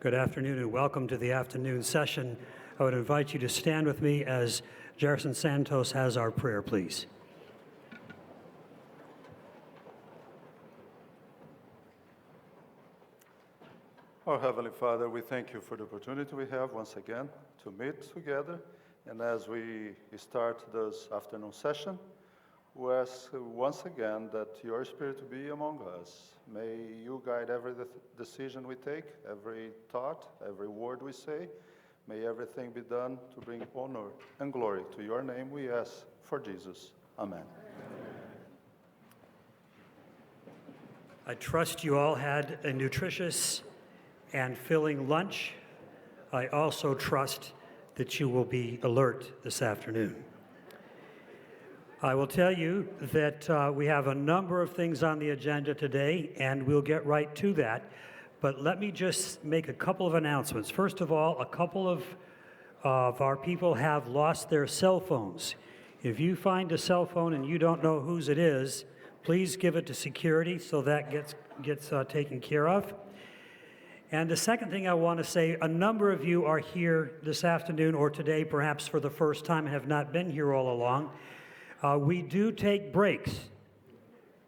Good afternoon and welcome to the afternoon session. I would invite you to stand with me as Jerison Santos has our prayer, please. Our Heavenly Father, we thank you for the opportunity we have once again to meet together. And as we start this afternoon session, we ask once again that your Spirit be among us. May you guide every decision we take, every thought, every word we say. May everything be done to bring honor and glory to your name, we ask for Jesus. Amen. I trust you all had a nutritious and filling lunch. I also trust that you will be alert this afternoon. I will tell you that we have a number of things on the agenda today, and we'll get right to that. But let me just make a couple of announcements. First of all, a couple of our people have lost their cell phones. If you find a cell phone and you don't know whose it is, please give it to security so that gets taken care of. And the second thing I want to say, a number of you are here this afternoon or today, perhaps for the first time, and have not been here all along. We do take breaks.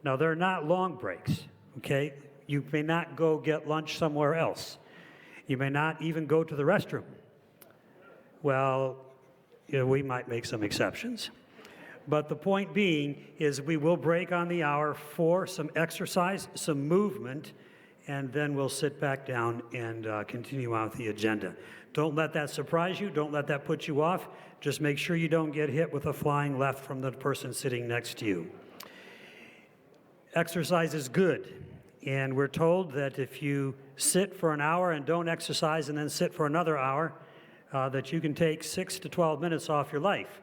Now, they're not long breaks, okay? You may not go get lunch somewhere else. You may not even go to the restroom. Well, you know, we might make some exceptions. But the point being is we will break on the hour for some exercise, some movement, and then we'll sit back down and continue on with the agenda. Don't let that surprise you. Don't let that put you off. Just make sure you don't get hit with a flying left from the person sitting next to you. Exercise is good, and we're told that if you sit for an hour and don't exercise and then sit for another hour, that you can take 6 to 12 minutes off your life.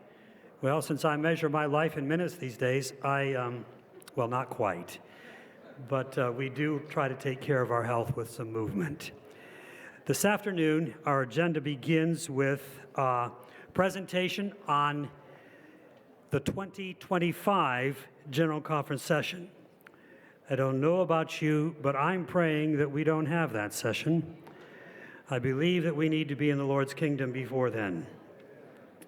Well, since I measure my life in minutes these days, well, not quite. But we do try to take care of our health with some movement. This afternoon, our agenda begins with a presentation on the 2025 General Conference session. I don't know about you, but I'm praying that we don't have that session. I believe that we need to be in the Lord's kingdom before then.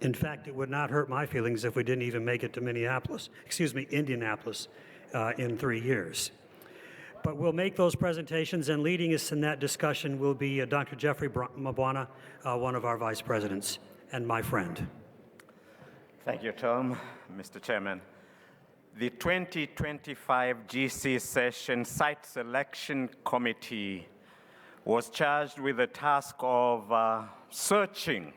In fact, it would not hurt my feelings if we didn't even make it to Indianapolis in 3 years. But we'll make those presentations, and leading us in that discussion will be Dr. Jeffrey Mabwana, one of our vice presidents, and my friend. Thank you, Tom. Mr. Chairman, the 2025 GC Session Site Selection Committee was charged with the task of searching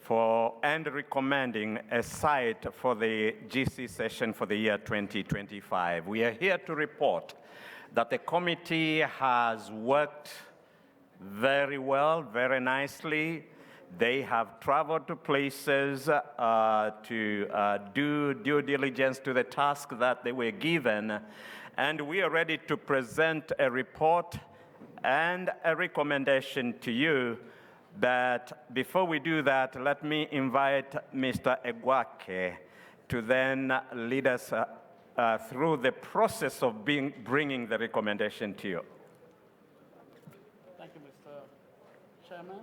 for and recommending a site for the GC session for the year 2025. We are here to report that the committee has worked very well, very nicely. They have traveled to places to do due diligence to the task that they were given, and we are ready to present a report and a recommendation to you. But before we do that, let me invite Mr. Egwake to then lead us through the process of bringing the recommendation to you. Thank you, Mr. Chairman.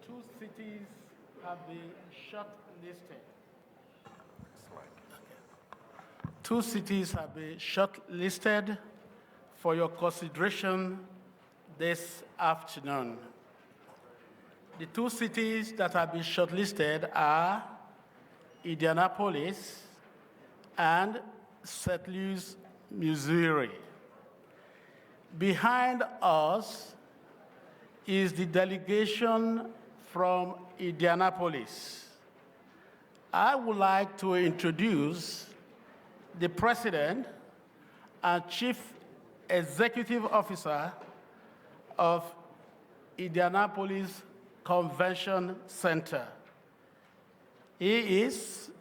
2 cities have been shortlisted. 2 cities have been shortlisted for your consideration this afternoon. The 2 cities that have been shortlisted are Indianapolis and St. Louis, Missouri. Behind us is the delegation from Indianapolis. I would like to introduce the President and Chief Executive Officer of Indianapolis Convention Center. He is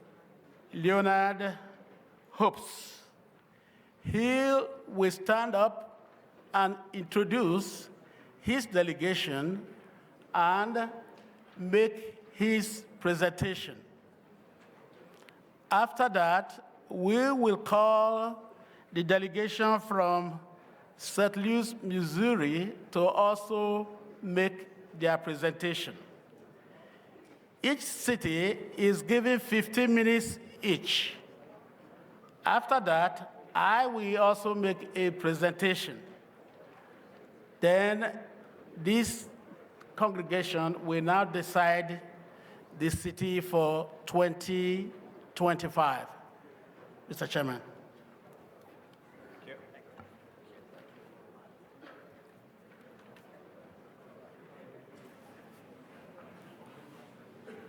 Leonard Hopes. He will stand up and introduce his delegation and make his presentation. After that, we will call the delegation from St. Louis, Missouri, to also make their presentation. Each city is given 15 minutes each. After that, I will also make a presentation. Then this congregation will now decide the city for 2025. Mr. Chairman.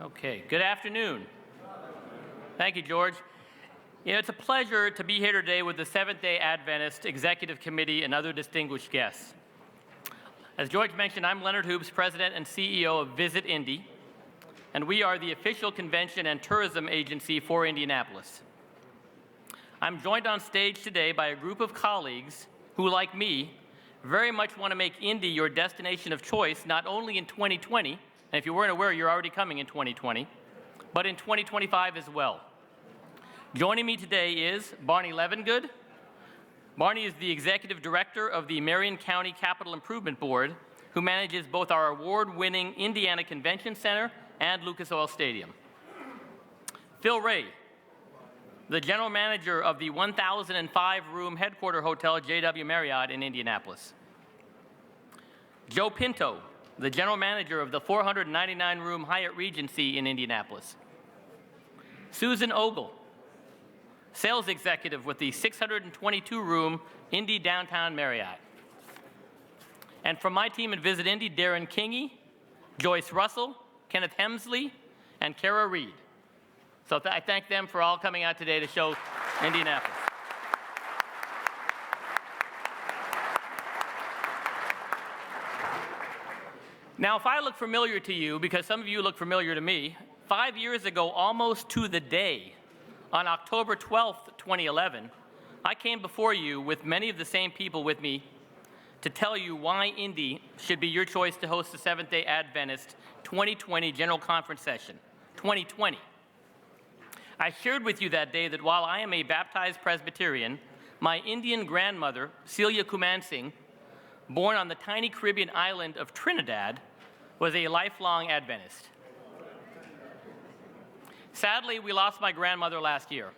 Okay, good afternoon. Thank you, George. You know, it's a pleasure to be here today with the Seventh-day Adventist Executive Committee and other distinguished guests. As George mentioned, I'm Leonard Hoops, President and CEO of Visit Indy, and we are the official convention and tourism agency for Indianapolis. I'm joined on stage today by a group of colleagues who, like me, very much want to make Indy your destination of choice, not only in 2020, and if you weren't aware, you're already coming in 2020, but in 2025 as well. Joining me today is Barney Levengood. Barney is the Executive Director of the Marion County Capital Improvement Board, who manages both our award-winning Indiana Convention Center and Lucas Oil Stadium. Phil Ray, the General Manager of the 1,005-room headquarter hotel JW Marriott in Indianapolis. Joe Pinto, the General Manager of the 499-room Hyatt Regency in Indianapolis. Susan Ogle, Sales Executive with the 622-room Indy Downtown Marriott. And from my team at Visit Indy, Darren Kingy, Joyce Russell, Kenneth Hemsley, and Kara Reed. So I thank them for all coming out today to show Indianapolis. Now, if I look familiar to you, because some of you look familiar to me, 5 years ago, almost to the day, on October 12th, 2011, I came before you with many of the same people with me to tell you why Indy should be your choice to host the Seventh-day Adventist 2020 General Conference Session, 2020. I shared with you that day that while I am a baptized Presbyterian, my Indian grandmother, Celia Kumansing, born on the tiny Caribbean island of Trinidad, was a lifelong Adventist. Sadly, we lost my grandmother last year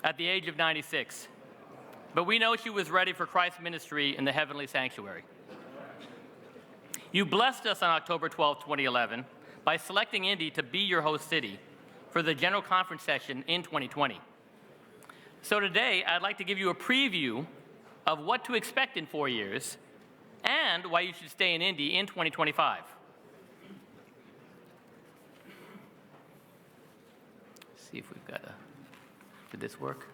at the age of 96, but we know she was ready for Christ's ministry in the heavenly sanctuary. You blessed us on October 12, 2011, by selecting Indy to be your host city for the General Conference session in 2020. So today, I'd like to give you a preview of what to expect in 4 years and why you should stay in Indy in 2025. See if we've got a, did this work?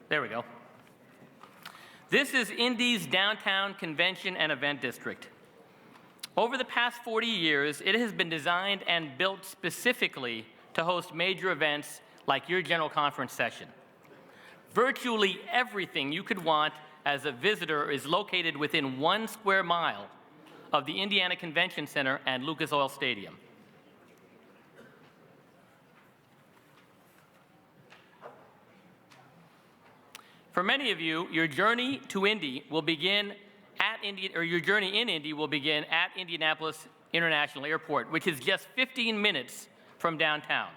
There we go. This is Indy's downtown convention and event district. Over the past 40 years, it has been designed and built specifically to host major events like your General Conference session. Virtually everything you could want as a visitor is located within 1 square mile of the Indiana Convention Center and Lucas Oil Stadium. For many of you, your journey to Indy will begin at your journey in Indy will begin at Indianapolis International Airport, which is just 15 minutes from downtown.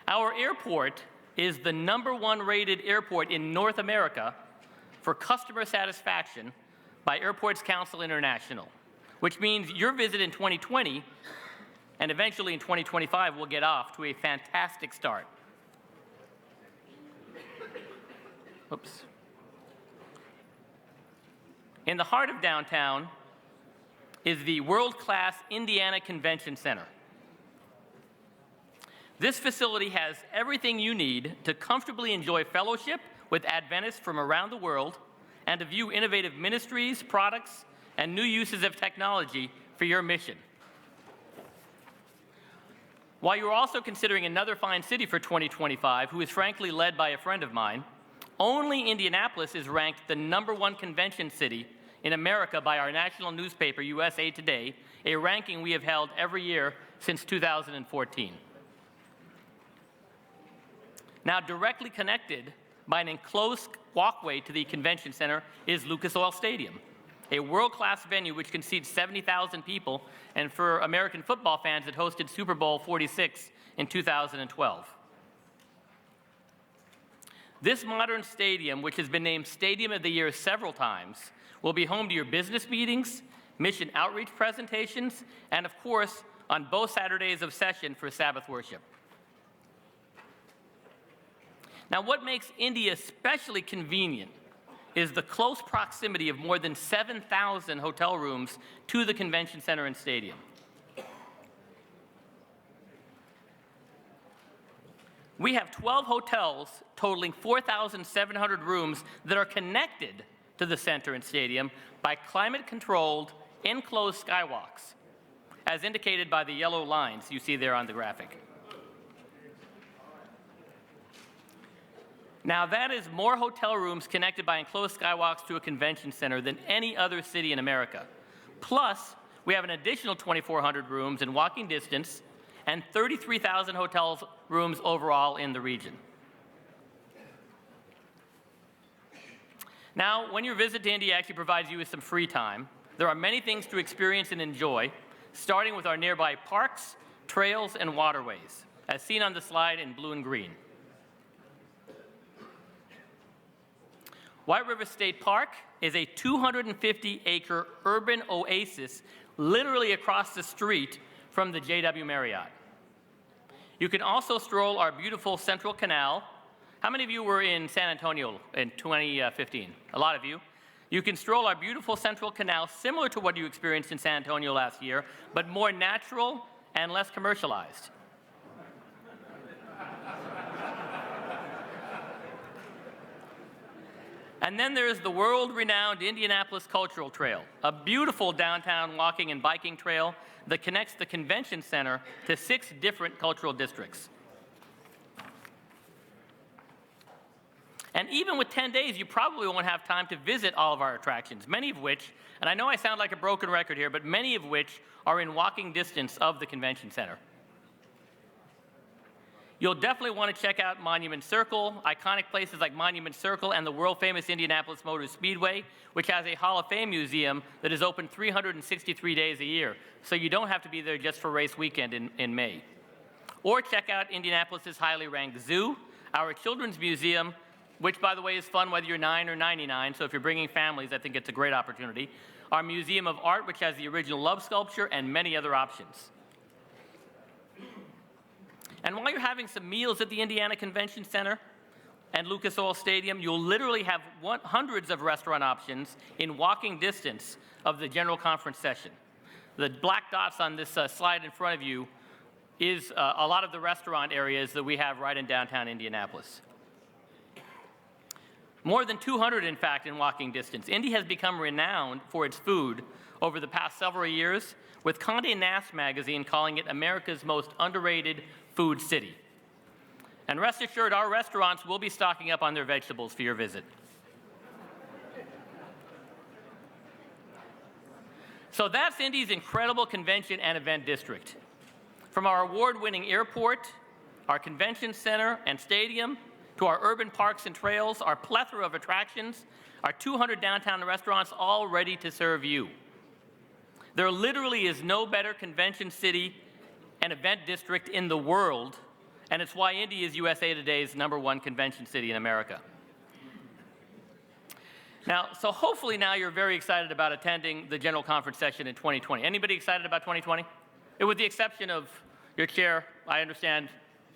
Our airport is the #1 rated airport in North America for customer satisfaction by Airports Council International, which means your visit in 2020 and eventually in 2025 will get off to a fantastic start. Oops. In the heart of downtown is the world-class Indiana Convention Center. This facility has everything you need to comfortably enjoy fellowship with Adventists from around the world and to view innovative ministries, products, and new uses of technology for your mission. While you're also considering another fine city for 2025, who is frankly led by a friend of mine, only Indianapolis is ranked the #1 convention city in America by our national newspaper, USA Today, a ranking we have held every year since 2014. Now, directly connected by an enclosed walkway to the convention center is Lucas Oil Stadium, a world-class venue which can seat 70,000 people, and for American football fans, it hosted Super Bowl 46 in 2012. This modern stadium, which has been named Stadium of the Year several times, will be home to your business meetings, mission outreach presentations, and of course, on both Saturdays of session for Sabbath worship. Now, what makes Indy especially convenient is the close proximity of more than 7,000 hotel rooms to the convention center and stadium. We have 12 hotels totaling 4,700 rooms that are connected to the center and stadium by climate-controlled, enclosed skywalks, as indicated by the yellow lines you see there on the graphic. Now, that is more hotel rooms connected by enclosed skywalks to a convention center than any other city in America. Plus, we have an additional 2,400 rooms in walking distance and 33,000 hotel rooms overall in the region. Now, when your visit to Indy actually provides you with some free time, there are many things to experience and enjoy, starting with our nearby parks, trails, and waterways, as seen on the slide in blue and green. White River State Park is a 250-acre urban oasis literally across the street from the JW Marriott. You can also stroll our beautiful Central Canal. How many of you were in San Antonio in 2015? A lot of you. You can stroll our beautiful Central Canal, similar to what you experienced in San Antonio last year, but more natural and less commercialized. And then there's the world-renowned Indianapolis Cultural Trail, a beautiful downtown walking and biking trail that connects the convention center to 6 different cultural districts. And even with 10 days, you probably won't have time to visit all of our attractions, many of which, and I know I sound like a broken record here, but many of which are in walking distance of the convention center. You'll definitely want to check out Monument Circle, iconic places like Monument Circle and the world-famous Indianapolis Motor Speedway, which has a Hall of Fame museum that is open 363 days a year, so you don't have to be there just for race weekend in May. Or check out Indianapolis's highly ranked zoo, our children's museum, which, by the way, is fun whether you're 9 or 99, so if you're bringing families, I think it's a great opportunity. Our Museum of Art, which has the original Love sculpture, and many other options. And while you're having some meals at the Indiana Convention Center and Lucas Oil Stadium, you'll literally have hundreds of restaurant options in walking distance of the general conference session. The black dots on this slide in front of you is a lot of the restaurant areas that we have right in downtown Indianapolis. More than 200, in fact, in walking distance. Indy has become renowned for its food over the past several years, with Condé Nast magazine calling it America's most underrated food city. And rest assured, our restaurants will be stocking up on their vegetables for your visit. So that's Indy's incredible convention and event district. From our award-winning airport, our convention center and stadium, to our urban parks and trails, our plethora of attractions, our 200 downtown restaurants all ready to serve you. There literally is no better convention city and event district in the world, and it's why Indy is USA Today's #1 convention city in America. Now, so hopefully now you're very excited about attending the general conference session in 2020. Anybody excited about 2020? With the exception of your chair, I understand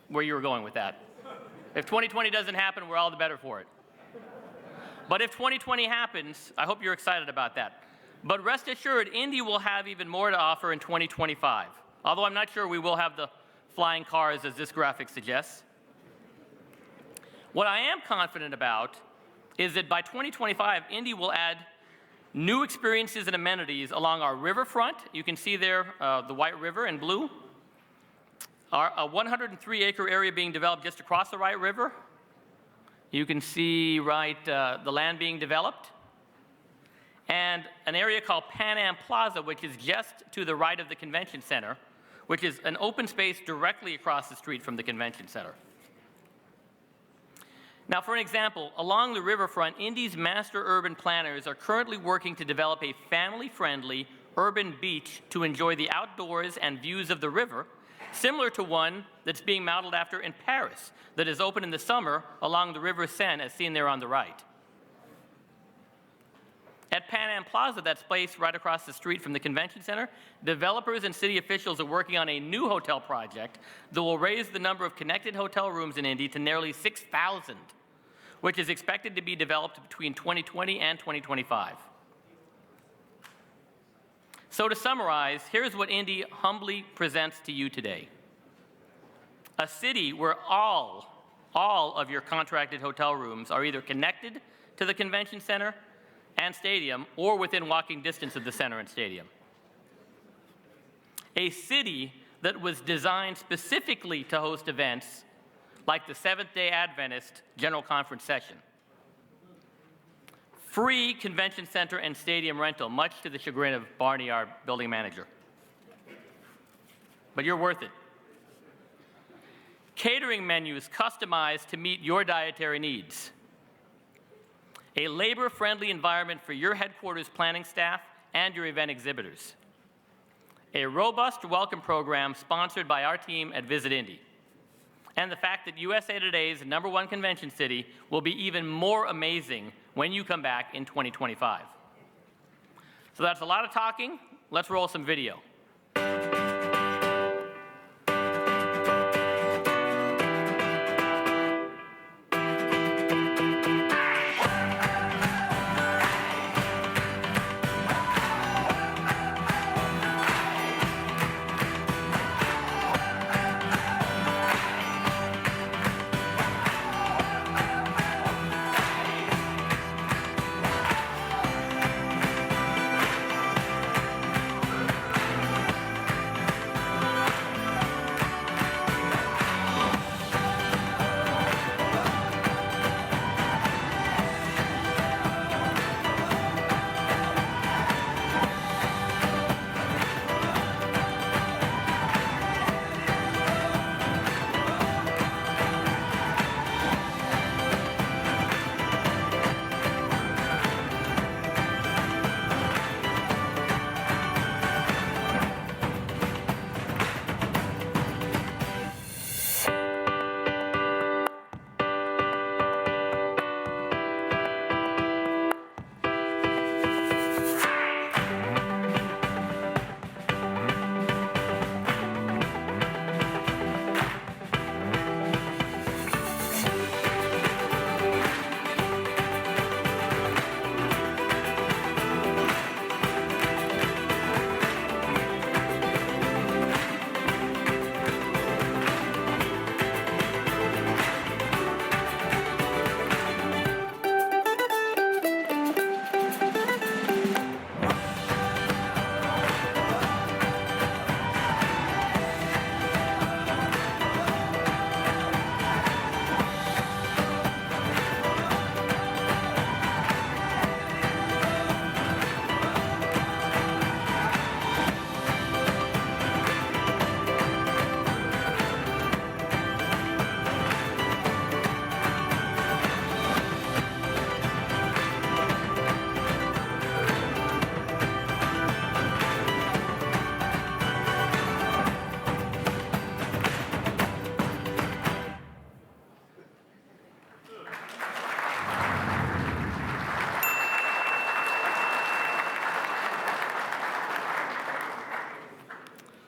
where you were going with that. If 2020 doesn't happen, we're all the better for it. But if 2020 happens, I hope you're excited about that. But rest assured, Indy will have even more to offer in 2025. Although I'm not sure we will have the flying cars as this graphic suggests. What I am confident about is that by 2025, Indy will add new experiences and amenities along our riverfront. You can see there the White River in blue. A 103-acre area being developed just across the White River. You can see the land being developed. And an area called Pan Am Plaza, which is just to the right of the convention center, which is an open space directly across the street from the convention center. Now, for an example, along the riverfront, Indy's master urban planners are currently working to develop a family-friendly urban beach to enjoy the outdoors and views of the river, similar to one that's being modeled after in Paris, that is open in the summer along the River Seine, as seen there on the right. At Pan Am Plaza, that's placed right across the street from the convention center, developers and city officials are working on a new hotel project that will raise the number of connected hotel rooms in Indy to nearly 6,000, which is expected to be developed between 2020 and 2025. So to summarize, here's what Indy humbly presents to you today. A city where all of your contracted hotel rooms are either connected to the convention center and stadium or within walking distance of the center and stadium. A city that was designed specifically to host events like the Seventh-day Adventist General Conference session. Free convention center and stadium rental, much to the chagrin of Barney, our building manager. But you're worth it. Catering menus customized to meet your dietary needs. A labor-friendly environment for your headquarters planning staff and your event exhibitors. A robust welcome program sponsored by our team at Visit Indy. And the fact that USA Today's #1 convention city will be even more amazing when you come back in 2025. So that's a lot of talking. Let's roll some video.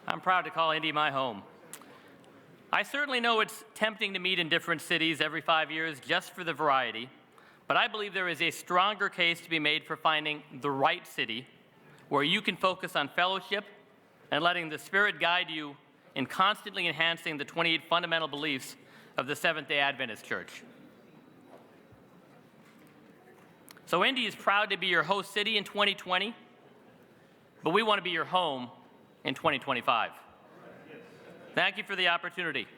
I'm proud to call Indy my home. I certainly know it's tempting to meet in different cities every 5 years just for the variety, but I believe there is a stronger case to be made for finding the right city where you can focus on fellowship and letting the Spirit guide you in constantly enhancing the 28 fundamental beliefs of the Seventh-day Adventist Church. So Indy is proud to be your host city in 2020, but we want to be your home in 2025. Thank you for the opportunity.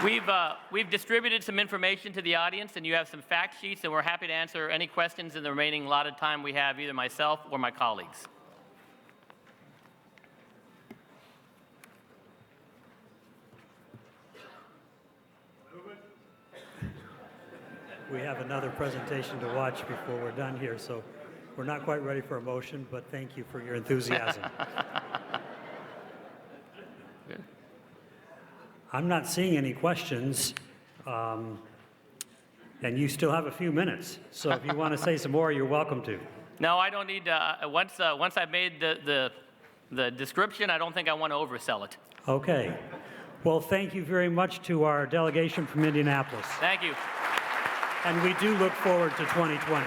We've distributed some information to the audience, and you have some fact sheets, and we're happy to answer any questions in the remaining allotted time we have, either myself or my colleagues. We have another presentation to watch before we're done here, so we're not quite ready for a motion, but thank you for your enthusiasm. I'm not seeing any questions, and you still have a few minutes. So if you want to say some more, you're welcome to. No, I don't need, once I've made the description, I don't think I want to oversell it. Okay. Well, thank you very much to our delegation from Indianapolis. Thank you. And we do look forward to 2020.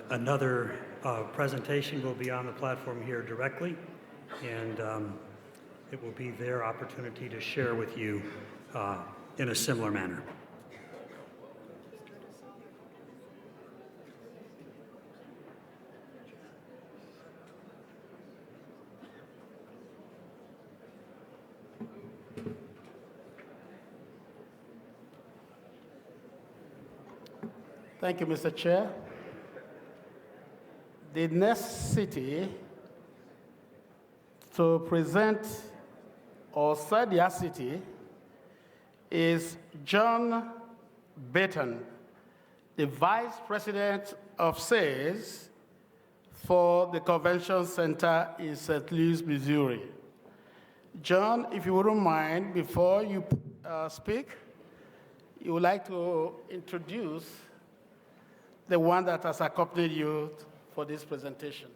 Another presentation will be on the platform here directly, and it will be their opportunity to share with you in a similar manner. Thank you, Mr. Chair. The next city to present or sell their city is John Baton, the Vice President of Sales for the Convention Center in St. Louis, Missouri. John, if you wouldn't mind, before you speak, you would like to introduce the one that has accompanied you for this presentation.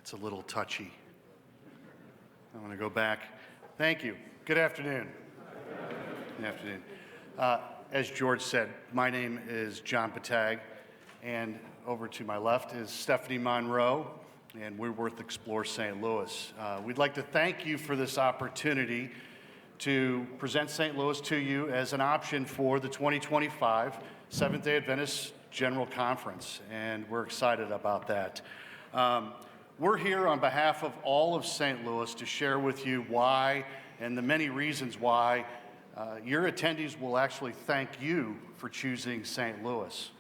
It's a little touchy. I want to go back. Thank you. Good afternoon. Good afternoon. As George said, my name is John Patag, and over to my left is Stephanie Monroe, and we're with Explore St. Louis. We'd like to thank you for this opportunity to present St. Louis to you as an option for the 2025 Seventh-day Adventist General Conference, and we're excited about that. We're here on behalf of all of St. Louis to share with you why and the many reasons why your attendees will actually thank you for choosing St. Louis.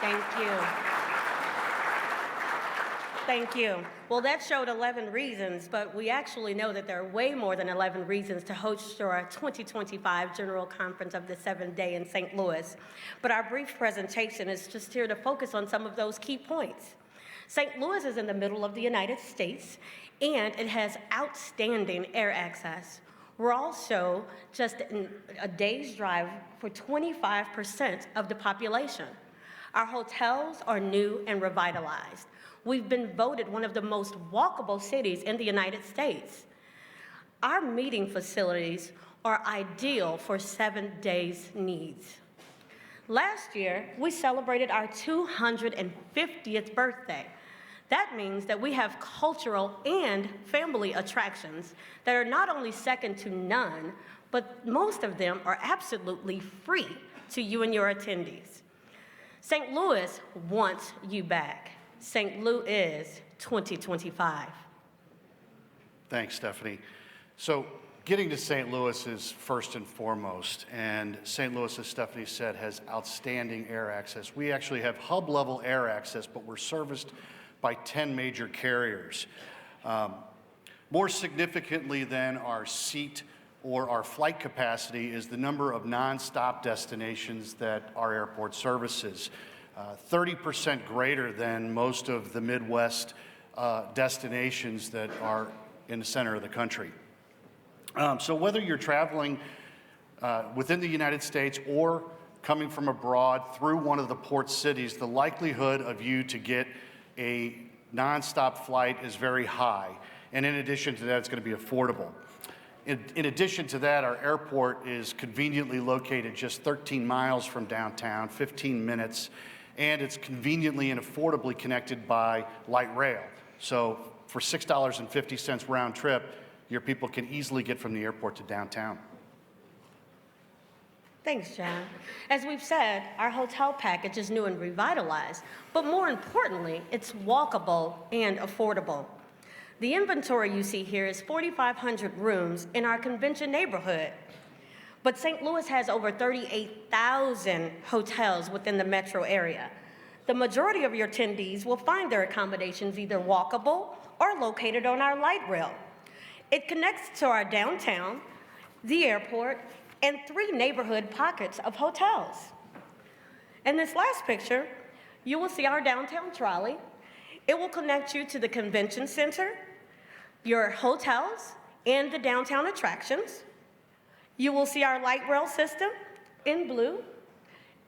Thank you. Thank you. Well, that showed 11 reasons, but we actually know that there are way more than 11 reasons to host our 2025 General Conference of the Seventh Day in St. Louis. But our brief presentation is just here to focus on some of those key points. St. Louis is in the middle of the United States, and it has outstanding air access. We're also just a day's drive for 25% of the population. Our hotels are new and revitalized. We've been voted one of the most walkable cities in the United States. Our meeting facilities are ideal for Seventh Day's needs. Last year, we celebrated our 250th birthday. That means that we have cultural and family attractions that are not only second to none, but most of them are absolutely free to you and your attendees. St. Louis wants you back. St. Louis is 2025. Thanks, Stephanie. So getting to St. Louis is first and foremost, and St. Louis, as Stephanie said, has outstanding air access. We actually have hub-level air access, but we're serviced by 10 major carriers. More significantly than our seat or our flight capacity is the number of nonstop destinations that our airport services. 30% greater than most of the Midwest destinations that are in the center of the country. So whether you're traveling within the United States or coming from abroad through one of the port cities, the likelihood of you to get a nonstop flight is very high. And in addition to that, it's going to be affordable. In addition to that, our airport is conveniently located just 13 miles from downtown, 15 minutes, and it's conveniently and affordably connected by light rail. So for $6.50 round trip, your people can easily get from the airport to downtown. Thanks, John. As we've said, our hotel package is new and revitalized, but more importantly, it's walkable and affordable. The inventory you see here is 4,500 rooms in our convention neighborhood. But St. Louis has over 38,000 hotels within the metro area. The majority of your attendees will find their accommodations either walkable or located on our light rail. It connects to our downtown, the airport, and 3 neighborhood pockets of hotels. In this last picture, you will see our downtown trolley. It will connect you to the convention center, your hotels, and the downtown attractions. You will see our light rail system in blue.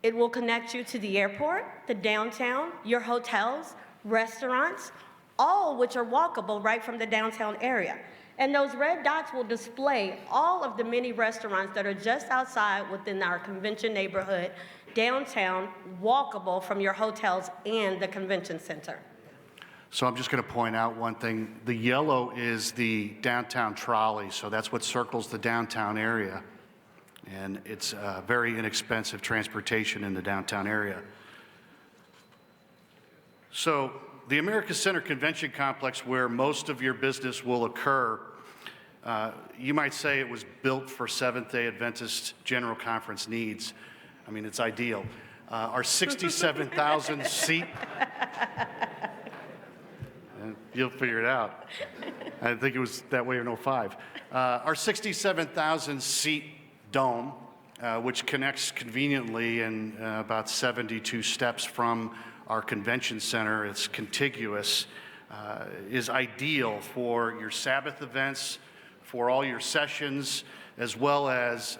It will connect you to the airport, the downtown, your hotels, restaurants, all which are walkable right from the downtown area. And those red dots will display all of the many restaurants that are just outside within our convention neighborhood, downtown, walkable from your hotels and the convention center. So I'm just going to point out one thing. The yellow is the downtown trolley, so that's what circles the downtown area. And it's very inexpensive transportation in the downtown area. So the America Center Convention Complex, where most of your business will occur, you might say it was built for Seventh-day Adventist General Conference needs. I mean, it's ideal. Our 67,000 seat, you'll figure it out. I think it was that way in 05. Our 67,000 seat dome, which connects conveniently and about 72 steps from our convention center, it's contiguous, is ideal for your Sabbath events, for all your sessions, as well as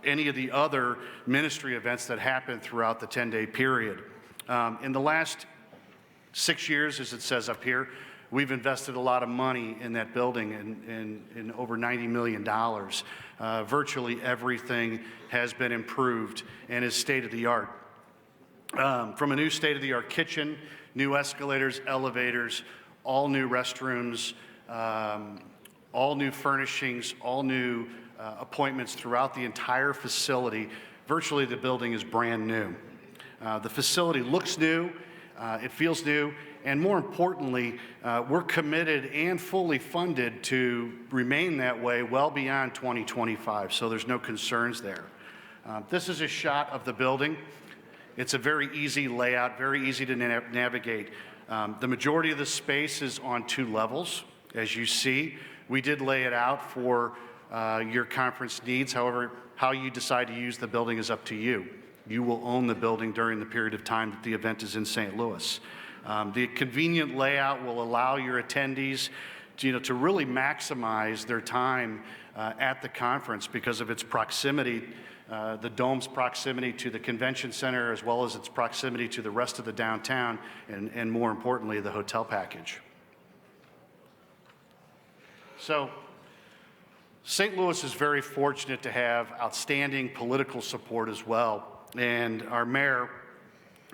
any of the other ministry events that happen throughout the 10-day period. In the last 6 years, as it says up here, we've invested a lot of money in that building, in over $90 million. Virtually everything has been improved and is state-of-the-art. From a new state-of-the-art kitchen, new escalators, elevators, all new restrooms, all new furnishings, all new appointments throughout the entire facility. Virtually the building is brand new. The facility looks new, it feels new, and more importantly, we're committed and fully funded to remain that way well beyond 2025, so there's no concerns there. This is a shot of the building. It's a very easy layout, very easy to navigate. The majority of the space is on 2 levels, as you see. We did lay it out for your conference needs. However, how you decide to use the building is up to you. You will own the building during the period of time that the event is in St. Louis. The convenient layout will allow your attendees to really maximize their time at the conference because of its proximity, the dome's proximity to the convention center, as well as its proximity to the rest of the downtown, and more importantly, the hotel package. So, St. Louis is very fortunate to have outstanding political support as well. And our mayor,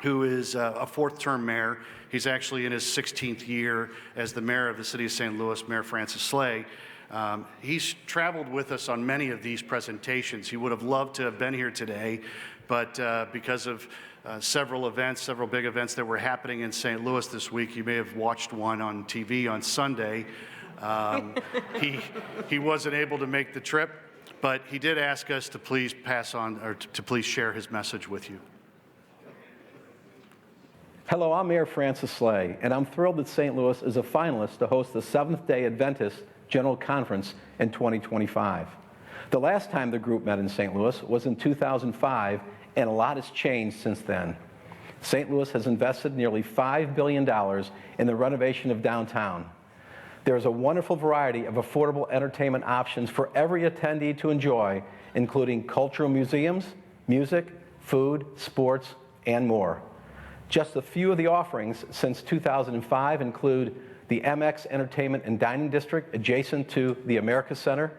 who is a 4th-term mayor, he's actually in his 16th year as the mayor of the city of St. Louis, Mayor Francis Slay. He's traveled with us on many of these presentations. He would have loved to have been here today, but because of several big events that were happening in St. Louis this week, you may have watched one on TV on Sunday. He wasn't able to make the trip, but he did ask us to please pass on, or to please share his message with you. Hello, I'm Mayor Francis Slay, and I'm thrilled that St. Louis is a finalist to host the Seventh-day Adventist General Conference in 2025. The last time the group met in St. Louis was in 2005, and a lot has changed since then. St. Louis has invested nearly $5 billion in the renovation of downtown. There is a wonderful variety of affordable entertainment options for every attendee to enjoy, including cultural museums, music, food, sports, and more. Just a few of the offerings since 2005 include the MX Entertainment and Dining District adjacent to the America Center,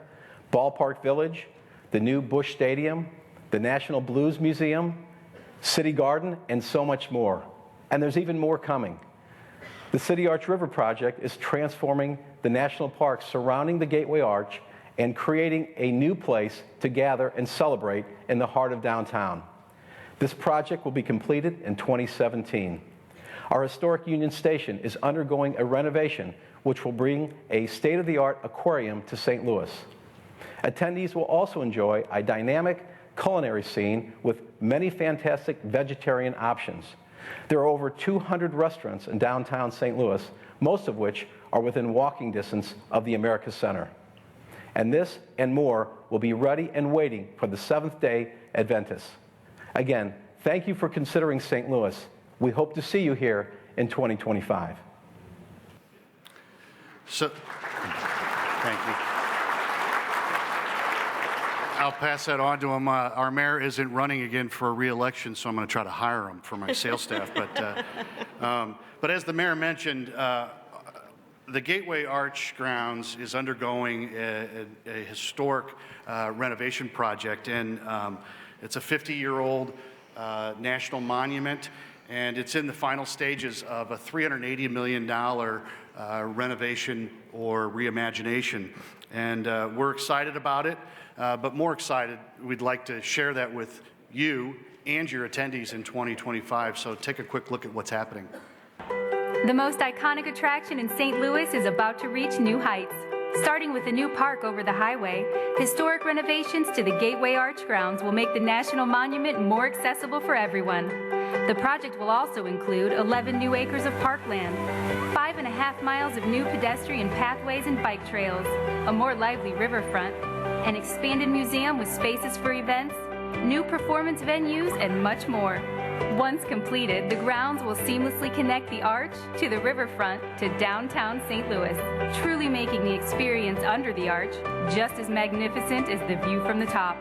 Ballpark Village, the new Busch Stadium, the National Blues Museum, City Garden, and so much more. And there's even more coming. The City Arch River Project is transforming the national parks surrounding the Gateway Arch and creating a new place to gather and celebrate in the heart of downtown. This project will be completed in 2017. Our historic Union Station is undergoing a renovation which will bring a state-of-the-art aquarium to St. Louis. Attendees will also enjoy a dynamic culinary scene with many fantastic vegetarian options. There are over 200 restaurants in downtown St. Louis, most of which are within walking distance of the America Center. And this and more will be ready and waiting for the Seventh-day Adventists. Again, thank you for considering St. Louis. We hope to see you here in 2025. So, thank you. I'll pass that on to him. Our mayor isn't running again for re-election, so I'm going to try to hire him for my sales staff. But as the mayor mentioned, the Gateway Arch grounds is undergoing a historic renovation project, and it's a 50-year-old national monument, and it's in the final stages of a $380 million renovation or reimagination. And we're excited about it, but more excited, we'd like to share that with you and your attendees in 2025. So take a quick look at what's happening. The most iconic attraction in St. Louis is about to reach new heights. Starting with a new park over the highway, historic renovations to the Gateway Arch grounds will make the National Monument more accessible for everyone. The project will also include 11 new acres of parkland, 5.5 miles of new pedestrian pathways and bike trails, a more lively riverfront, an expanded museum with spaces for events, new performance venues, and much more. Once completed, the grounds will seamlessly connect the arch to the riverfront to downtown St. Louis, truly making the experience under the arch just as magnificent as the view from the top.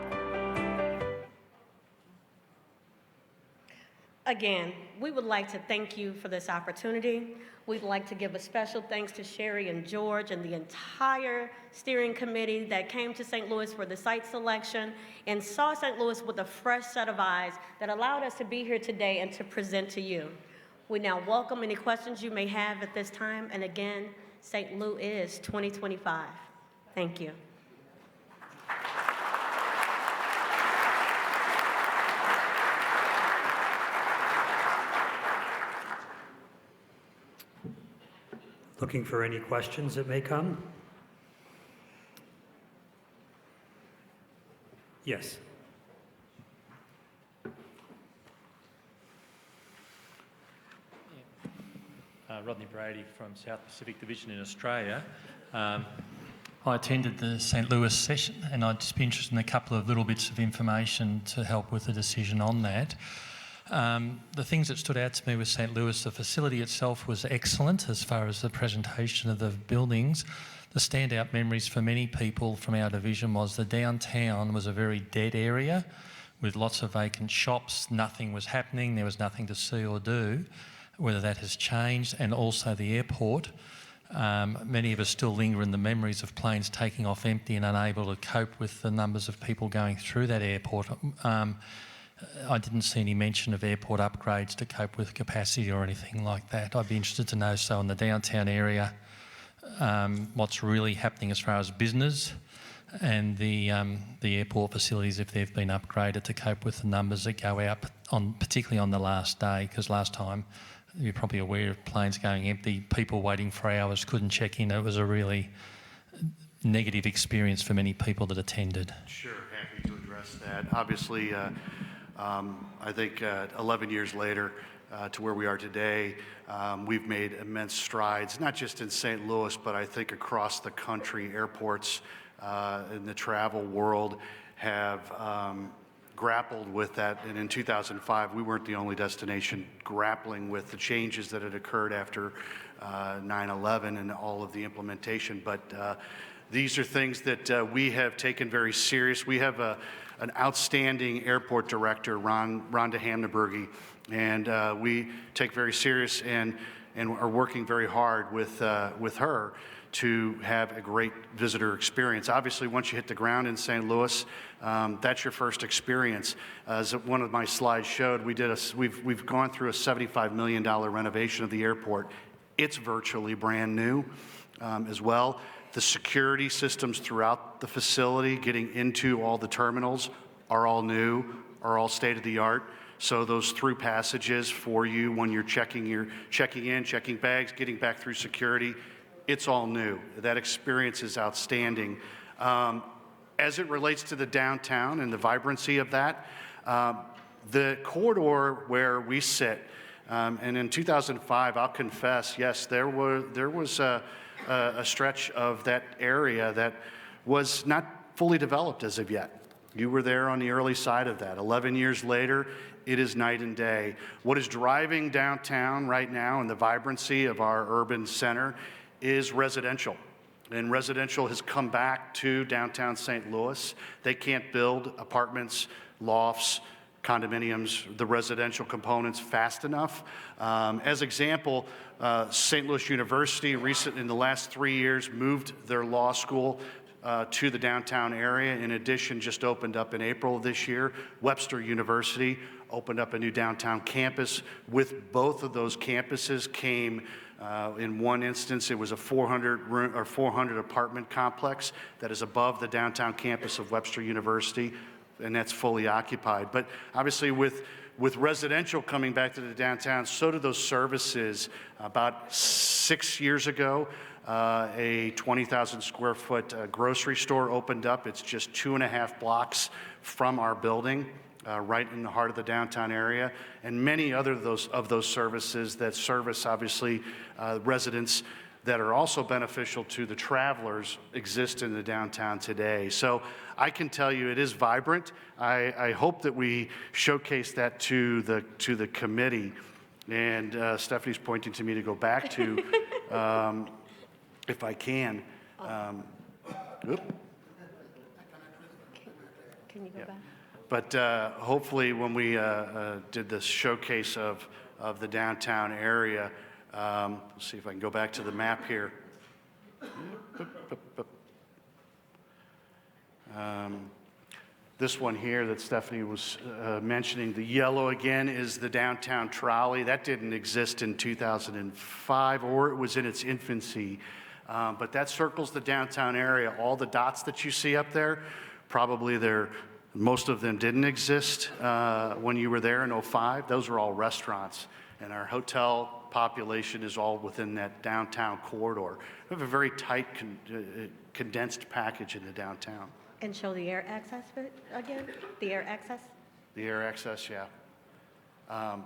Again, we would like to thank you for this opportunity. We'd like to give a special thanks to Sherry and George and the entire steering committee that came to St. Louis for the site selection and saw St. Louis with a fresh set of eyes that allowed us to be here today and to present to you. We now welcome any questions you may have at this time. And again, St. Louis is 2025. Thank you. Looking for any questions that may come? Yes. Rodney Brady from South Pacific Division in Australia. I attended the St. Louis session, and I'd just be interested in a couple of little bits of information to help with the decision on that. The things that stood out to me with St. Louis, the facility itself was excellent as far as the presentation of the buildings. The standout memories for many people from our division was the downtown was a very dead area with lots of vacant shops. Nothing was happening, there was nothing to see or do. Whether that has changed, and also the airport. Many of us still linger in the memories of planes taking off empty and unable to cope with the numbers of people going through that airport. I didn't see any mention of airport upgrades to cope with capacity or anything like that. I'd be interested to know, so in the downtown area, what's really happening as far as business and the airport facilities, if they've been upgraded to cope with the numbers that go out, particularly on the last day, because last time, you're probably aware of planes going empty, people waiting for hours, couldn't check in. It was a really negative experience for many people that attended. Sure, happy to address that. Obviously, I think 11 years later to where we are today, we've made immense strides, not just in St. Louis, but I think across the country. Airports in the travel world have grappled with that, and in 2005 we weren't the only destination grappling with the changes that had occurred after 9/11 and all of the implementation, but these are things that we have taken very serious. We have an outstanding airport director, Rhonda Hamnebergy, and we take very serious and are working very hard with her to have a great visitor experience. Obviously, once you hit the ground in St. Louis, that's your first experience. As one of my slides showed, we've gone through a $75 million renovation of the airport. It's virtually brand new as well. The security systems throughout the facility, getting into all the terminals, are all new, are all state-of-the-art. So those through passages for you when you're checking in, checking bags, getting back through security, it's all new. That experience is outstanding. As it relates to the downtown and the vibrancy of that, the corridor where we sit, and in 2005, I'll confess, yes, there was a stretch of that area that was not fully developed as of yet. You were there on the early side of that. 11 years later, it is night and day. What is driving downtown right now and the vibrancy of our urban center is residential. And residential has come back to downtown St. Louis. They can't build apartments, lofts, condominiums, the residential components fast enough. As example, St. Louis University in the last 3 years moved their law school to the downtown area. In addition, just opened up in April of this year, Webster University opened up a new downtown campus. With both of those campuses came, in one instance, it was a 400 apartment complex that is above the downtown campus of Webster University, and that's fully occupied. But obviously with residential coming back to the downtown, so do those services. About 6 years ago, a 20,000 square foot grocery store opened up. It's just 2.5 blocks from our building, right in the heart of the downtown area, and many other of those services that service, obviously, residents that are also beneficial to the travelers exist in the downtown today. So I can tell you it is vibrant. I hope that we showcase that to the committee. And Stephanie's pointing to me to go back to, if I can. Can you go back? But hopefully when we did this showcase of the downtown area, let's see if I can go back to the map here. This one here that Stephanie was mentioning, the yellow again, is the downtown trolley. That didn't exist in 2005, or it was in its infancy. But that circles the downtown area. All the dots that you see up there, probably most of them didn't exist when you were there in 2005. Those are all restaurants. And our hotel population is all within that downtown corridor. We have a very tight, condensed package in the downtown. And show the air access bit again? The air access? The air access, yeah.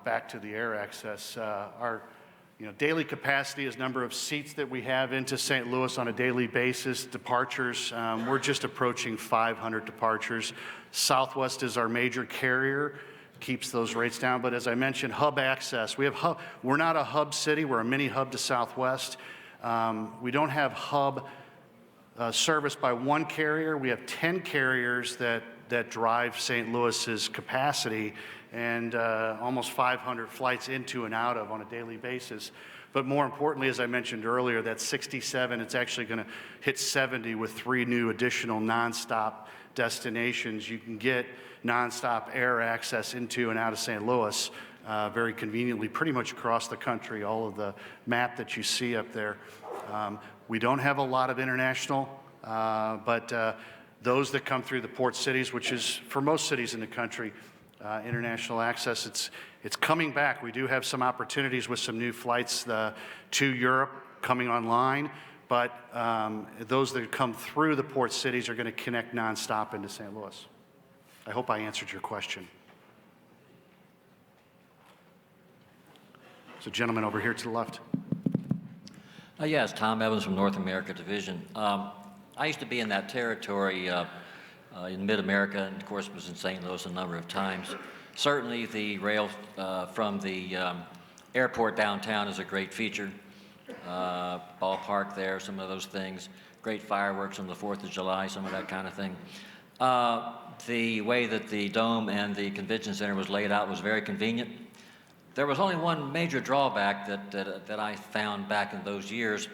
Back to the air access. daily capacity is number of seats that we have into St. Louis on a daily basis. Departures, we're just approaching 500 departures. Southwest is our major carrier, keeps those rates down. But as I mentioned, hub access. We're not a hub city. We're a mini hub to Southwest. We don't have hub service by one carrier. We have 10 carriers that drive St. Louis's capacity, and almost 500 flights into and out of on a daily basis. But more importantly, as I mentioned earlier, that 67, it's actually going to hit 70 with 3 new additional nonstop destinations. You can get nonstop air access into and out of St. Louis very conveniently, pretty much across the country, all of the map that you see up there. We don't have a lot of international, but those that come through the port cities, which is for most cities in the country, international access, it's coming back. We do have some opportunities with some new flights to Europe coming online, but those that come through the port cities are going to connect nonstop into St. Louis. I hope I answered your question. There's a gentleman over here to the left. Yes, Tom Evans from North America Division. I used to be in that territory in Mid-America, and of course was in St. Louis a number of times. Certainly the rail from the airport downtown is a great feature. Ballpark there, some of those things. Great fireworks on the 4th of July, some of that kind of thing. The way that the Dome and the Convention Center was laid out was very convenient. There was only one major drawback that I found back in those years,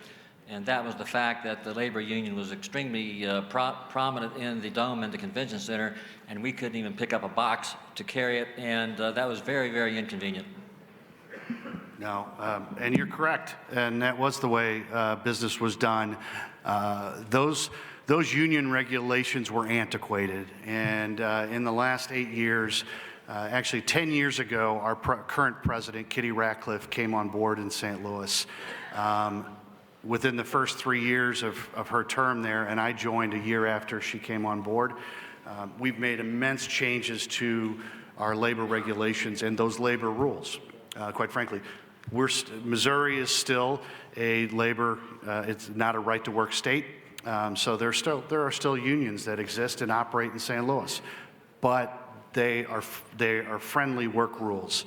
and that was the fact that the labor union was extremely prominent in the Dome and the Convention Center, and we couldn't even pick up a box to carry it, and that was very, very inconvenient. No, and you're correct, and that was the way business was done. Those union regulations were antiquated, and in the last 8 years, actually 10 years ago, our current president, Kitty Ratcliffe, came on board in St. Louis. Within the first 3 years of her term there, and I joined a year after she came on board, we've made immense changes to our labor regulations and those labor rules. Quite frankly, Missouri is still a labor, it's not a right-to-work state, so there are still unions that exist and operate in St. Louis, but they are friendly work rules.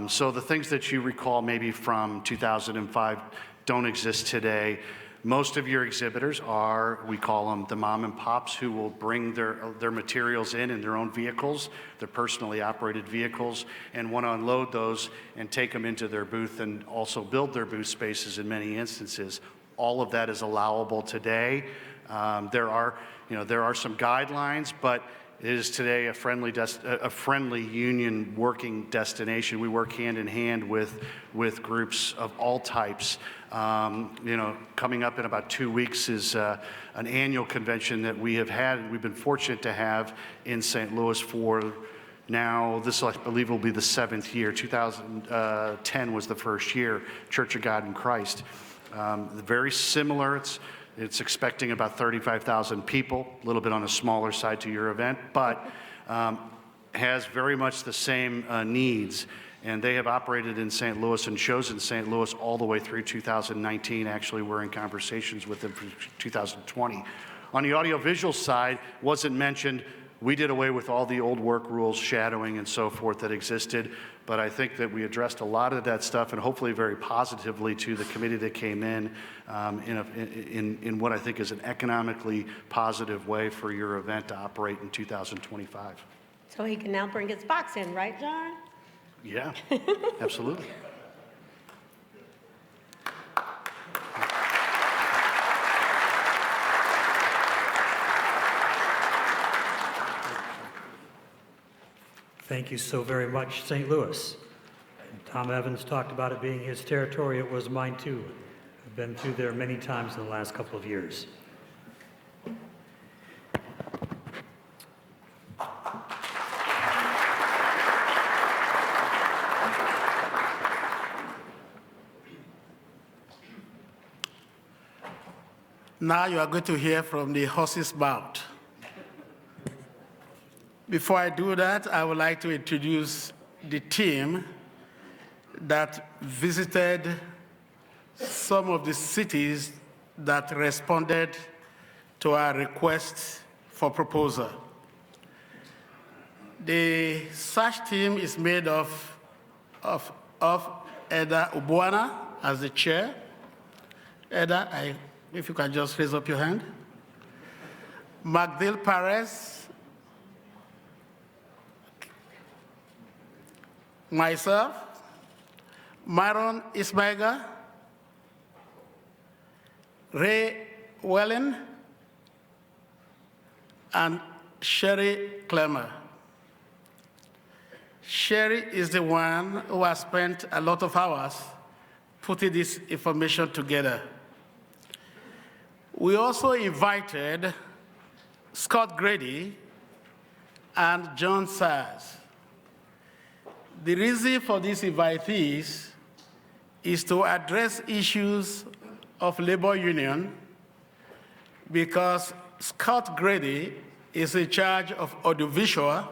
So the things that you recall maybe from 2005 don't exist today. Most of your exhibitors are, we call them the mom and pops, who will bring their materials in their own vehicles, their personally operated vehicles, and want to unload those and take them into their booth and also build their booth spaces in many instances. All of that is allowable today. There are some guidelines, but it is today a friendly union working destination. We work hand in hand with groups of all types. Coming up in about 2 weeks is an annual convention that we have had, and we've been fortunate to have in St. Louis for now, this I believe will be the 7th year. 2010 was the first year, Church of God in Christ. Very similar. It's expecting about 35,000 people, a little bit on the smaller side to your event, but has very much the same needs. And they have operated in St. Louis and shows in St. Louis all the way through 2019. Actually, we're in conversations with them for 2020. On the audiovisual side, wasn't mentioned, we did away with all the old work rules, shadowing and so forth that existed, but I think that we addressed a lot of that stuff, and hopefully very positively to the committee that came in what I think is an economically positive way for your event to operate in 2025. So he can now bring his box in, right, John? Yeah, absolutely. Thank you so very much, St. Louis. Tom Evans talked about it being his territory. It was mine too. I've been through there many times in the last couple of years. Now you are going to hear from the horse's mouth. Before I do that, I would like to introduce the team that visited some of the cities that responded to our request for proposal. The search team is made of Eda Ubuana as the chair. Eda, if you can just raise up your hand. Magdil Perez, myself, Myron Ismaiga, Ray Wellen, and Sherry Clemmer. Sherry is the one who has spent a lot of hours putting this information together. We also invited Scott Grady and John Sayers. The reason for these invitees is to address issues of labor union, because Scott Grady is in charge of audiovisual,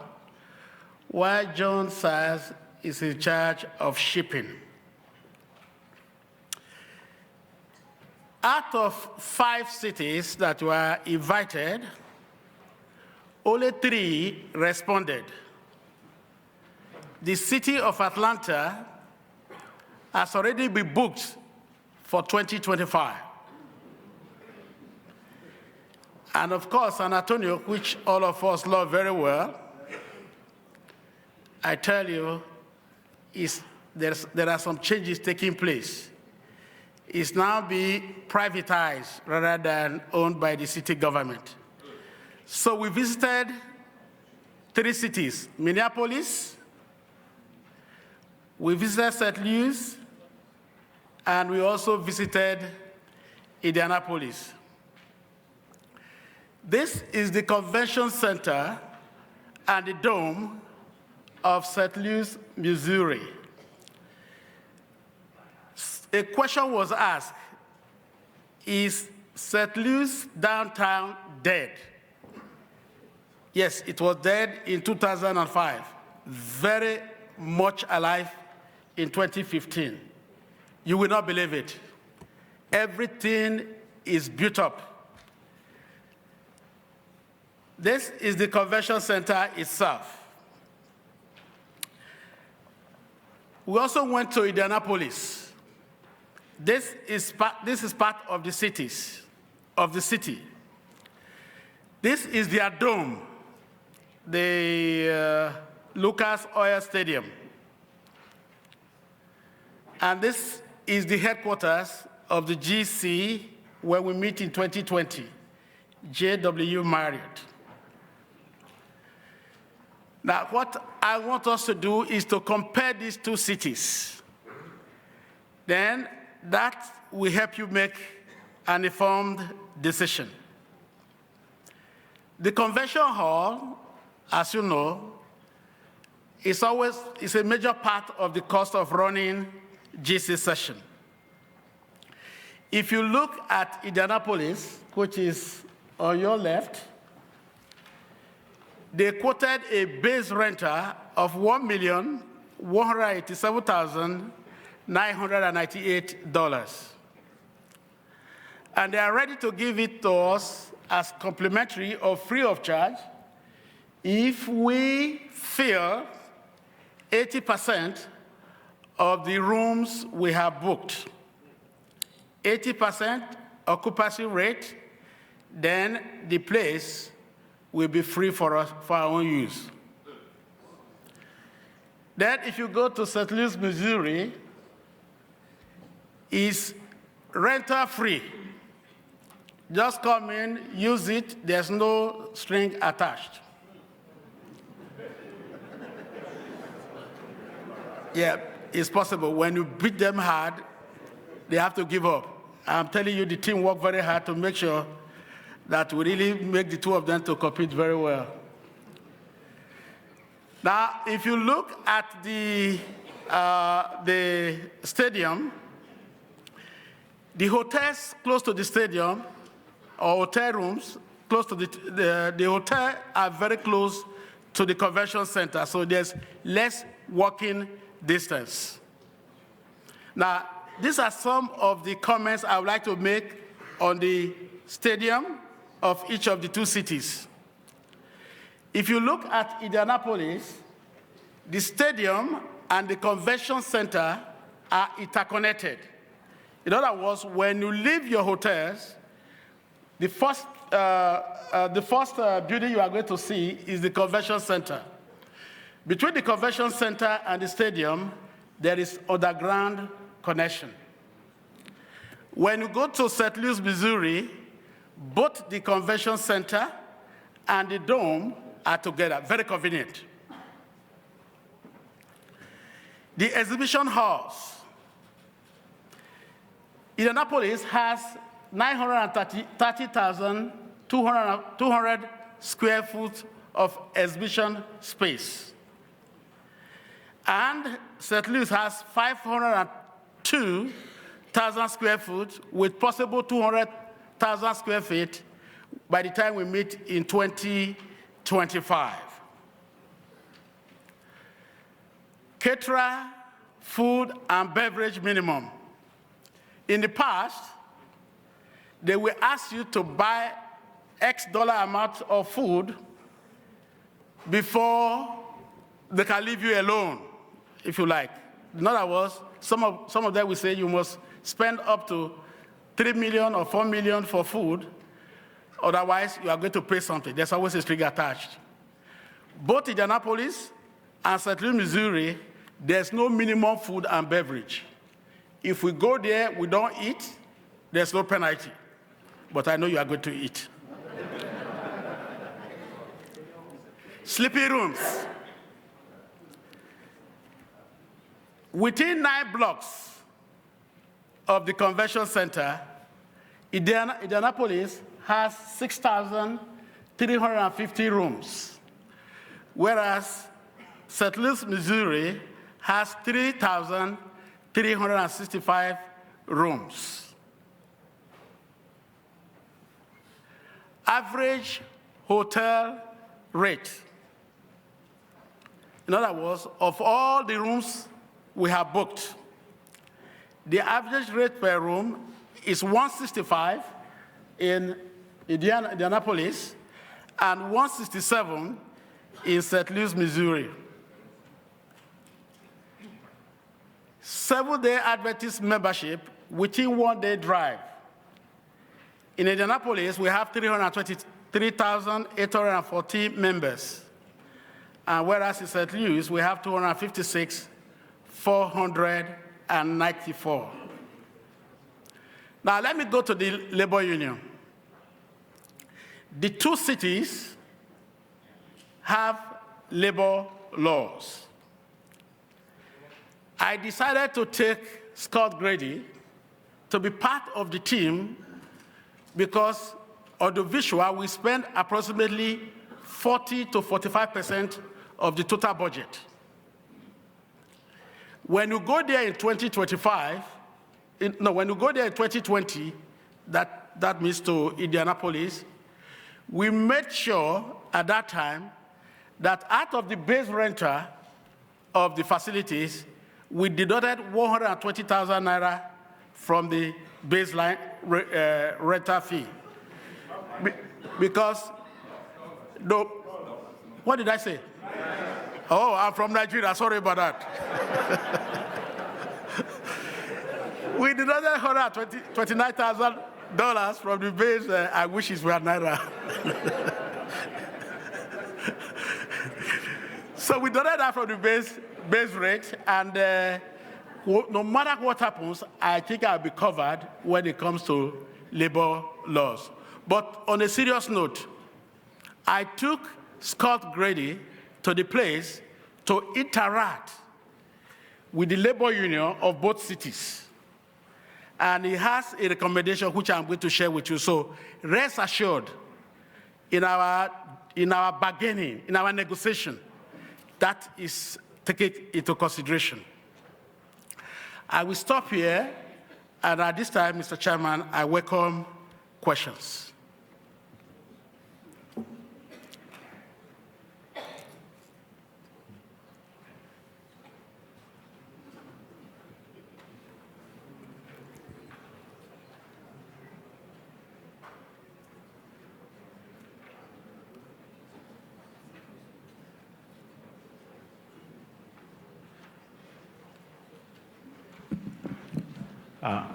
while John Sayers is in charge of shipping. Out of 5 cities that were invited, only 3 responded. The city of Atlanta has already been booked for 2025. And of course, San Antonio, which all of us love very well, I tell you, there are some changes taking place. It's now being privatized rather than owned by the city government. So we visited 3 cities, Minneapolis, we visited St. Louis, and we also visited Indianapolis. This is the convention center and the dome of St. Louis, Missouri. A question was asked, is St. Louis downtown dead? Yes, it was dead in 2005, very much alive in 2015. You will not believe it. Everything is built up. This is the convention center itself. We also went to Indianapolis. This is part of the city. This is their dome, the Lucas Oil Stadium. And this is the headquarters of the GC where we meet in 2020, J.W. Marriott. Now, what I want us to do is to compare these 2 cities. Then that will help you make an informed decision. The convention hall, as you know, is a major part of the cost of running GC session. If you look at Indianapolis, which is on your left, they quoted a base renter of $1,187,998. And they are ready to give it to us as complimentary or free of charge if we fill 80% of the rooms we have booked. 80% occupancy rate, then the place will be free for us, for our own use. Then if you go to St. Louis, Missouri, it's rental free. Just come in, use it, there's no string attached. Yeah, it's possible. When you beat them hard, they have to give up. I'm telling you, the team worked very hard to make sure that we really make the 2 of them to compete very well. Now, if you look at the stadium, the hotels close to the stadium, or hotel rooms close to the hotel are very close to the convention center, so there's less walking distance. Now, these are some of the comments I would like to make on the stadium of each of the two cities. If you look at Indianapolis, the stadium and the convention center are interconnected. In other words, when you leave your hotels, the first building you are going to see is the convention center. Between the convention center and the stadium, there is underground connection. When you go to St. Louis, Missouri, both the convention center and the dome are together, very convenient. The exhibition halls. Indianapolis has 930,200 square foot of exhibition space. And St. Louis has 502,000 square foot with possible 200,000 square feet by the time we meet in 2025. Caterer, food, and beverage minimum. In the past, they will ask you to buy X dollar amount of food before they can leave you alone, if you like. In other words, some of them will say you must spend up to 3 million or 4 million for food, otherwise you are going to pay something. There's always a string attached. Both Indianapolis and St. Louis, Missouri, there's no minimum food and beverage. If we go there, we don't eat, there's no penalty. But I know you are going to eat. Sleeping rooms. Within 9 blocks of the convention center, Indianapolis has 6,350 rooms, whereas St. Louis, Missouri has 3,365 rooms. Average hotel rate. In other words, of all the rooms we have booked, the average rate per room is $165 in Indianapolis and $167 in St. Louis, Missouri. Seventh-day Adventist membership within 1 day drive. In Indianapolis, we have 323,840 members. And whereas in St. Louis, we have 256,494. Now, let me go to the labor union. The two cities have labor laws. I decided to take Scott Grady to be part of the team because audiovisual, we spend approximately 40 to 45% of the total budget. When you go there in 2020, that means to Indianapolis, we made sure at that time that out of the base rental of the facilities, we deducted 120,000 naira from the baseline rental fee. Because, what did I say? Oh, I'm from Nigeria, sorry about that. We deducted $129,000 from the base, I wish it were naira. So we deducted that from the base rate, and no matter what happens, I think I'll be covered when it comes to labor laws. But on a serious note, I took Scott Grady to the place to interact with the labor union of both cities. And he has a recommendation which I'm going to share with you. So rest assured, in our bargaining, in our negotiation, that is taken into consideration. I will stop here, and at this time, Mr. Chairman, I welcome questions.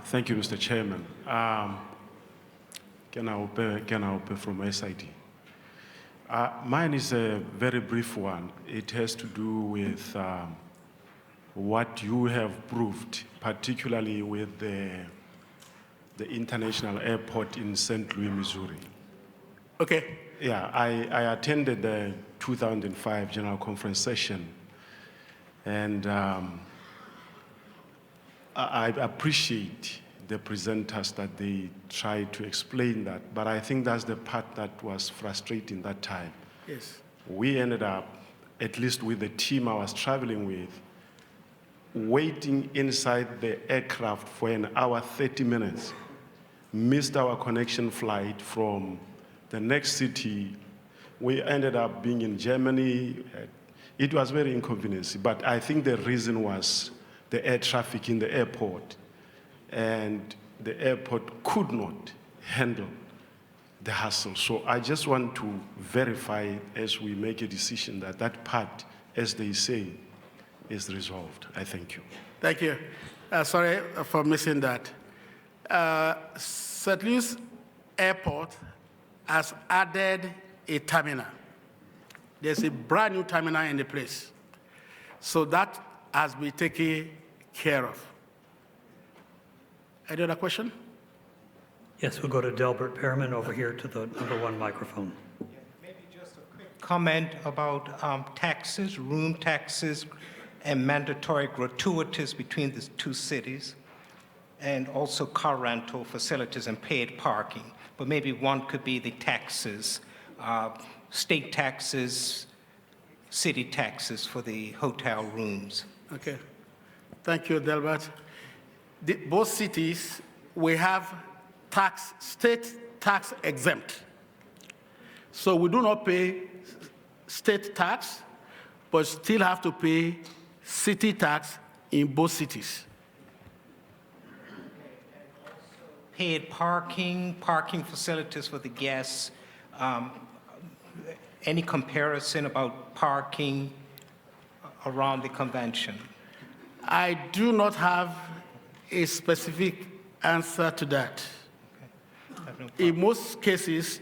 Thank you, Mr. Chairman. Kenaupe from SID. Mine is a very brief one. It has to do with what you have proved, particularly with the international airport in St. Louis, Missouri. Okay. Yeah, I attended the 2005 General Conference session, and I appreciate the presenters that they tried to explain that, but I think that's the part that was frustrating that time. Yes. We ended up, at least with the team I was traveling with, waiting inside the aircraft for an hour, 30 minutes, missed our connection flight from the next city. We ended up being in Germany. It was very inconvenient, but I think the reason was the air traffic in the airport, and the airport could not handle the hassle. So I just want to verify as we make a decision that that part, as they say, is resolved. I thank you. Thank you. Sorry for missing that. St. Louis Airport has added a terminal. There's a brand new terminal in the place. So that has been taken care of. Any other question? Yes, we'll go to Delbert Pearman over here to the #1 microphone. Maybe just a quick comment about taxes, room taxes, and mandatory gratuities between the two cities, and also car rental facilities and paid parking. But maybe one could be the taxes, state taxes, city taxes for the hotel rooms. Okay. Thank you, Delbert. Both cities, we have state tax exempt. So we do not pay state tax, but still have to pay city tax in both cities. Paid parking, parking facilities for the guests. Any comparison about parking around the convention? I do not have a specific answer to that. Okay. In most cases,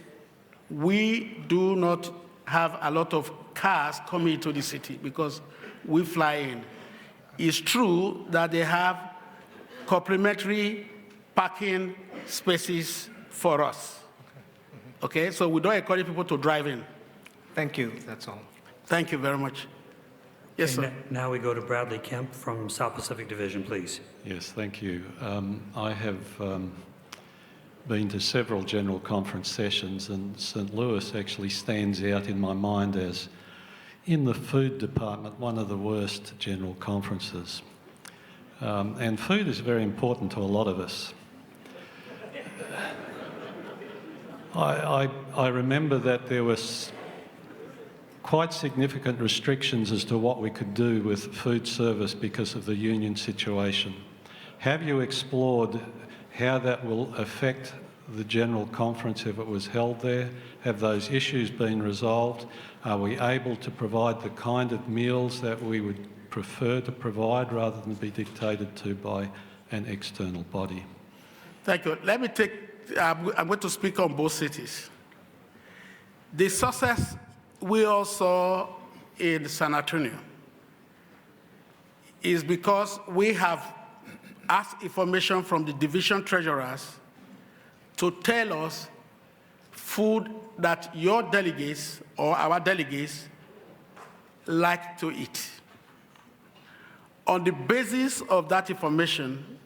we do not have a lot of cars coming into the city because we fly in. It's true that they have complimentary parking spaces for us. Okay, so we don't encourage people to drive in. Thank you, that's all. Thank you very much. Yes, Okay, sir. Now we go to Bradley Kemp from South Pacific Division, please. Yes, thank you. I have been to several General Conference sessions, and St. Louis actually stands out in my mind as, in the food department, one of the worst General Conferences. And food is very important to a lot of us. I remember that there was quite significant restrictions as to what we could do with food service because of the union situation. Have you explored how that will affect the General Conference if it was held there? Have those issues been resolved? Are we able to provide the kind of meals that we would prefer to provide rather than be dictated to by an external body? Thank you. Let me I'm going to speak on both cities. The success we all saw in San Antonio is because we have asked information from the division treasurers to tell us food that your delegates or our delegates like to eat. On the basis of that information,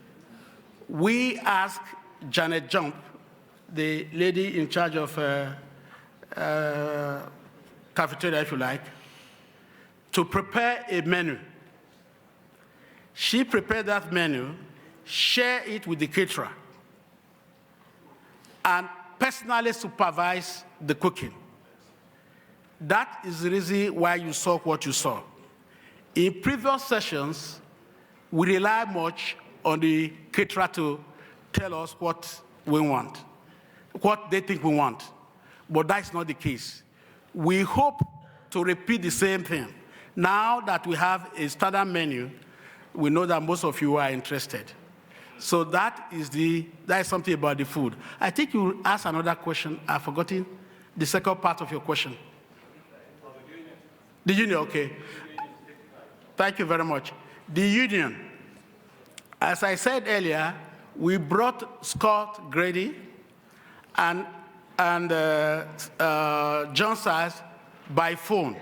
we asked Janet Jump, the lady in charge of cafeteria, if you like, to prepare a menu. She prepared that menu, share it with the caterer, and personally supervise the cooking. That is the reason why you saw what you saw. In previous sessions, we rely much on the caterer to tell us what we want, what they think we want. But that's not the case. We hope to repeat the same thing. Now that we have a standard menu, we know that most of you are interested. So that is something about the food. I think you asked another question. I've forgotten the second part of your question. The union, okay. Thank you very much. The union, as I said earlier, we brought Scott Grady and John Size by phone.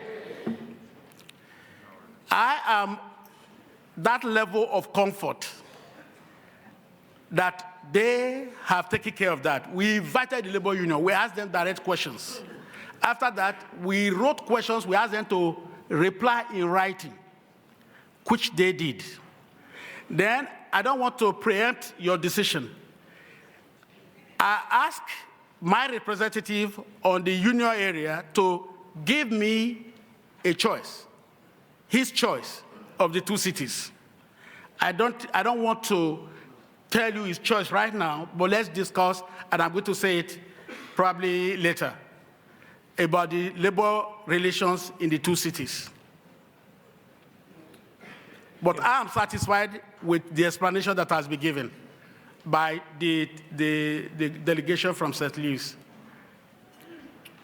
I am that level of comfort that they have taken care of that. We invited the labor union. We asked them direct questions. After that, we wrote questions. We asked them to reply in writing, which they did. Then, I don't want to preempt your decision. I asked my representative on the union area to give me a choice, his choice of the two cities. I don't want to tell you his choice right now, but let's discuss, and I'm going to say it probably later, about the labor relations in the two cities. But I am satisfied with the explanation that has been given by the delegation from St. Louis.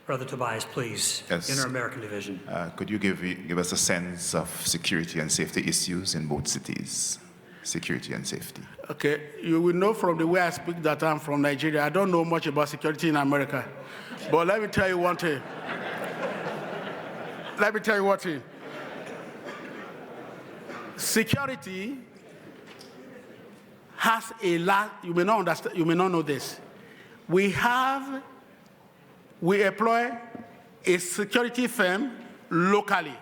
Brother Tobias, please. Yes. Inter-American Division. Could you give us a sense of security and safety issues in both cities? Security and safety. Okay, you will know from the way I speak that I'm from Nigeria. I don't know much about security in America. But let me tell you one thing. Security has a lot, you may not understand, you may not know this. We employ a security firm locally.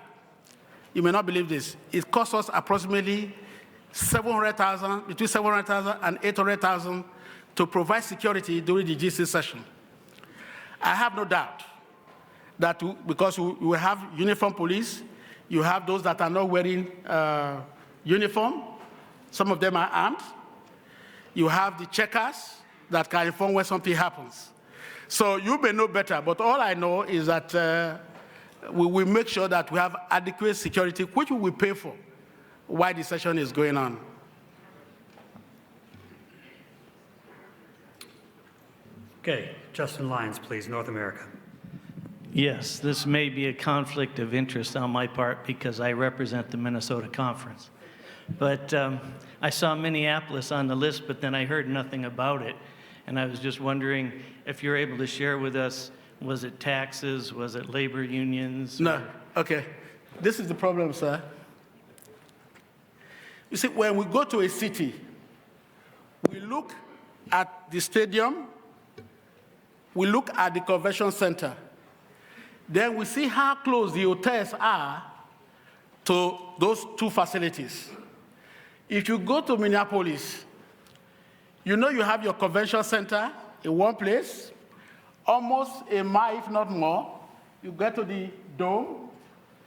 You may not believe this. It costs us approximately $700,000, between $700,000 and $800,000 to provide security during the GC session. I have no doubt that because we have uniform police, you have those that are not wearing uniform. Some of them are armed. You have the checkers that can inform when something happens. So you may know better, but all I know is that we will make sure that we have adequate security, which we will pay for while the session is going on. Okay, Justin Lyons, please, North America. Yes, this may be a conflict of interest on my part because I represent the Minnesota Conference. But I saw Minneapolis on the list, but then I heard nothing about it. And I was just wondering if you're able to share with us, was it taxes, was it labor unions? No, okay. This is the problem, sir. You see, when we go to a city, we look at the stadium, we look at the convention center, then we see how close the hotels are to those two facilities. If you go to Minneapolis, you know you have your convention center in one place, almost a mile, if not more. You get to the dome.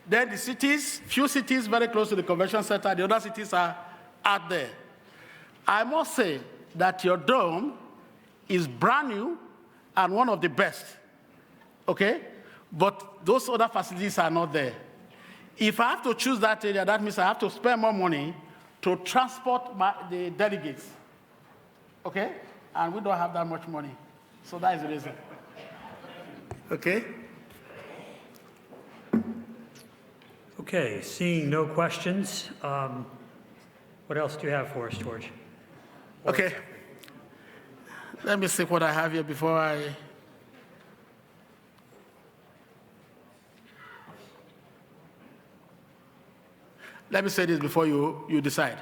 Then the cities, few cities very close to the convention center, the other cities are out there. I must say that your dome is brand new and one of the best, okay? But those other facilities are not there. If I have to choose that area, that means I have to spend more money to transport the delegates, okay? And we don't have that much money. So that is the reason. Okay? Okay, seeing no questions, what else do you have for us, George? Okay. Let me see what I have here before I... Let me say this before you decide.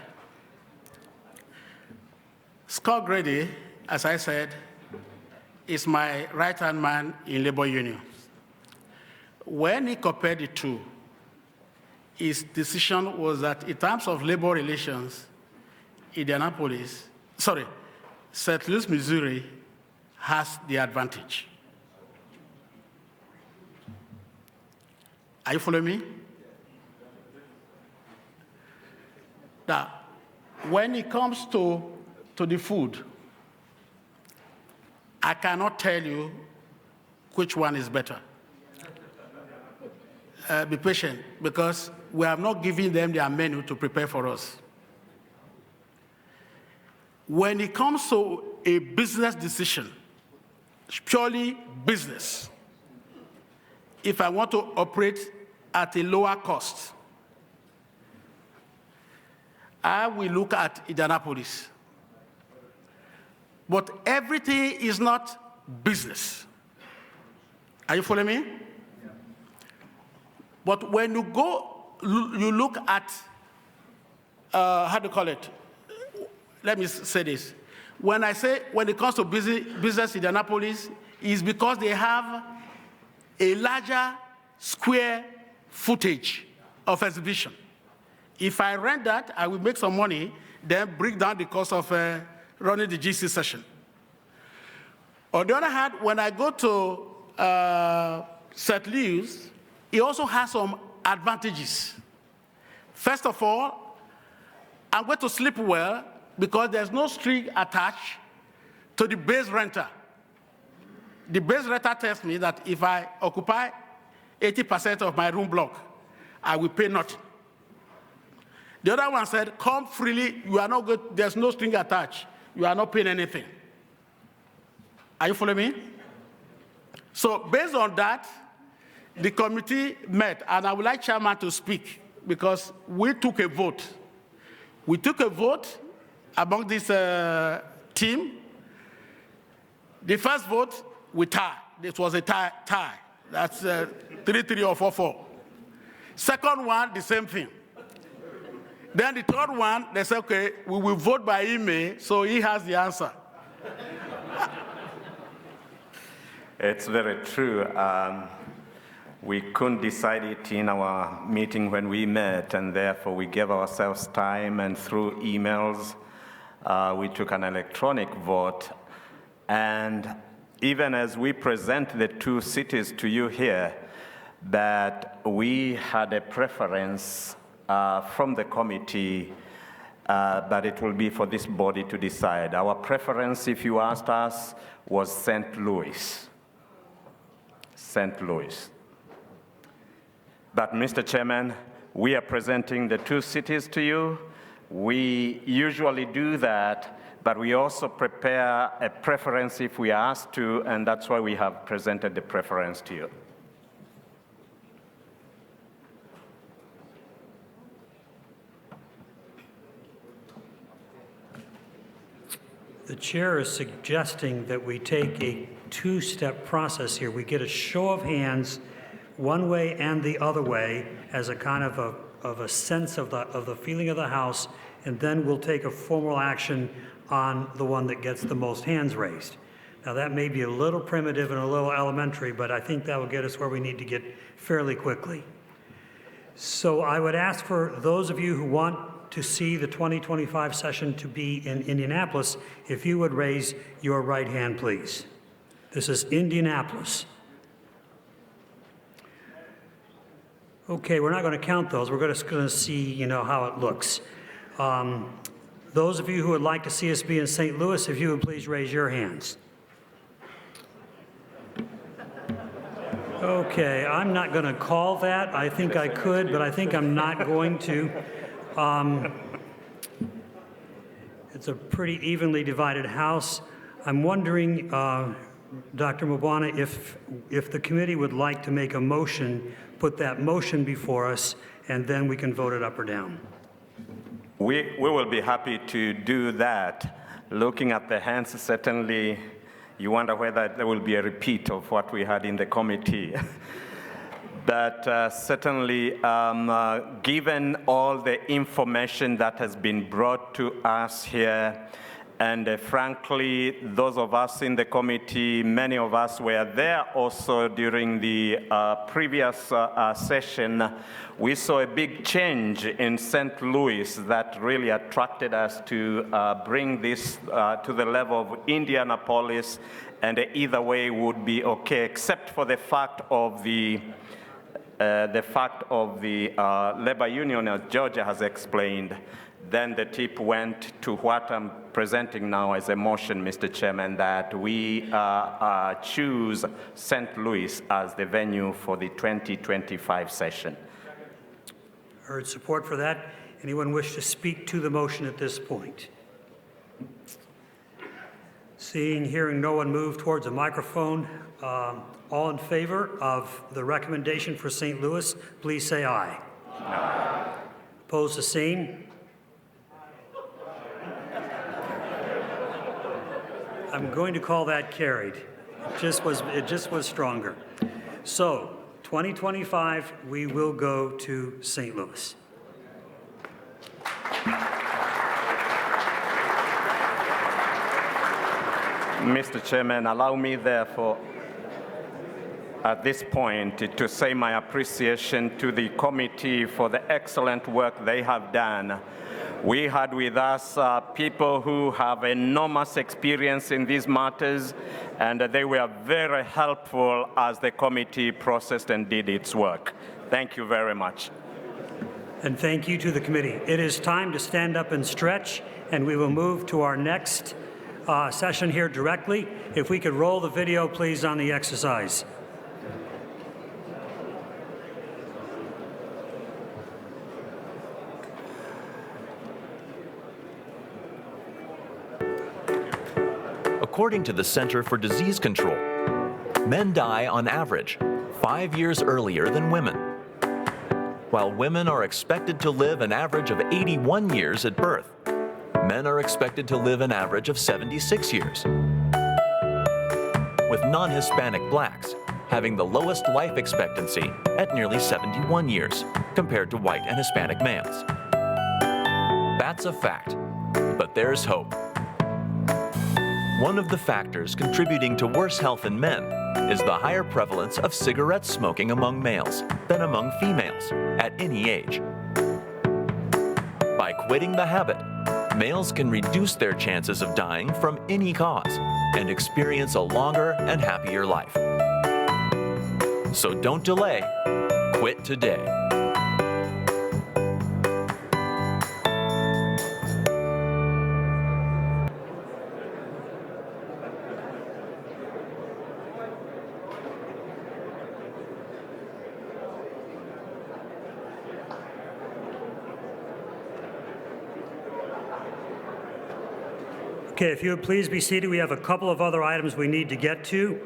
Scott Grady, as I said, is my right-hand man in labor unions. When he compared the two, his decision was that in terms of labor relations, St. Louis, Missouri has the advantage. Are you following me? Now, when it comes to the food, I cannot tell you which one is better. Be patient, because we have not given them their menu to prepare for us. when it comes to a business decision, purely business, if I want to operate at a lower cost, I will look at Indianapolis. But everything is not business. Are you following me? But when you go, you look at, how do you call it? Let me say this. When I say when it comes to business in Indianapolis, it's because they have a larger square footage of exhibition. If I rent that, I will make some money, then bring down the cost of running the GC session. On the other hand, when I go to St. Louis, it also has some advantages. First of all, I'm going to sleep well because there's no string attached to the base renter. The base renter tells me that if I occupy 80% of my room block, I will pay nothing. The other one said, come freely, you are not good, there's no string attached, you are not paying anything. Are you following me? So based on that, the committee met, and I would like chairman to speak because we took a vote. We took a vote among this team. The first vote, we tied. This was a tie. That's 3-3 or 4-4. Second one, the same thing. Then the third one, they said, okay, we will vote by email, so he has the answer. It's very true. We couldn't decide it in our meeting when we met, and therefore we gave ourselves time, and through emails, we took an electronic vote. And even as we present the two cities to you here, that we had a preference from the committee that it will be for this body to decide. Our preference, if you asked us, was St. Louis. St. Louis. But Mr. Chairman, we are presenting the two cities to you. We usually do that, but we also prepare a preference if we are asked to, and that's why we have presented the preference to you. The chair is suggesting that we take a two-step process here. We get a show of hands one way and the other way as a kind of a sense of the feeling of the House, and then we'll take a formal action on the one that gets the most hands raised. Now that may be a little primitive and a little elementary, but I think that will get us where we need to get fairly quickly. So I would ask for those of you who want to see the 2025 session to be in Indianapolis, if you would raise your right hand, please. This is Indianapolis. Okay, we're not going to count those. We're just going to see, how it looks. Those of you who would like to see us be in St. Louis, if you would please raise your hands. Okay, I'm not going to call that. I think I could, but I think I'm not going to. It's a pretty evenly divided House. I'm wondering, Dr. Mbwana, if the committee would like to make a motion, put that motion before us, and then we can vote it up or down. We will be happy to do that. Looking at the hands, certainly you wonder whether there will be a repeat of what we had in the committee. But certainly, given all the information that has been brought to us here, and frankly, those of us in the committee, many of us were there also during the previous session, we saw a big change in St. Louis that really attracted us to bring this to the level of Indianapolis, and either way would be okay, except for the fact of the labor union, as Georgia has explained. Then the tip went to what I'm presenting now as a motion, Mr. Chairman, that we choose St. Louis as the venue for the 2025 session. Heard support for that. Anyone wish to speak to the motion at this point? Seeing, hearing no one move towards a microphone, all in favor of the recommendation for St. Louis, please say aye. Aye. Opposed, the same. I'm going to call that carried. It just was stronger. So, 2025, we will go to St. Louis. Mr. Chairman, allow me therefore at this point to say my appreciation to the committee for the excellent work they have done. We had with us people who have enormous experience in these matters, and they were very helpful as the committee processed and did its work. Thank you very much. And thank you to the committee. It is time to stand up and stretch, and we will move to our next session here directly. If we could roll the video, please, on the exercise. According to the Center for Disease Control, men die on average 5 years earlier than women. While women are expected to live an average of 81 years at birth, men are expected to live an average of 76 years, with non-Hispanic blacks having the lowest life expectancy at nearly 71 years compared to white and Hispanic males. That's a fact, but there's hope. One of the factors contributing to worse health in men is the higher prevalence of cigarette smoking among males than among females at any age. By quitting the habit, males can reduce their chances of dying from any cause and experience a longer and happier life. So don't delay, quit today. Okay, if you would please be seated. We have a couple of other items we need to get to.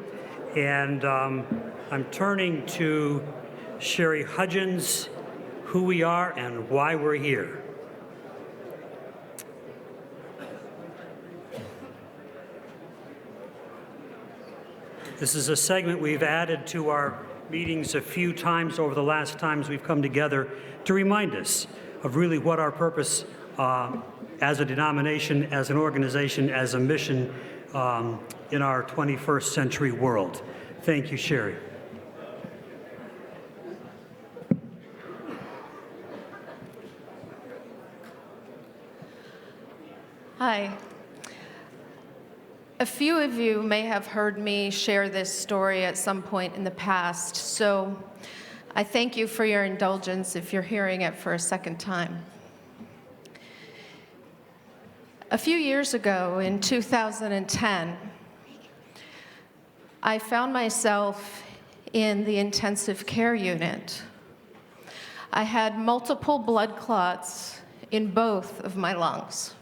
And I'm turning to Sherry Hudgens, who we are and why we're here. This is a segment we've added to our meetings a few times over the last times we've come together to remind us of really what our purpose as a denomination, as an organization, as a mission in our 21st century world. Thank you, Sherry. Hi. A few of you may have heard me share this story at some point in the past, so I thank you for your indulgence if you're hearing it for a second time. A few years ago, in 2010, I found myself in the intensive care unit. I had multiple blood clots in both of my lungs.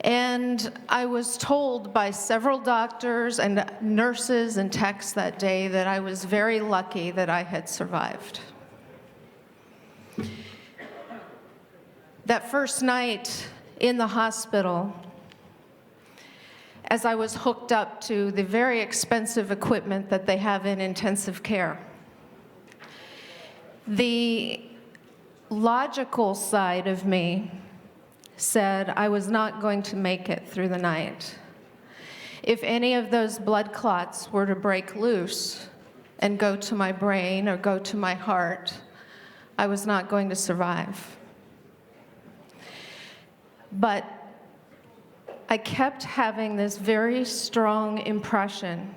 And I was told by several doctors and nurses and techs that day that I was very lucky that I had survived. That first night in the hospital, as I was hooked up to the very expensive equipment that they have in intensive care, the logical side of me said I was not going to make it through the night. If any of those blood clots were to break loose and go to my brain or go to my heart, I was not going to survive. But I kept having this very strong impression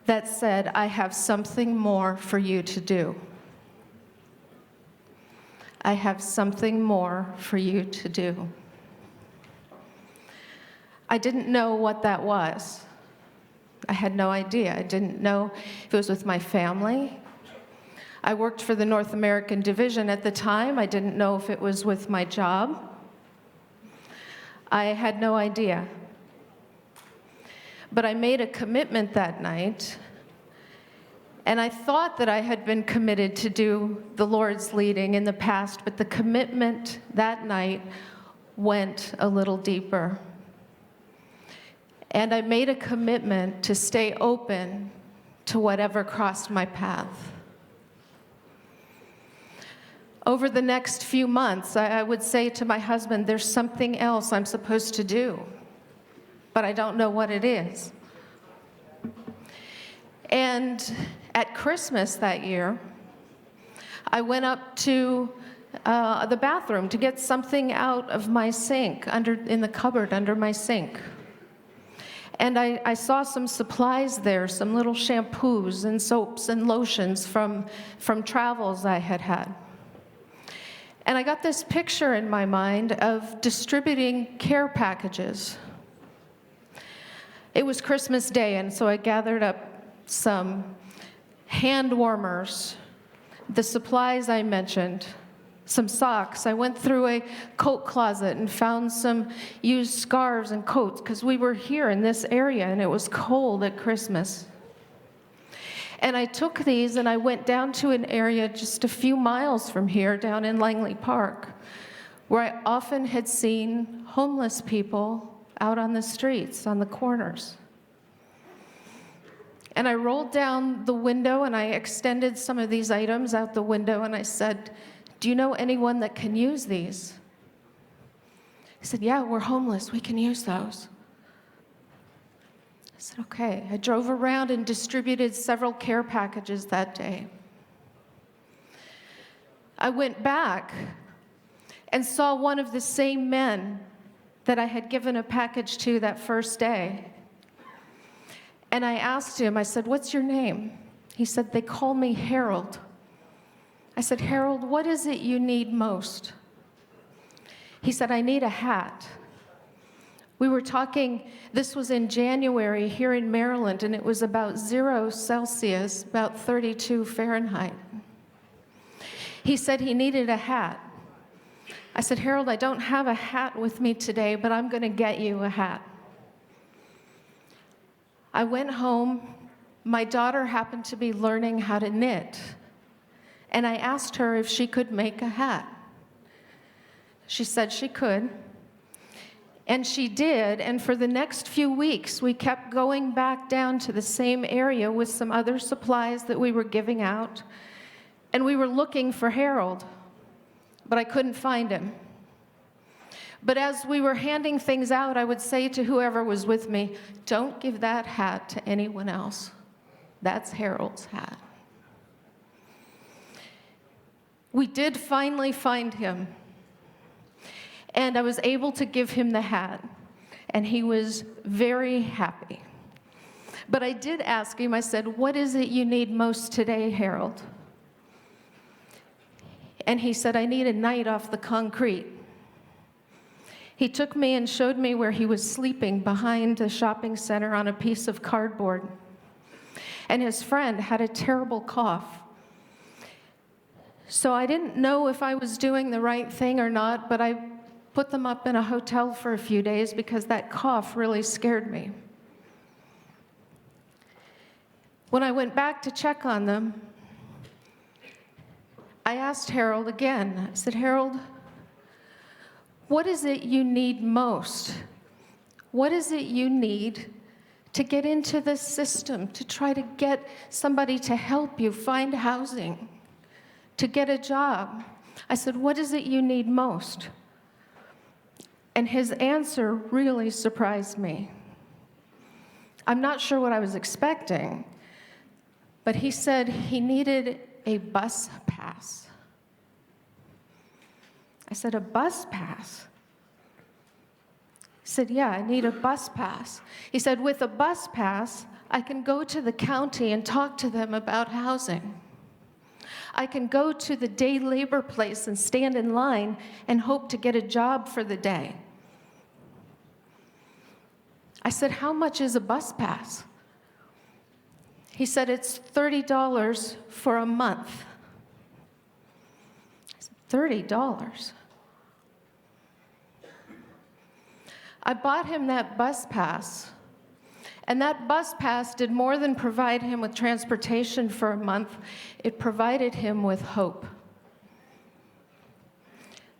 that said, I have something more for you to do. I have something more for you to do. I didn't know what that was. I had no idea. I didn't know if it was with my family. I worked for the North American division at the time. I didn't know if it was with my job. I had no idea. But I made a commitment that night, and I thought that I had been committed to do the Lord's leading in the past, but the commitment that night went a little deeper. And I made a commitment to stay open to whatever crossed my path. Over the next few months, I would say to my husband, there's something else I'm supposed to do, but I don't know what it is. And at Christmas that year, I went up to the bathroom to get something out of my sink, in the cupboard under my sink. And I saw some supplies there, some little shampoos and soaps and lotions from travels I had had. And I got this picture in my mind of distributing care packages. It was Christmas Day, and so I gathered up some hand warmers, the supplies I mentioned, some socks. I went through a coat closet and found some used scarves and coats because we were here in this area and it was cold at Christmas. And I took these and I went down to an area just a few miles from here, down in Langley Park, where I often had seen homeless people out on the streets, on the corners. And I rolled down the window and I extended some of these items out the window and I said, do you know anyone that can use these? He said, yeah, we're homeless, we can use those. I said, okay. I drove around and distributed several care packages that day. I went back and saw one of the same men that I had given a package to that first day. And I asked him, I said, what's your name? He said, they call me Harold. I said, Harold, what is it you need most? He said, I need a hat. We were talking, this was in January here in Maryland, and it was about 0 Celsius, about 32 Fahrenheit. He said he needed a hat. I said, Harold, I don't have a hat with me today, but I'm going to get you a hat. I went home. My daughter happened to be learning how to knit, and I asked her if she could make a hat. She said she could, and she did, and for the next few weeks, we kept going back down to the same area with some other supplies that we were giving out, and we were looking for Harold, but I couldn't find him. But as we were handing things out, I would say to whoever was with me, don't give that hat to anyone else. That's Harold's hat. We did finally find him, and I was able to give him the hat, and he was very happy. But I did ask him, I said, what is it you need most today, Harold? And he said, I need a night off the concrete. He took me and showed me where he was sleeping behind a shopping center on a piece of cardboard. And his friend had a terrible cough. So I didn't know if I was doing the right thing or not, but I put them up in a hotel for a few days because that cough really scared me. When I went back to check on them, I asked Harold again. I said, Harold, what is it you need most? What is it you need to get into the system, to try to get somebody to help you find housing, to get a job? I said, what is it you need most? And his answer really surprised me. I'm not sure what I was expecting, but he said he needed a bus pass. I said, a bus pass? He said, yeah, I need a bus pass. He said, with a bus pass, I can go to the county and talk to them about housing. I can go to the day labor place and stand in line and hope to get a job for the day. I said, how much is a bus pass? He said, it's $30 for a month. $30. I bought him that bus pass, and that bus pass did more than provide him with transportation for a month. It provided him with hope.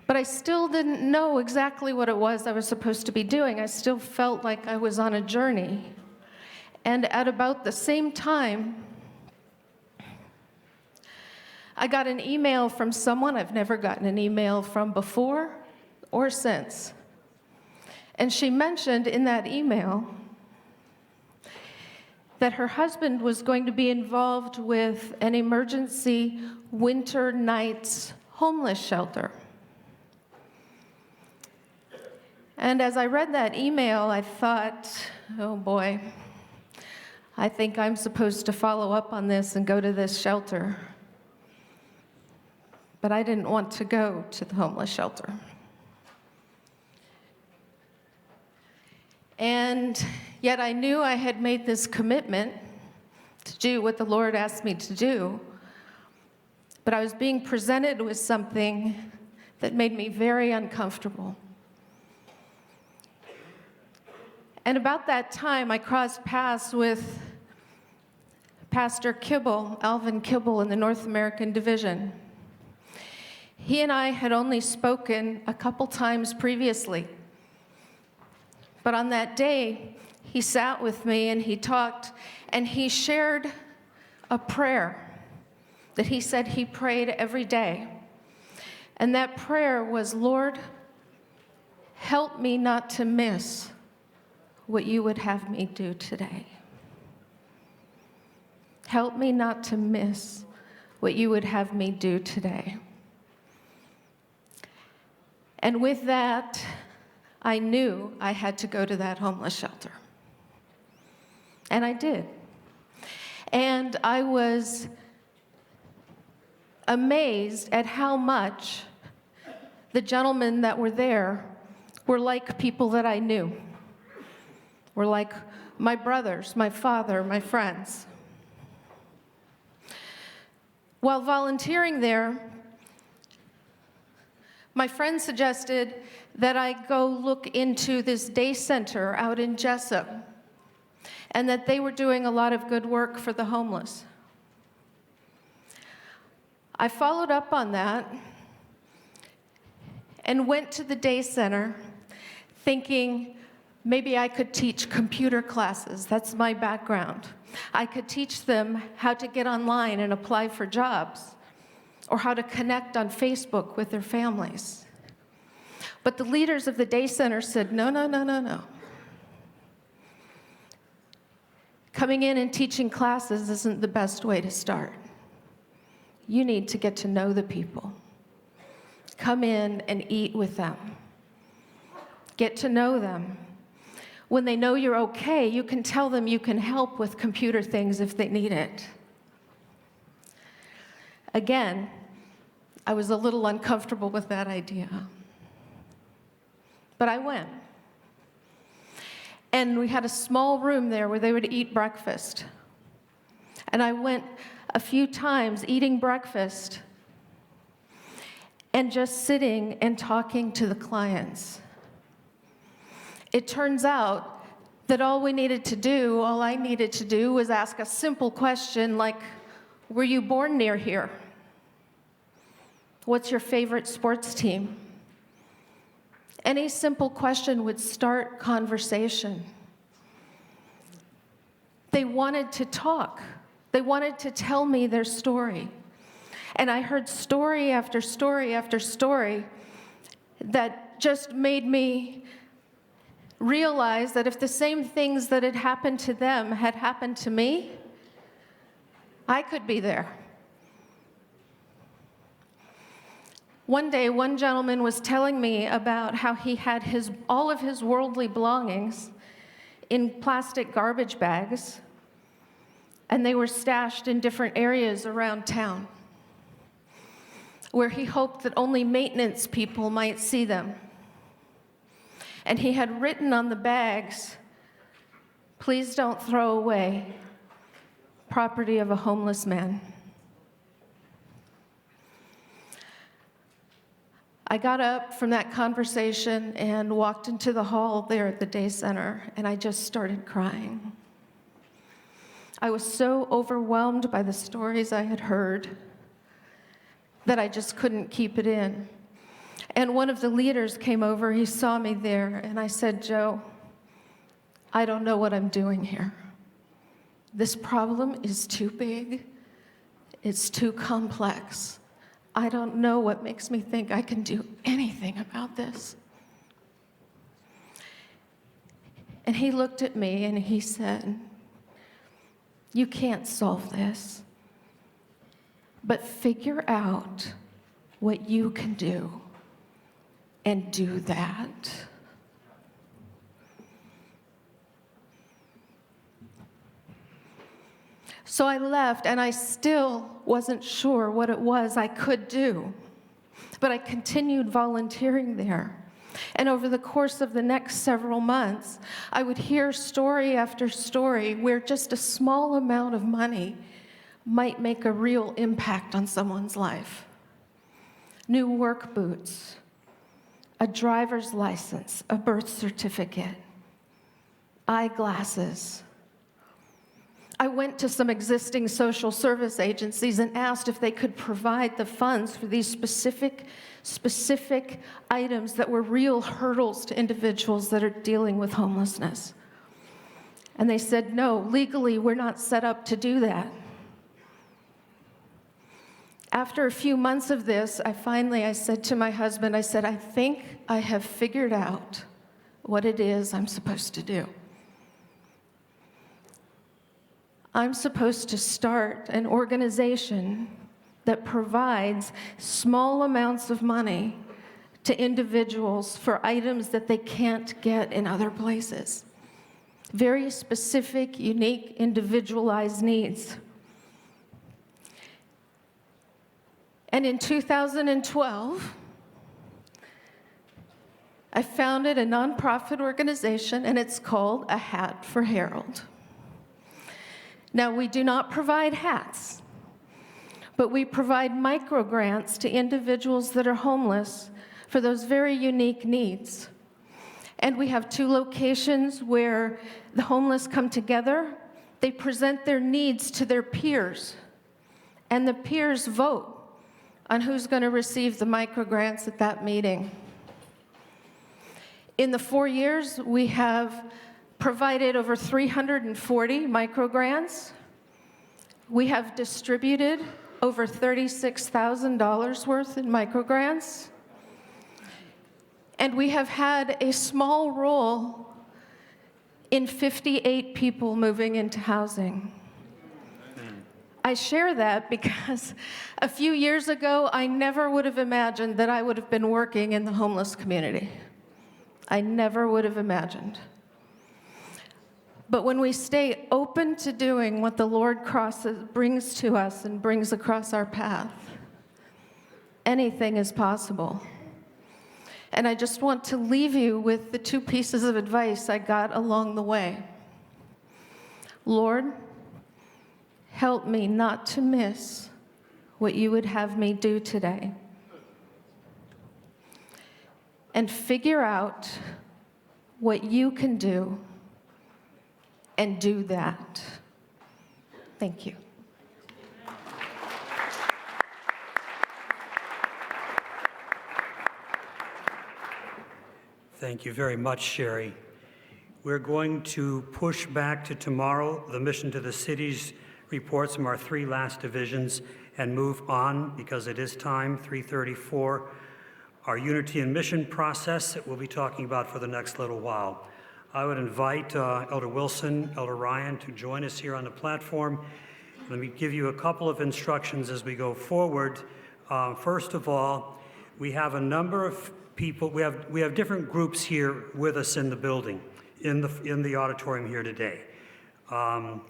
But I still didn't know exactly what it was I was supposed to be doing. I still felt like I was on a journey. And at about the same time, I got an email from someone I've never gotten an email from before or since. And she mentioned in that email that her husband was going to be involved with an emergency winter nights homeless shelter. And as I read that email, I thought, oh boy, I think I'm supposed to follow up on this and go to this shelter. But I didn't want to go to the homeless shelter. And yet I knew I had made this commitment to do what the Lord asked me to do. But I was being presented with something that made me very uncomfortable. And about that time, I crossed paths with Pastor Kibble, Alvin Kibble in the North American Division. He and I had only spoken a couple times previously. But on that day, he sat with me and he talked and he shared a prayer that he said he prayed every day. And that prayer was, Lord, help me not to miss what you would have me do today. Help me not to miss what you would have me do today. And with that, I knew I had to go to that homeless shelter. And I did. And I was amazed at how much the gentlemen that were there were like people that I knew. Were like my brothers, my father, my friends. While volunteering there, my friend suggested that I go look into this day center out in Jessup, and that they were doing a lot of good work for the homeless. I followed up on that and went to the day center thinking maybe I could teach computer classes. That's my background. I could teach them how to get online and apply for jobs, or how to connect on Facebook with their families. But the leaders of the day center said, no, no, no, no, no. Coming in and teaching classes isn't the best way to start. You need to get to know the people. Come in and eat with them. Get to know them. When they know you're okay, you can tell them you can help with computer things if they need it. Again, I was a little uncomfortable with that idea. But I went. And we had a small room there where they would eat breakfast. And I went a few times eating breakfast and just sitting and talking to the clients. It turns out that all I needed to do was ask a simple question like, were you born near here? What's your favorite sports team? Any simple question would start conversation. They wanted to talk. They wanted to tell me their story. And I heard story after story after story that just made me realize that if the same things that had happened to them had happened to me, I could be there. One day, one gentleman was telling me about how he had all of his worldly belongings in plastic garbage bags, and they were stashed in different areas around town, where he hoped that only maintenance people might see them. And he had written on the bags, "Please don't throw away property of a homeless man." I got up from that conversation and walked into the hall there at the day center, and I just started crying. I was so overwhelmed by the stories I had heard that I just couldn't keep it in. And one of the leaders came over, he saw me there, and I said, "Joe, I don't know what I'm doing here. This problem is too big. It's too complex. I don't know what makes me think I can do anything about this." And he looked at me and he said, "You can't solve this, but figure out what you can do and do that." So I left, and I still wasn't sure what it was I could do, but I continued volunteering there. And over the course of the next several months, I would hear story after story where just a small amount of money might make a real impact on someone's life. New work boots, a driver's license, a birth certificate, eyeglasses. I went to some existing social service agencies and asked if they could provide the funds for these specific items that were real hurdles to individuals that are dealing with homelessness. And they said, "No, legally, we're not set up to do that." After a few months of this, I said to my husband, I said, "I think I have figured out what it is I'm supposed to do. I'm supposed to start an organization that provides small amounts of money to individuals for items that they can't get in other places. Very specific, unique, individualized needs." And in 2012, I founded a nonprofit organization, and it's called A Hat for Harold. Now, we do not provide hats, but we provide micro grants to individuals that are homeless for those very unique needs. And we have 2 locations where the homeless come together. They present their needs to their peers, and the peers vote on who's going to receive the micro grants at that meeting. In the 4 years, we have provided over 340 micro grants. We have distributed over $36,000 worth in micro grants. And we have had a small role in 58 people moving into housing. I share that because a few years ago, I never would have imagined that I would have been working in the homeless community. I never would have imagined. But when we stay open to doing what the Lord brings to us and brings across our path, anything is possible. And I just want to leave you with the 2 pieces of advice I got along the way. Lord, help me not to miss what you would have me do today. And figure out what you can do and do that. Thank you. Thank you very much, Sherry. We're going to push back to tomorrow the mission to the cities reports from our 3 last divisions and move on, because it is time, 3:34, our unity and mission process that we'll be talking about for the next little while. I would invite Elder Wilson, Elder Ryan to join us here on the platform. Let me give you a couple of instructions as we go forward. First of all, we have a number of people, we have different groups here with us in the building, in the auditorium here today.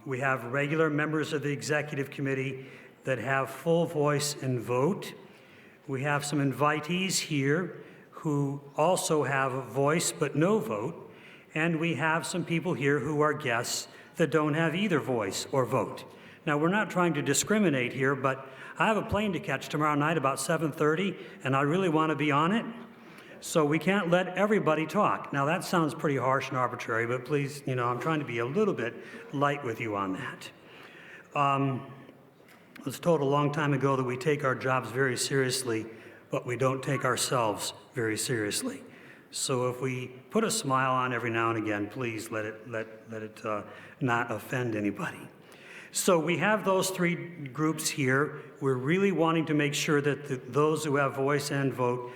We have regular members of the executive committee that have full voice and vote. We have some invitees here who also have a voice but no vote. And we have some people here who are guests that don't have either voice or vote. Now, we're not trying to discriminate here, but I have a plane to catch tomorrow night about 7:30, and I really want to be on it. So we can't let everybody talk. Now, that sounds pretty harsh and arbitrary, but please, I'm trying to be a little bit light with you on that. I was told a long time ago that we take our jobs very seriously, but we don't take ourselves very seriously. So if we put a smile on every now and again, please let it not offend anybody. So we have those three groups here. We're really wanting to make sure that those who have voice and vote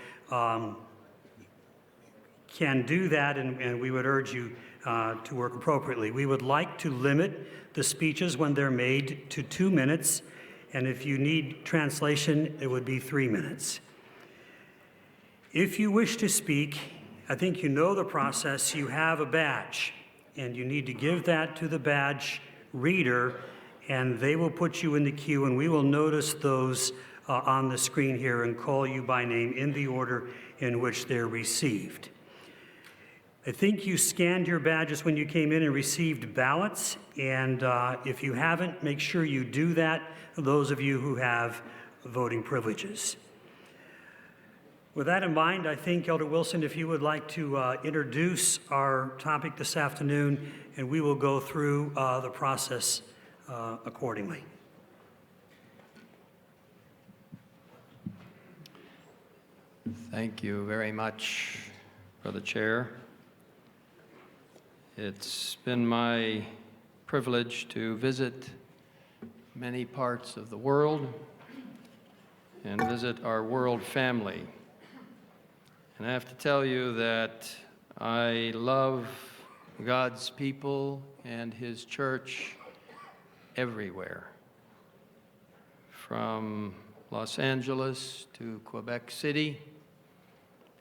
can do that, and we would urge you to work appropriately. We would like to limit the speeches when they're made to 2 minutes, and if you need translation, it would be 3 minutes. If you wish to speak, I think you know the process. You have a badge, and you need to give that to the badge reader, and they will put you in the queue, and we will notice those on the screen here and call you by name in the order in which they're received. I think you scanned your badges when you came in and received ballots, and if you haven't, make sure you do that, those of you who have voting privileges. With that in mind, I think, Elder Wilson, if you would like to introduce our topic this afternoon, and we will go through the process accordingly. Thank you very much, Brother Chair. It's been my privilege to visit many parts of the world and visit our world family. And I have to tell you that I love God's people and His church everywhere, from Los Angeles to Quebec City,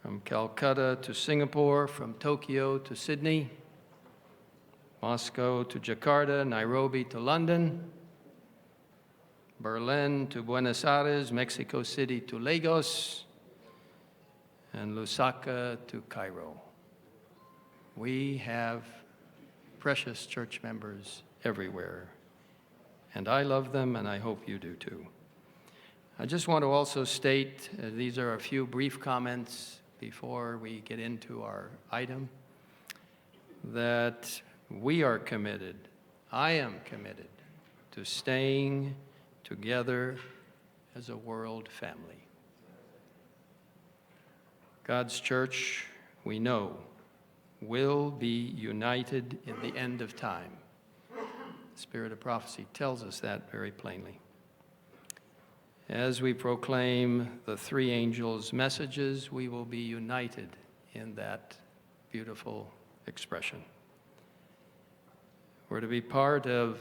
from Calcutta to Singapore, from Tokyo to Sydney, Moscow to Jakarta, Nairobi to London, Berlin to Buenos Aires, Mexico City to Lagos, and Lusaka to Cairo. We have precious church members everywhere, and I love them, and I hope you do too. I just want to also state, these are a few brief comments before we get into our item, that we are committed, I am committed, to staying together as a world family. God's church, we know, will be united in the end of time. The Spirit of prophecy tells us that very plainly. As we proclaim the three angels' messages, we will be united in that beautiful expression. We're to be part of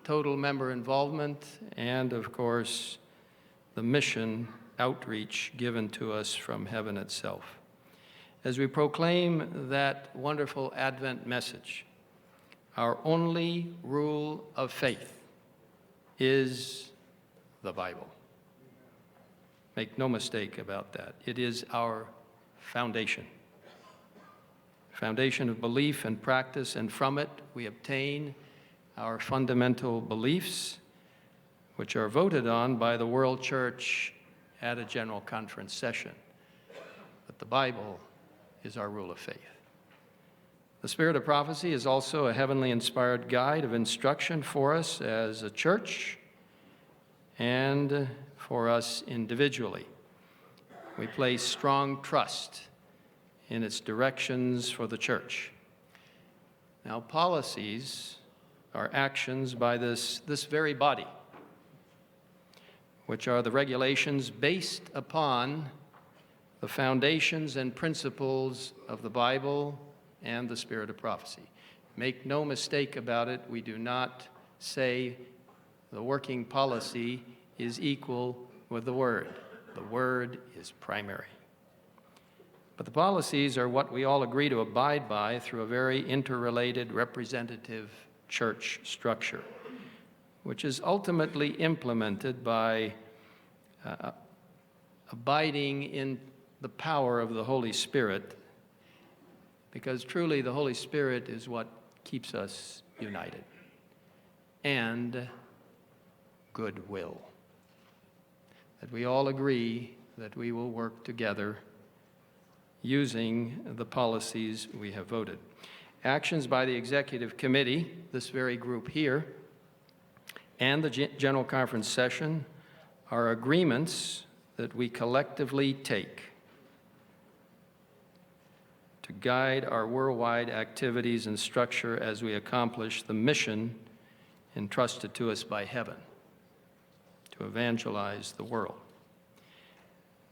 total member involvement and, of course, the mission outreach given to us from heaven itself. As we proclaim that wonderful Advent message, our only rule of faith is the Bible. Make no mistake about that. It is our foundation. Foundation of belief and practice, and from it we obtain our fundamental beliefs, which are voted on by the World Church at a General Conference session. But the Bible is our rule of faith. The Spirit of prophecy is also a heavenly inspired guide of instruction for us as a church and for us individually. We place strong trust in its directions for the church. Now, policies are actions by this very body, which are the regulations based upon the foundations and principles of the Bible and the Spirit of prophecy. Make no mistake about it, we do not say the working policy is equal with the Word. The Word is primary. But the policies are what we all agree to abide by through a very interrelated representative church structure, which is ultimately implemented by abiding in the power of the Holy Spirit, because truly the Holy Spirit is what keeps us united. And goodwill. That we all agree that we will work together using the policies we have voted. Actions by the Executive Committee, this very group here, and the General Conference session are agreements that we collectively take to guide our worldwide activities and structure as we accomplish the mission entrusted to us by heaven, to evangelize the world.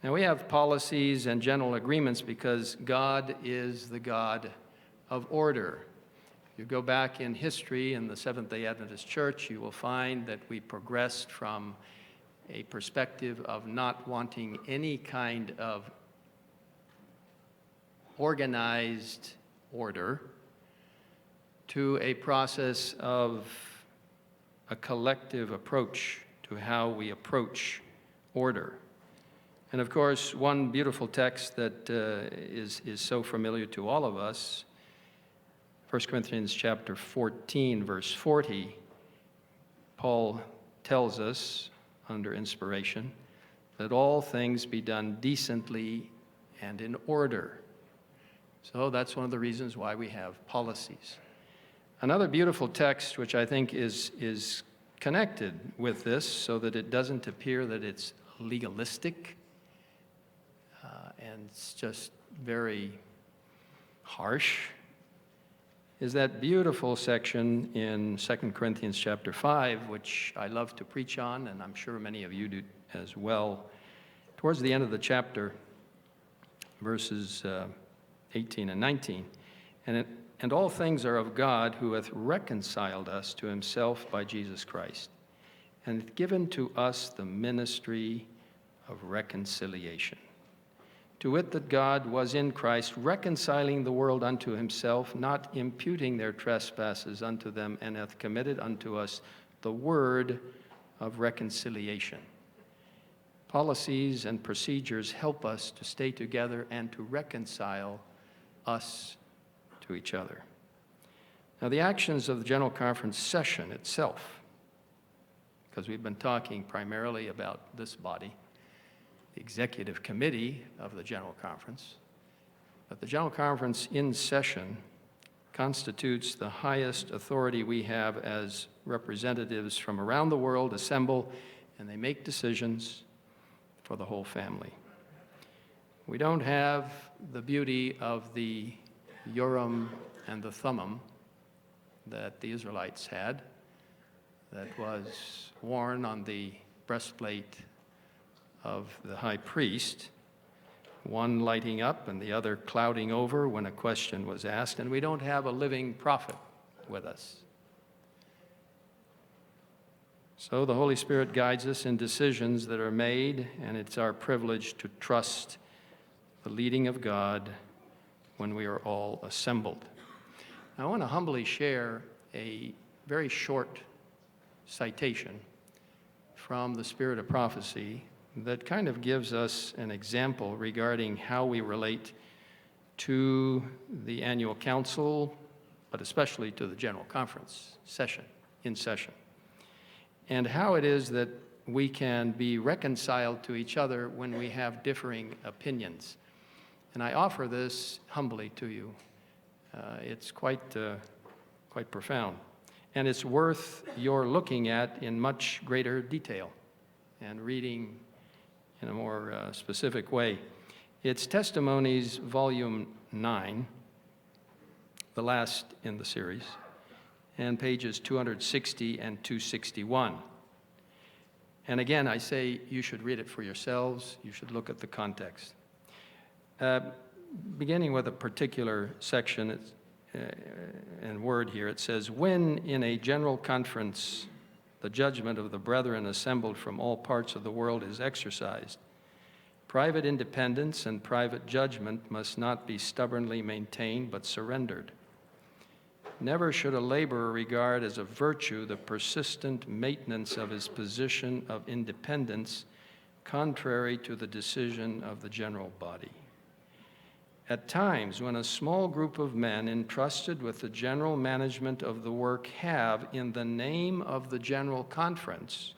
Now, we have policies and general agreements because God is the God of order. If you go back in history in the Seventh-day Adventist Church, you will find that we progressed from a perspective of not wanting any kind of organized order to a process of a collective approach to how we approach order. And of course, one beautiful text that is so familiar to all of us, 1 Corinthians chapter 14, verse 40, Paul tells us, under inspiration, that all things be done decently and in order. So that's one of the reasons why we have policies. Another beautiful text, which I think is connected with this so that it doesn't appear that it's legalistic and it's just very harsh, is that beautiful section in 2 Corinthians chapter 5, which I love to preach on, and I'm sure many of you do as well. Towards the end of the chapter, verses 18 and 19, and all things are of God, who hath reconciled us to himself by Jesus Christ, and hath given to us the ministry of reconciliation. To wit, that God was in Christ, reconciling the world unto himself, not imputing their trespasses unto them, and hath committed unto us the word of reconciliation. Policies and procedures help us to stay together and to reconcile us to each other. Now, the actions of the General Conference session itself, because we've been talking primarily about this body, the Executive Committee of the General Conference, but the General Conference in session constitutes the highest authority we have as representatives from around the world assemble, and they make decisions for the whole family. We don't have the beauty of the Urim and the Thummim that the Israelites had, that was worn on the breastplate of the high priest, one lighting up and the other clouding over when a question was asked, and we don't have a living prophet with us. So the Holy Spirit guides us in decisions that are made, and it's our privilege to trust the leading of God when we are all assembled. Now, I want to humbly share a very short citation from the Spirit of Prophecy that kind of gives us an example regarding how we relate to the annual council, but especially to the General Conference session, in session, and how it is that we can be reconciled to each other when we have differing opinions. And I offer this humbly to you. It's quite profound, and it's worth your looking at in much greater detail and reading in a more specific way. It's Testimonies, Volume 9, the last in the series, and pages 260 and 261. And again, I say you should read it for yourselves. You should look at the context. Beginning with a particular section and word here, it says, when in a general conference the judgment of the brethren assembled from all parts of the world is exercised, private independence and private judgment must not be stubbornly maintained but surrendered. Never should a laborer regard as a virtue the persistent maintenance of his position of independence contrary to the decision of the general body. At times, when a small group of men entrusted with the general management of the work have, in the name of the General Conference,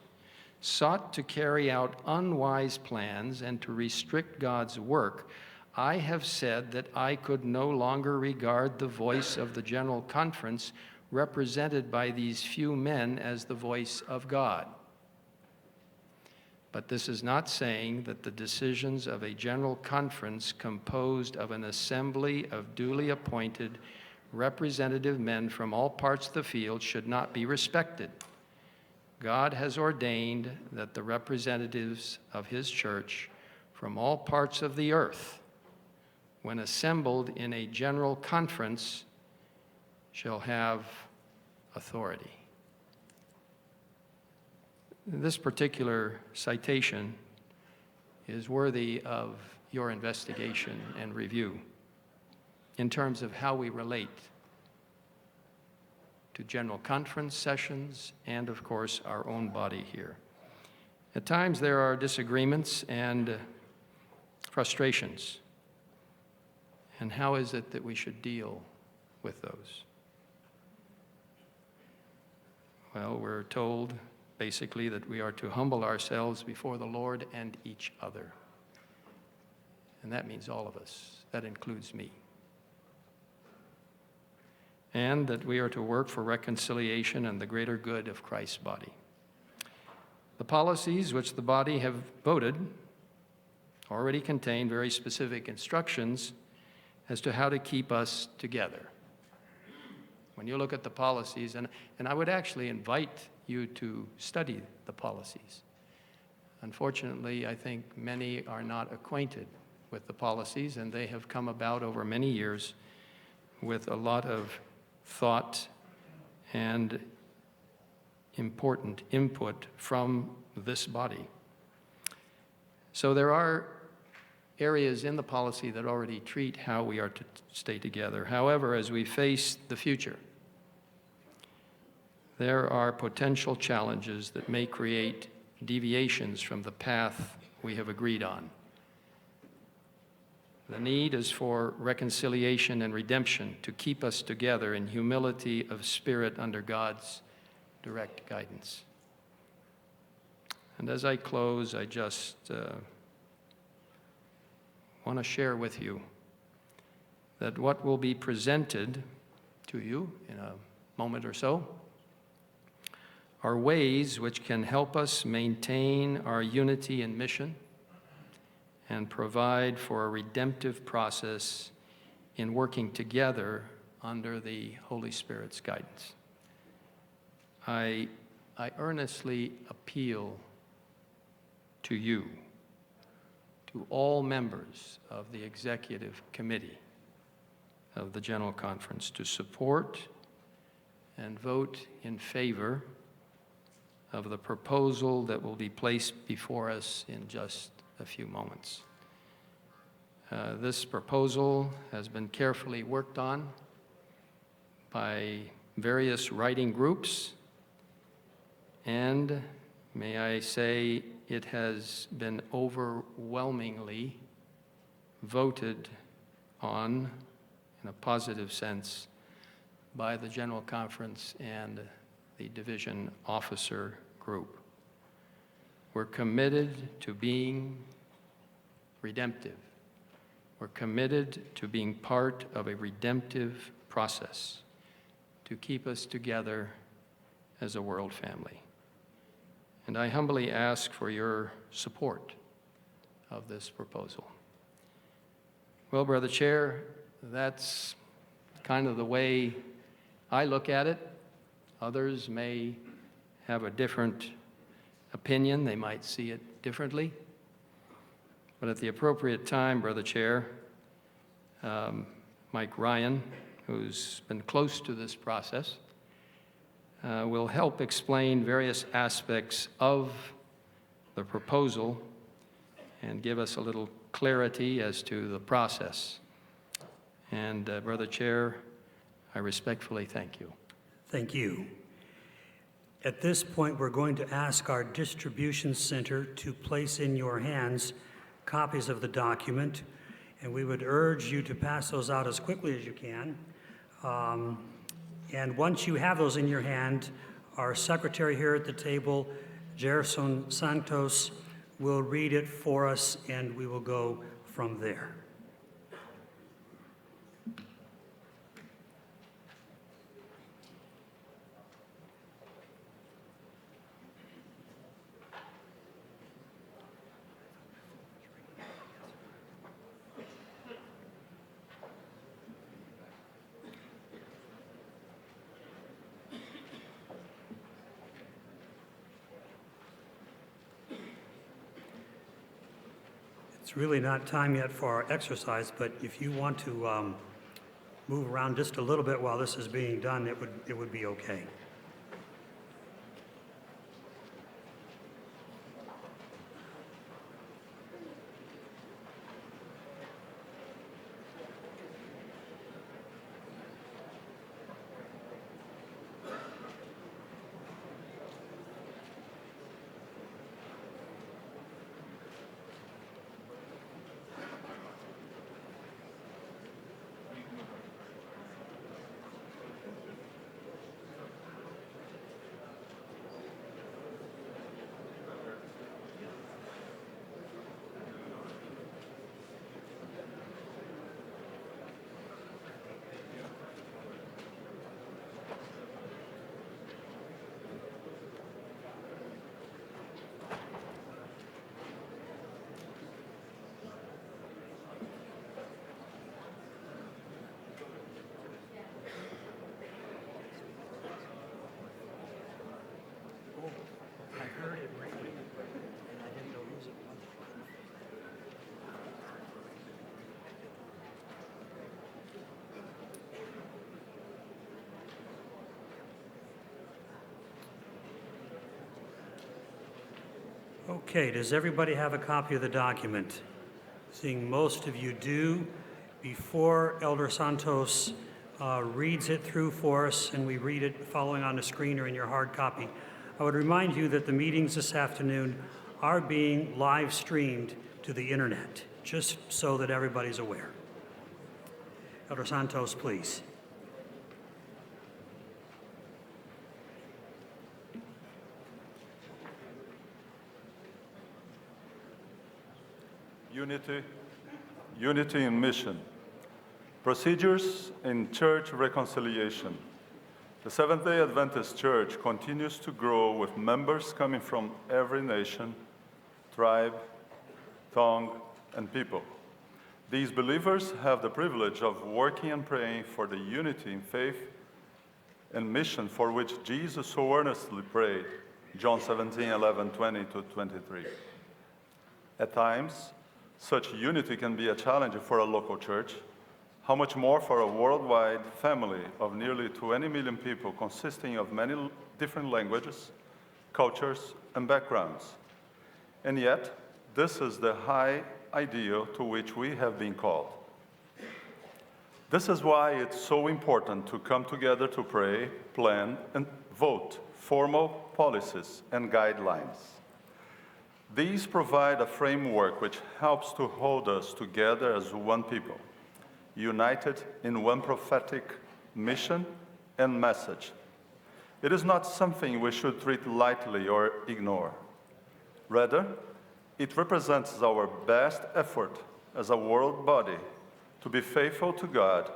sought to carry out unwise plans and to restrict God's work, I have said that I could no longer regard the voice of the General Conference represented by these few men as the voice of God. But this is not saying that the decisions of a General Conference composed of an assembly of duly appointed representative men from all parts of the field should not be respected. God has ordained that the representatives of His church from all parts of the earth, when assembled in a General Conference, shall have authority. This particular citation is worthy of your investigation and review in terms of how we relate to General Conference sessions and, of course, our own body here. At times there are disagreements and frustrations. And how is it that we should deal with those? Well, we're told basically that we are to humble ourselves before the Lord and each other. And that means all of us. That includes me. And that we are to work for reconciliation and the greater good of Christ's body. The policies which the body have voted already contain very specific instructions as to how to keep us together. When you look at the policies, and I would actually invite you to study the policies. Unfortunately, I think many are not acquainted with the policies, and they have come about over many years with a lot of thought and important input from this body. So there are areas in the policy that already treat how we are to stay together. However, as we face the future, there are potential challenges that may create deviations from the path we have agreed on. The need is for reconciliation and redemption to keep us together in humility of spirit under God's direct guidance. And as I close, I just want to share with you that what will be presented to you in a moment or so are ways which can help us maintain our unity and mission and provide for a redemptive process in working together under the Holy Spirit's guidance. I earnestly appeal to you, to all members of the Executive Committee of the General Conference, to support and vote in favor of the proposal that will be placed before us in just a few moments. This proposal has been carefully worked on by various writing groups, and may I say it has been overwhelmingly voted on in a positive sense by the General Conference and the division officer group. We're committed to being redemptive. We're committed to being part of a redemptive process to keep us together as a world family. And I humbly ask for your support of this proposal. Well, Brother Chair, that's kind of the way I look at it. Others may have a different opinion. They might see it differently. But at the appropriate time, Brother Chair, Mike Ryan, who's been close to this process, will help explain various aspects of the proposal and give us a little clarity as to the process. And Brother Chair, I respectfully thank you. Thank you. At this point, we're going to ask our distribution center to place in your hands copies of the document, and we would urge you to pass those out as quickly as you can. And once you have those in your hand, our secretary here at the table, Gerson Santos will read it for us, and we will go from there. It's really not time yet for our exercise, but if you want to move around just a little bit while this is being done, it would be okay. Okay, does everybody have a copy of the document? Seeing most of you do, before Elder Santos reads it through for us and we read it following on the screen or in your hard copy, I would remind you that the meetings this afternoon are being live streamed to the internet, just so that everybody's aware. Elder Santos, please. Unity in mission. Procedures in church reconciliation. The Seventh-day Adventist Church continues to grow with members coming from every nation, tribe, tongue, and people. These believers have the privilege of working and praying for the unity in faith and mission for which Jesus so earnestly prayed, John 17:11, 20 to 23. At times, such unity can be a challenge for a local church. How much more for a worldwide family of nearly 20 million people consisting of many different languages, cultures, and backgrounds. And yet, this is the high ideal to which we have been called. This is why it's so important to come together to pray, plan, and vote formal policies and guidelines. These provide a framework which helps to hold us together as one people, united in one prophetic mission and message. It is not something we should treat lightly or ignore. Rather, it represents our best effort as a world body to be faithful to God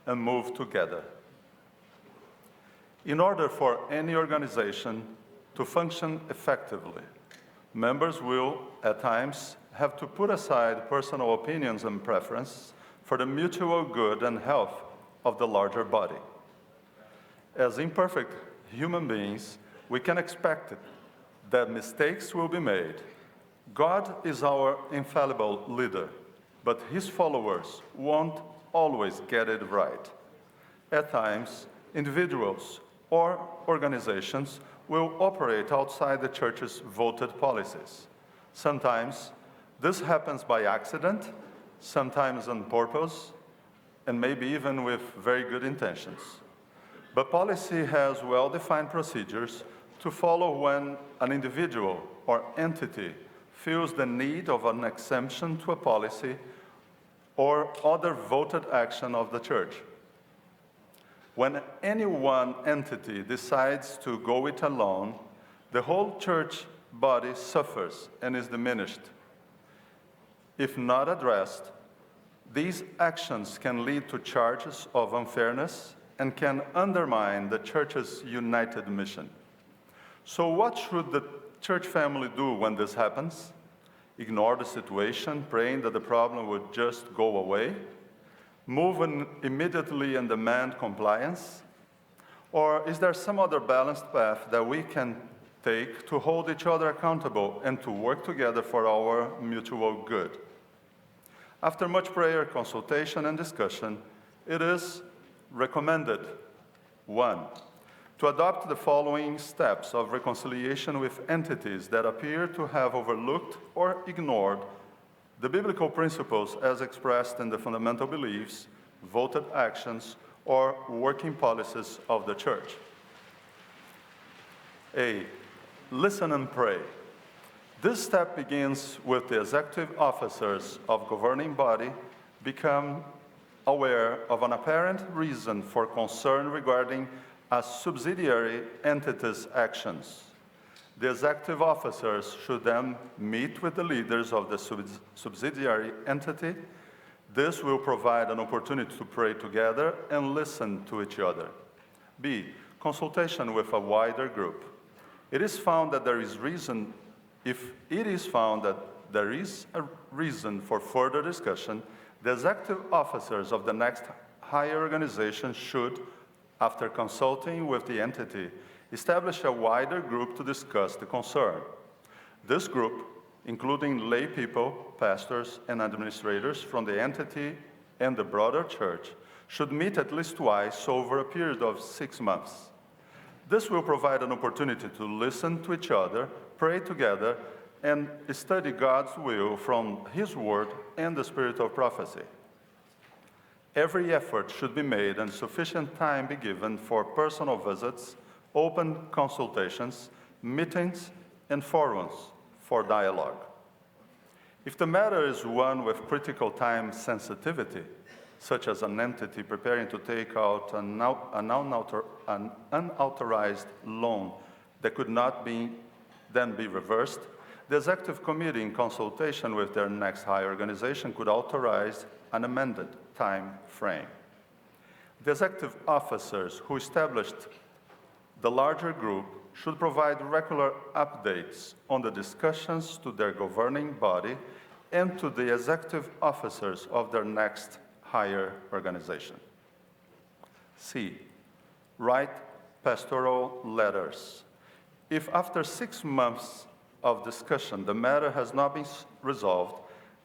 and move together. In order for any organization to function effectively, members will, at times, have to put aside personal opinions and preferences for the mutual good and health of the larger body. As imperfect human beings, we can expect that mistakes will be made. God is our infallible leader, but his followers won't always get it right. At times, individuals or organizations will operate outside the church's voted policies. Sometimes this happens by accident, sometimes on purpose, and maybe even with very good intentions. But policy has well-defined procedures to follow when an individual or entity feels the need of an exemption to a policy or other voted action of the church. When any one entity decides to go it alone, the whole church body suffers and is diminished. If not addressed, these actions can lead to charges of unfairness and can undermine the church's united mission. So what should the church family do when this happens? Ignore the situation, praying that the problem would just go away? Move in immediately and demand compliance? Or is there some other balanced path that we can take to hold each other accountable and to work together for our mutual good? After much prayer, consultation, and discussion, it is recommended: 1, to adopt the following steps of reconciliation with entities that appear to have overlooked or ignored the biblical principles as expressed in the fundamental beliefs, voted actions, or working policies of the church. A, listen and pray. This step begins with the executive officers of governing body become aware of an apparent reason for concern regarding a subsidiary entity's actions. The executive officers should then meet with the leaders of the subsidiary entity. This will provide an opportunity to pray together and listen to each other. B, consultation with a wider group. If it is found that there is a reason for further discussion, the executive officers of the next higher organization should, after consulting with the entity, establish a wider group to discuss the concern. This group, including lay people, pastors, and administrators from the entity and the broader church, should meet at least twice over a period of 6 months. This will provide an opportunity to listen to each other, pray together, and study God's will from His Word and the spirit of prophecy. Every effort should be made and sufficient time be given for personal visits, open consultations, meetings, and forums for dialogue. If the matter is one with critical time sensitivity, such as an entity preparing to take out an unauthorized loan that could not then be reversed, the executive committee, in consultation with their next higher organization, could authorize an amended time frame. The executive officers who established the larger group should provide regular updates on the discussions to their governing body and to the executive officers of their next higher organization. C, write pastoral letters. If after 6 months of discussion the matter has not been resolved,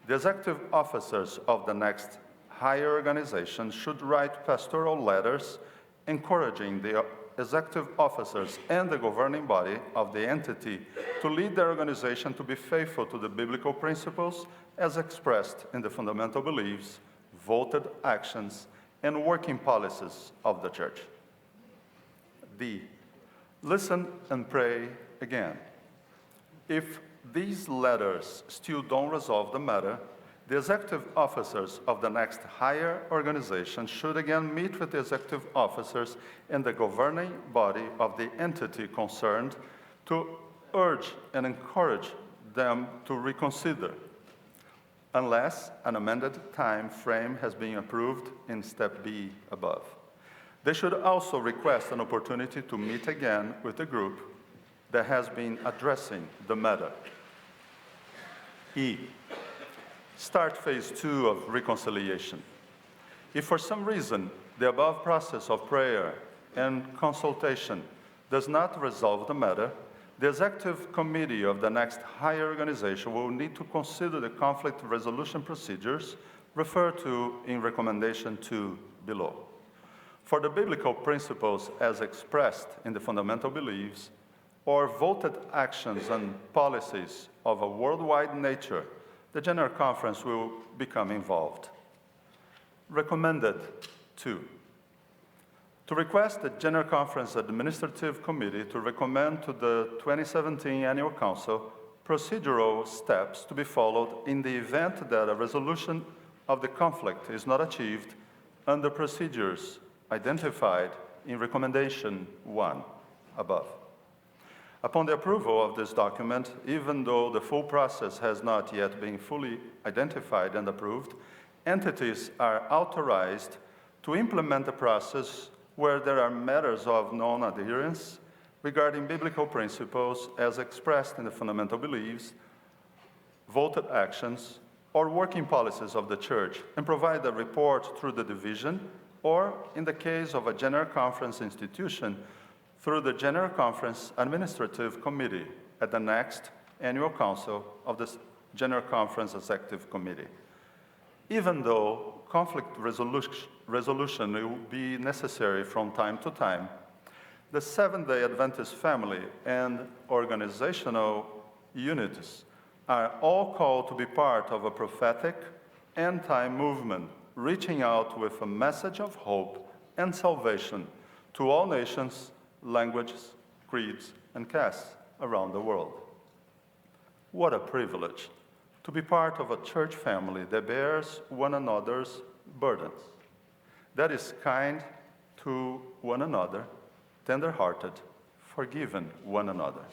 the executive officers of the next higher organization should write pastoral letters encouraging the executive officers and the governing body of the entity to lead their organization to be faithful to the biblical principles as expressed in the fundamental beliefs, voted actions, and working policies of the church. D, listen and pray again. If these letters still don't resolve the matter, the executive officers of the next higher organization should again meet with the executive officers and the governing body of the entity concerned to urge and encourage them to reconsider, unless an amended time frame has been approved in step B above. They should also request an opportunity to meet again with the group that has been addressing the matter. E, start phase 2 of reconciliation. If for some reason the above process of prayer and consultation does not resolve the matter, the executive committee of the next higher organization will need to consider the conflict resolution procedures referred to in recommendation 2 below. For the biblical principles as expressed in the fundamental beliefs or voted actions and policies of a worldwide nature, the General Conference will become involved. Recommended 2. To request the General Conference Administrative Committee to recommend to the 2017 Annual Council procedural steps to be followed in the event that a resolution of the conflict is not achieved under procedures identified in Recommendation 1 above. Upon the approval of this document, even though the full process has not yet been fully identified and approved, entities are authorized to implement the process where there are matters of non-adherence regarding biblical principles as expressed in the fundamental beliefs, voted actions, or working policies of the Church, and provide a report through the division, or, in the case of a General Conference institution, through the General Conference Administrative Committee at the next annual council of the General Conference Executive Committee. Even though conflict resolution will be necessary from time to time, the Seventh-day Adventist family and organizational units are all called to be part of a prophetic end-time movement, reaching out with a message of hope and salvation to all nations, languages, creeds, and castes around the world. What a privilege to be part of a church family that bears one another's burdens, that is kind to one another, tender-hearted, forgiving one another,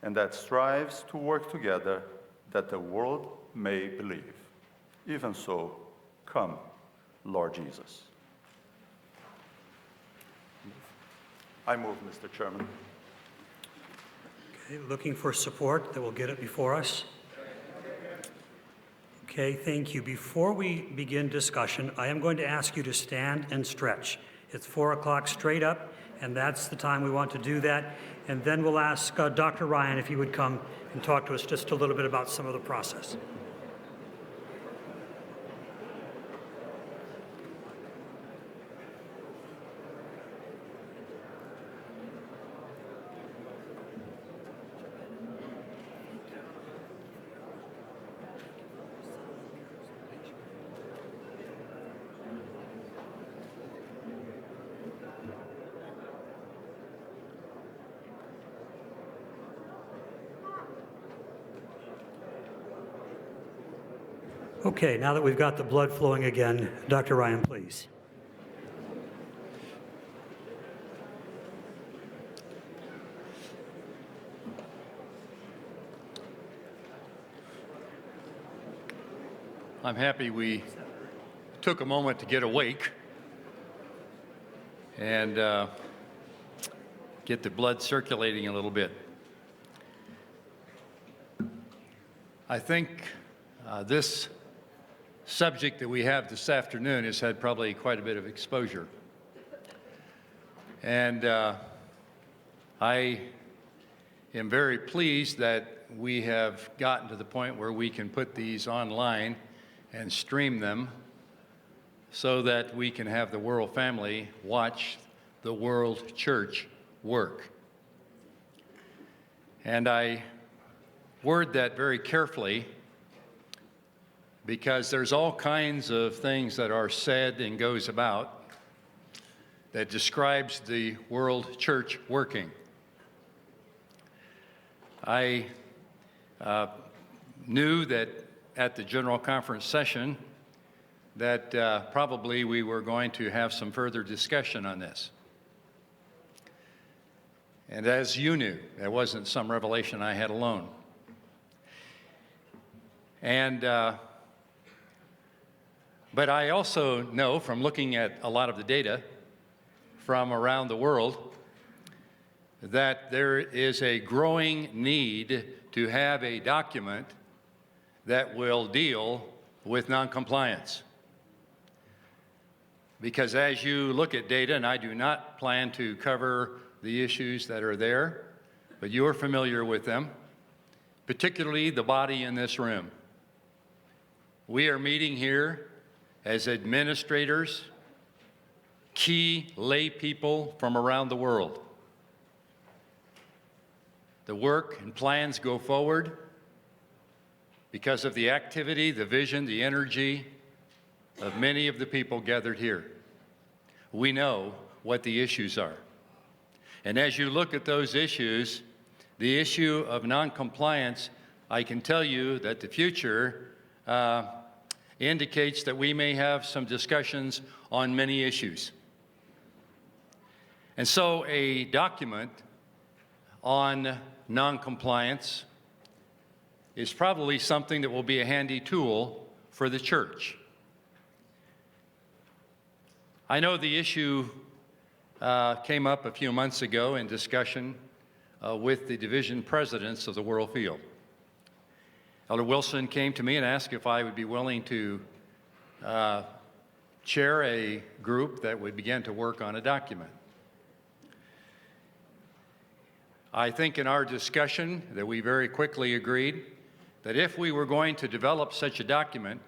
and that strives to work together that the world may believe. Even so, come, Lord Jesus. I move, Mr. Chairman. Okay, looking for support that will get it before us. Okay, thank you. Before we begin discussion, I am going to ask you to stand and stretch. It's 4 o'clock straight up, and that's the time we want to do that. And then we'll ask Dr. Ryan if he would come and talk to us just a little bit about some of the process. Okay, now that we've got the blood flowing again, Dr. Ryan, please. I'm happy we took a moment to get awake and get the blood circulating a little bit. I think this subject that we have this afternoon has had probably quite a bit of exposure. And I am very pleased that we have gotten to the point where we can put these online and stream them so that we can have the world family watch the world church work. And I word that very carefully because there's all kinds of things that are said and goes about that describes the world church working. I knew that at the General Conference session that probably we were going to have some further discussion on this. And as you knew, that wasn't some revelation I had alone. And but I also know from looking at a lot of the data from around the world that there is a growing need to have a document that will deal with noncompliance. Because as you look at data, and I do not plan to cover the issues that are there, but you are familiar with them, particularly the body in this room. We are meeting here as administrators, key lay people from around the world. The work and plans go forward because of the activity, the vision, the energy of many of the people gathered here. We know what the issues are. And as you look at those issues, the issue of noncompliance, I can tell you that the future indicates that we may have some discussions on many issues. And so a document on noncompliance is probably something that will be a handy tool for the church. I know the issue came up a few months ago in discussion with the division presidents of the World Field. Elder Wilson came to me and asked if I would be willing to chair a group that would begin to work on a document. I think in our discussion that we very quickly agreed that if we were going to develop such a document,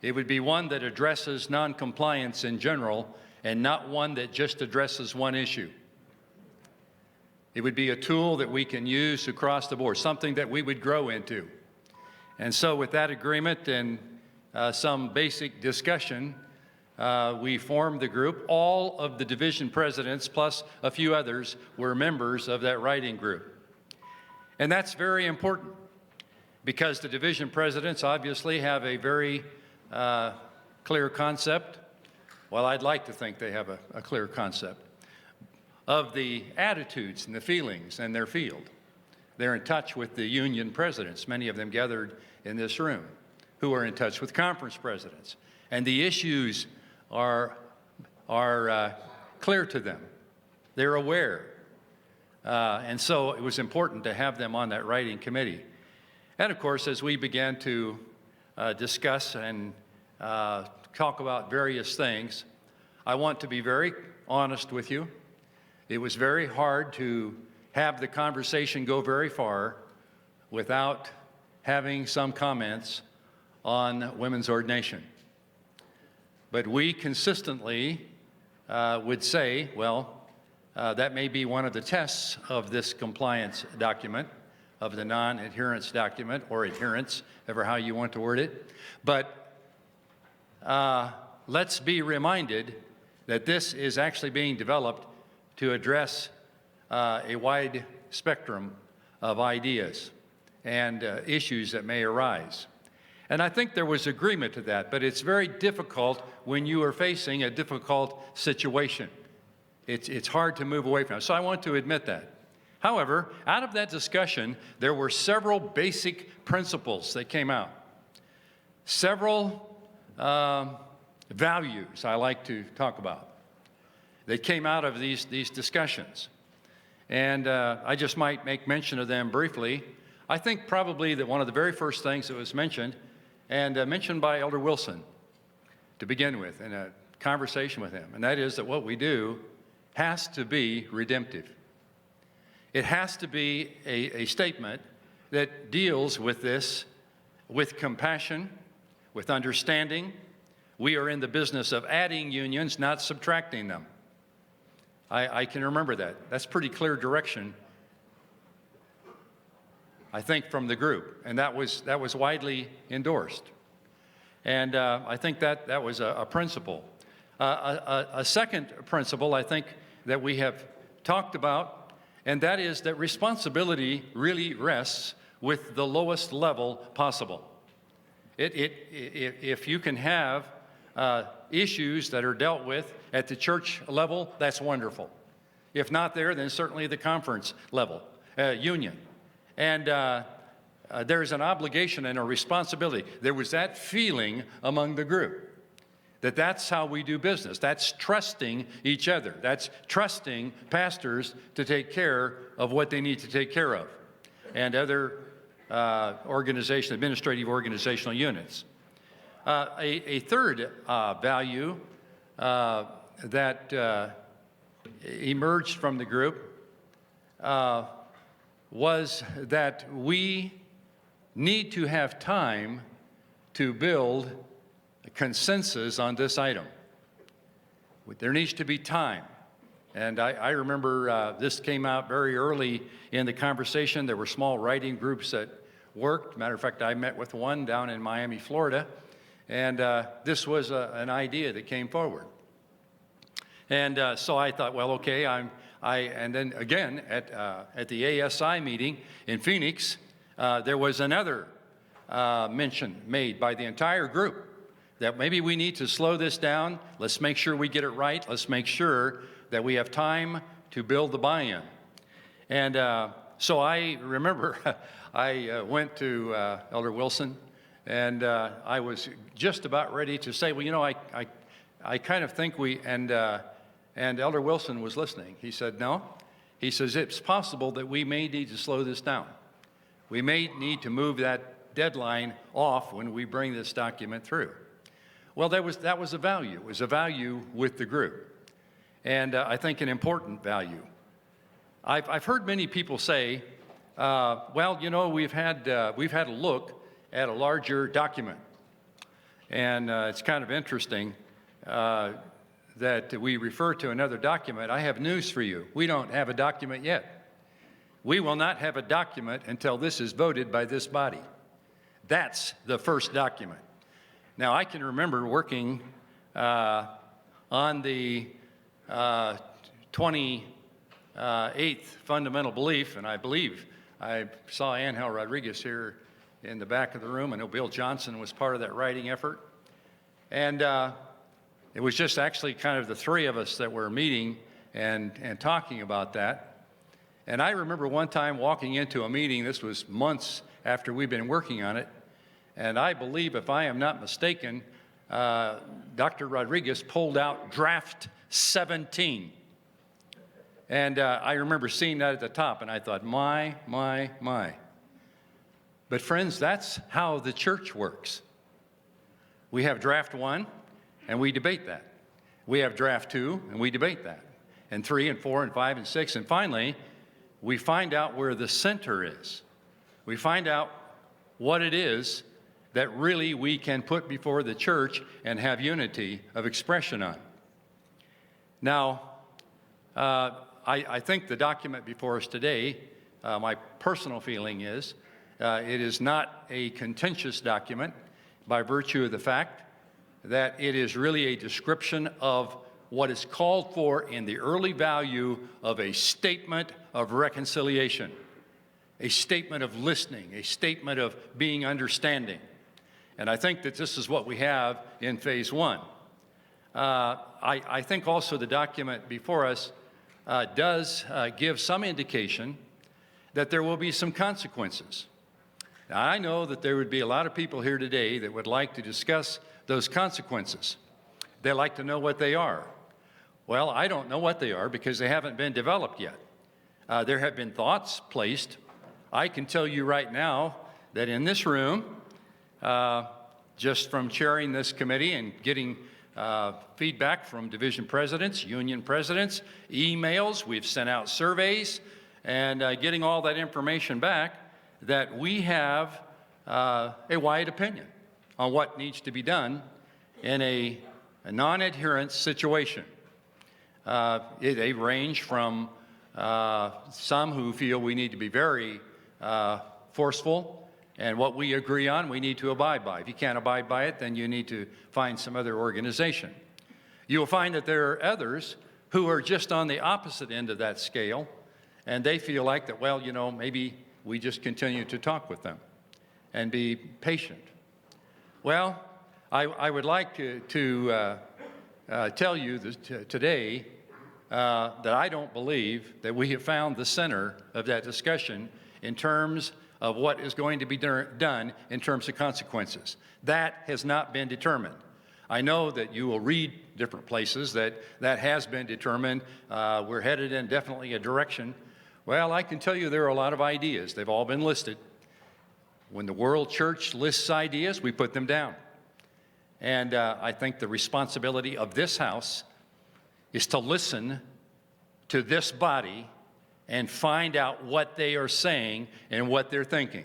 it would be one that addresses noncompliance in general and not one that just addresses one issue. It would be a tool that we can use across the board, something that we would grow into. And so with that agreement and some basic discussion, we formed the group. All of the division presidents, plus a few others, were members of that writing group. And that's very important because the division presidents obviously have a very clear concept. Well, I'd like to think they have a clear concept of the attitudes and the feelings in their field. They're in touch with the union presidents, many of them gathered in this room, who are in touch with conference presidents. And the issues are clear to them. They're aware. And so it was important to have them on that writing committee. And of course, as we began to discuss and talk about various things, I want to be very honest with you. It was very hard to have the conversation go very far without having some comments on women's ordination. But we consistently would say, well, that may be one of the tests of this compliance document, of the non-adherence document, or adherence, ever how you want to word it. But let's be reminded that this is actually being developed to address a wide spectrum of ideas and issues that may arise. And I think there was agreement to that, but it's very difficult when you are facing a difficult situation. It's hard to move away from it. So I want to admit that. However, out of that discussion, there were several basic principles that came out. Several values I like to talk about that came out of these discussions. And I just might make mention of them briefly. I think probably that one of the very first things that was mentioned, and mentioned by Elder Wilson to begin with in a conversation with him, and that is that what we do has to be redemptive. It has to be a statement that deals with this with compassion, with understanding. We are in the business of adding unions, not subtracting them. I can remember that. That's pretty clear direction, I think, from the group, and that was widely endorsed. And I think that was a principle. A second principle, I think, that we have talked about, and that is that responsibility really rests with the lowest level possible. If you can have issues that are dealt with at the church level, that's wonderful. If not there, then certainly the conference level, union. And there's an obligation and a responsibility. There was that feeling among the group that that's how we do business. That's trusting each other. That's trusting pastors to take care of what they need to take care of, and other administrative organizational units. A third value that emerged from the group was that we need to have time to build a consensus on this item. There needs to be time. And I remember this came out very early in the conversation. There were small writing groups that worked. Matter of fact, I met with one down in Miami, Florida, and this was an idea that came forward. And so I thought, well, okay, and then again at the ASI meeting in Phoenix, there was another mention made by the entire group that maybe we need to slow this down. Let's make sure we get it right. Let's make sure that we have time to build the buy-in. And so I remember I went to Elder Wilson, and I was just about ready to say, well, you know, I kind of think and Elder Wilson was listening. He said, no. He says, it's possible that we may need to slow this down. We may need to move that deadline off when we bring this document through. Well, that was a value. It was a value with the group, and I think an important value. I've heard many people say, well, you know, we've had a look at a larger document, and it's kind of interesting that we refer to another document. I have news for you. We don't have a document yet. We will not have a document until this is voted by this body. That's the first document. Now, I can remember working on the 28th fundamental belief, and I believe I saw Angel Rodriguez here in the back of the room. I know Bill Johnson was part of that writing effort. And it was just actually kind of the three of us that were meeting and talking about that. And I remember one time walking into a meeting, this was months after we'd been working on it, and I believe, if I am not mistaken, Dr. Rodriguez pulled out draft 17. And I remember seeing that at the top, and I thought, my. But friends, that's how the church works. We have draft 1, and we debate that. We have draft 2, and we debate that. And 3 and 4 and 5 and 6, and finally, we find out where the center is. We find out what it is that really we can put before the church and have unity of expression on. Now, I think the document before us today, my personal feeling is, it is not a contentious document by virtue of the fact that it is really a description of what is called for in the early value of a statement of reconciliation, a statement of listening, a statement of being understanding. And I think that this is what we have in phase 1. I think also the document before us does give some indication that there will be some consequences. Now, I know that there would be a lot of people here today that would like to discuss those consequences. They like to know what they are. Well, I don't know what they are because they haven't been developed yet. There have been thoughts placed. I can tell you right now that in this room, just from chairing this committee and getting feedback from division presidents, union presidents, emails, we've sent out surveys, and getting all that information back, that we have a wide opinion on what needs to be done in a non-adherence situation. They range from some who feel we need to be very forceful, and what we agree on, we need to abide by. If you can't abide by it, then you need to find some other organization. You'll find that there are others who are just on the opposite end of that scale, and they feel like that, well, you know, maybe we just continue to talk with them and be patient. Well, I would like to tell you today that I don't believe that we have found the center of that discussion in terms of what is going to be done in terms of consequences. That has not been determined. I know that you will read different places that has been determined. We're headed in definitely a direction. Well, I can tell you there are a lot of ideas. They've all been listed. When the world church lists ideas, we put them down. And I think the responsibility of this house is to listen to this body and find out what they are saying and what they're thinking.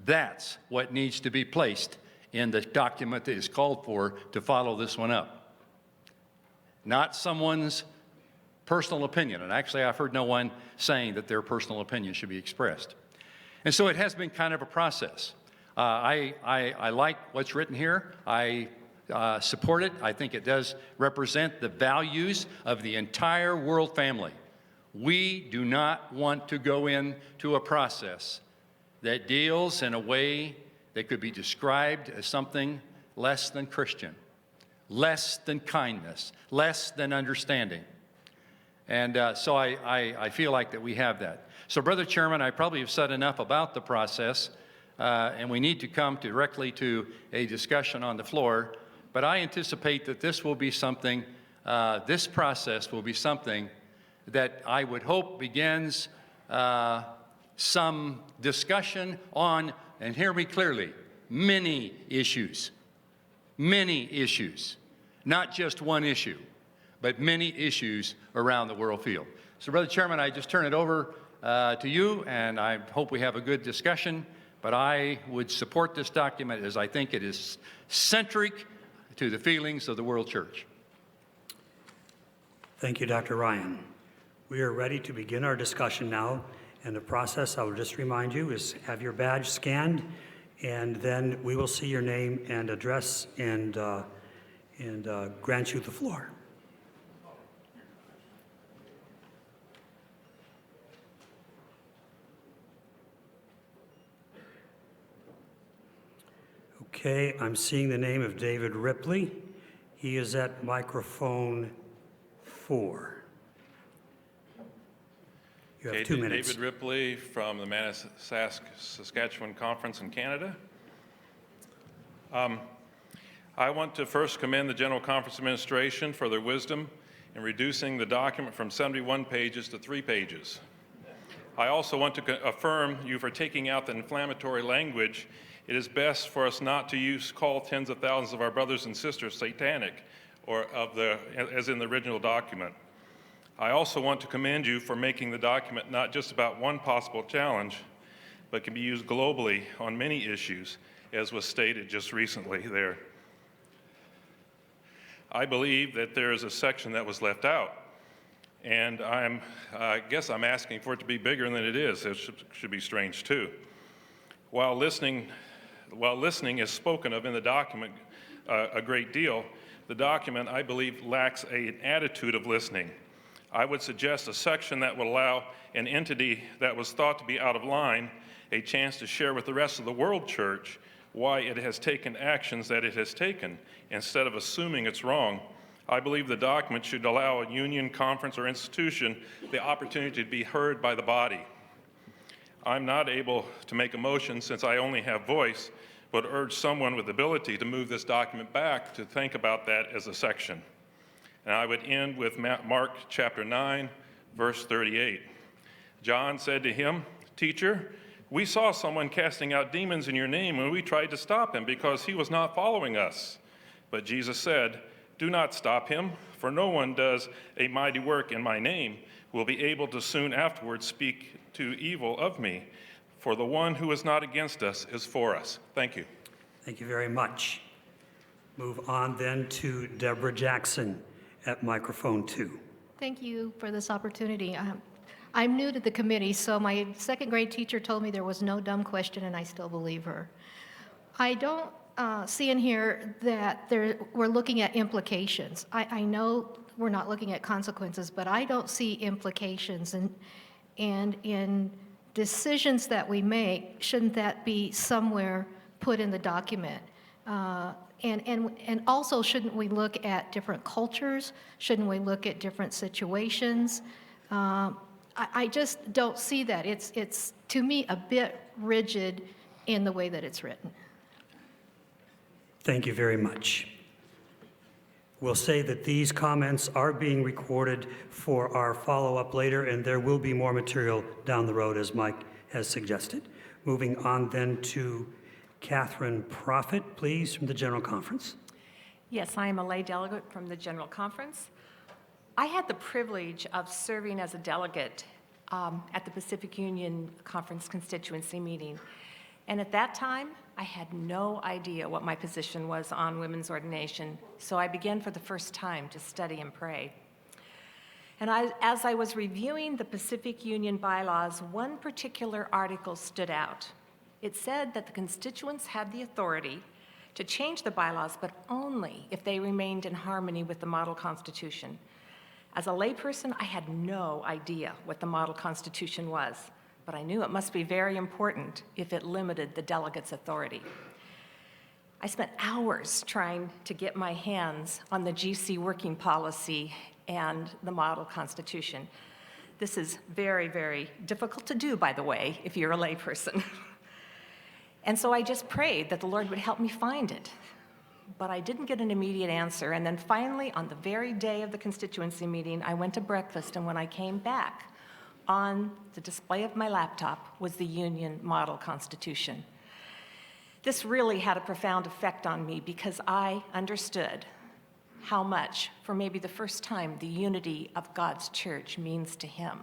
That's what needs to be placed in the document that is called for to follow this one up. Not someone's personal opinion. And actually, I've heard no one saying that their personal opinion should be expressed. And so it has been kind of a process. I like what's written here. I support it. I think it does represent the values of the entire world family. We do not want to go into a process that deals in a way that could be described as something less than Christian, less than kindness, less than understanding. And so I feel like that we have that. So, Brother Chairman, I probably have said enough about the process, and we need to come directly to a discussion on the floor. But I anticipate that this will be something, this process will be something that I would hope begins some discussion on, and hear me clearly, many issues, not just one issue, but many issues around the world field. So, Brother Chairman, I just turn it over to you, and I hope we have a good discussion, but I would support this document as I think it is centric to the feelings of the world church. Thank you, Dr. Ryan. We are ready to begin our discussion now, and the process, I will just remind you, is have your badge scanned, and then we will see your name and address and grant you the floor. Okay, I'm seeing the name of David Ripley. He is at microphone 4. You have 2 minutes. David Ripley from the Manassas, Saskatchewan Conference in Canada. I want to first commend the General Conference Administration for their wisdom in reducing the document from 71 pages to 3 pages. I also want to affirm you for taking out the inflammatory language. It is best for us not to call tens of thousands of our brothers and sisters satanic, or as in the original document. I also want to commend you for making the document not just about one possible challenge, but can be used globally on many issues, as was stated just recently there. I believe that there is a section that was left out, and I guess I'm asking for it to be bigger than it is. It should be strange too. While listening is spoken of in the document a great deal, the document, I believe, lacks an attitude of listening. I would suggest a section that would allow an entity that was thought to be out of line a chance to share with the rest of the world church why it has taken actions that it has taken, instead of assuming it's wrong. I believe the document should allow a union, conference, or institution the opportunity to be heard by the body. I'm not able to make a motion since I only have voice, but urge someone with ability to move this document back to think about that as a section. And I would end with Mark chapter 9, verse 38. John said to him, "Teacher, we saw someone casting out demons in your name, and we tried to stop him because he was not following us." But Jesus said, "Do not stop him, for no one does a mighty work in my name will be able to soon afterwards speak to evil of me. For the one who is not against us is for us." Thank you. Thank you very much. Move on then to Deborah Jackson at microphone 2. Thank you for this opportunity. I'm new to the committee, so my second grade teacher told me there was no dumb question, and I still believe her. I don't see in here that we're looking at implications. I know we're not looking at consequences, but I don't see implications. And in decisions that we make, shouldn't that be somewhere put in the document? And also, shouldn't we look at different cultures? Shouldn't we look at different situations? I just don't see that. It's to me, a bit rigid in the way that it's written. Thank you very much. We'll say that these comments are being recorded for our follow-up later, and there will be more material down the road, as Mike has suggested. Moving on then to Catherine Prophet, please, from the General Conference. Yes, I am a lay delegate from the General Conference. I had the privilege of serving as a delegate at the Pacific Union Conference constituency meeting. And at that time, I had no idea what my position was on women's ordination, so I began for the first time to study and pray. And as I was reviewing the Pacific Union bylaws, one particular article stood out. It said that the constituents had the authority to change the bylaws, but only if they remained in harmony with the model constitution. As a layperson, I had no idea what the model constitution was, but I knew it must be very important if it limited the delegates' authority. I spent hours trying to get my hands on the GC working policy, and the model constitution. This is very, very difficult to do, by the way, if you're a layperson. And so I just prayed that the Lord would help me find it. But I didn't get an immediate answer. And then finally, on the very day of the constituency meeting, I went to breakfast, and when I came back, on the display of my laptop was the Union Model Constitution. This really had a profound effect on me because I understood how much, for maybe the first time, the unity of God's church means to him.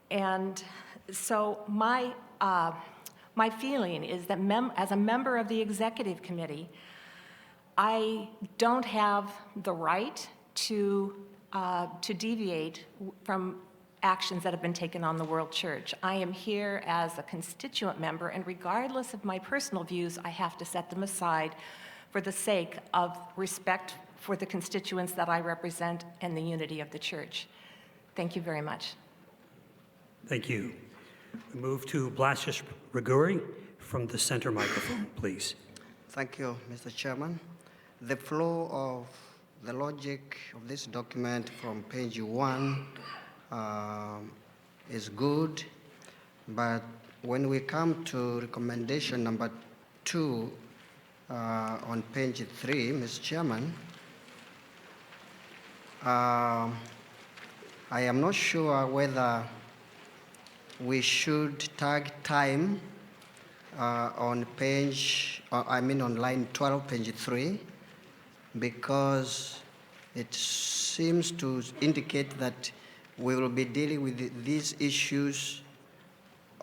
And so my feeling is that as a member of the executive committee, I don't have the right to deviate from actions that have been taken on the world church. I am here as a constituent member, and regardless of my personal views, I have to set them aside for the sake of respect for the constituents that I represent and the unity of the church. Thank you very much. Thank you. We move to Blasius Riguri from the center microphone, please. Thank you, Mr. Chairman. The flow of the logic of this document from page 1 is good, but when we come to recommendation number 2 on page 3, Mr. Chairman, I am not sure whether we should tag time on on line 12, page 3, because it seems to indicate that we will be dealing with these issues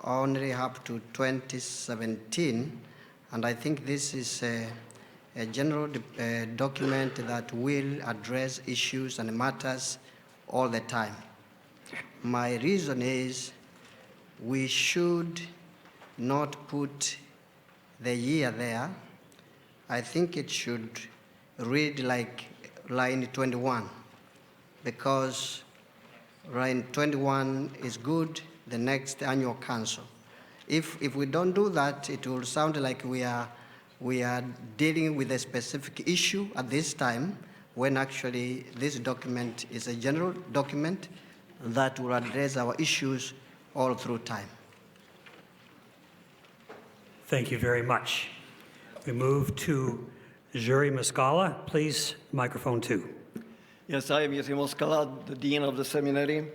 only up to 2017, and I think this is a general document that will address issues and matters all the time. My reason is we should not put the year there. I think it should read like line 21, because line 21 is good, the next annual council. If we don't do that, it will sound like we are dealing with a specific issue at this time, when actually this document is a general document that will address our issues all through time. Thank you very much. We move to Juri Muscala. Please, microphone 2. Yes, I am Juri Muscala, the Dean of the Seminary.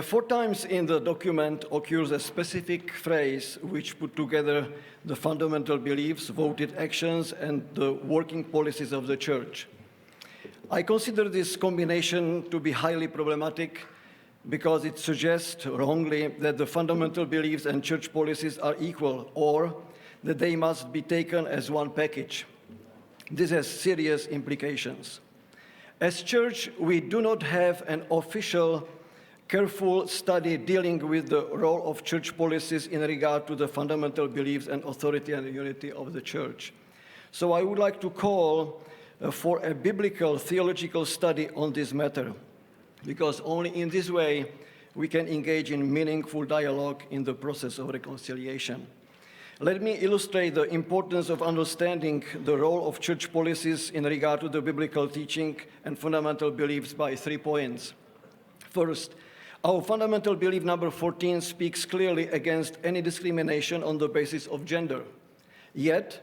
4 times in the document occurs a specific phrase which put together the fundamental beliefs, voted actions, and the working policies of the Church. I consider this combination to be highly problematic because it suggests wrongly that the fundamental beliefs and church policies are equal, or that they must be taken as one package. This has serious implications. As church, we do not have an official, careful study dealing with the role of church policies in regard to the fundamental beliefs and authority and unity of the church. So I would like to call for a biblical theological study on this matter, because only in this way we can engage in meaningful dialogue in the process of reconciliation. Let me illustrate the importance of understanding the role of church policies in regard to the biblical teaching and fundamental beliefs by 3 points. First, our fundamental belief number 14 speaks clearly against any discrimination on the basis of gender. Yet,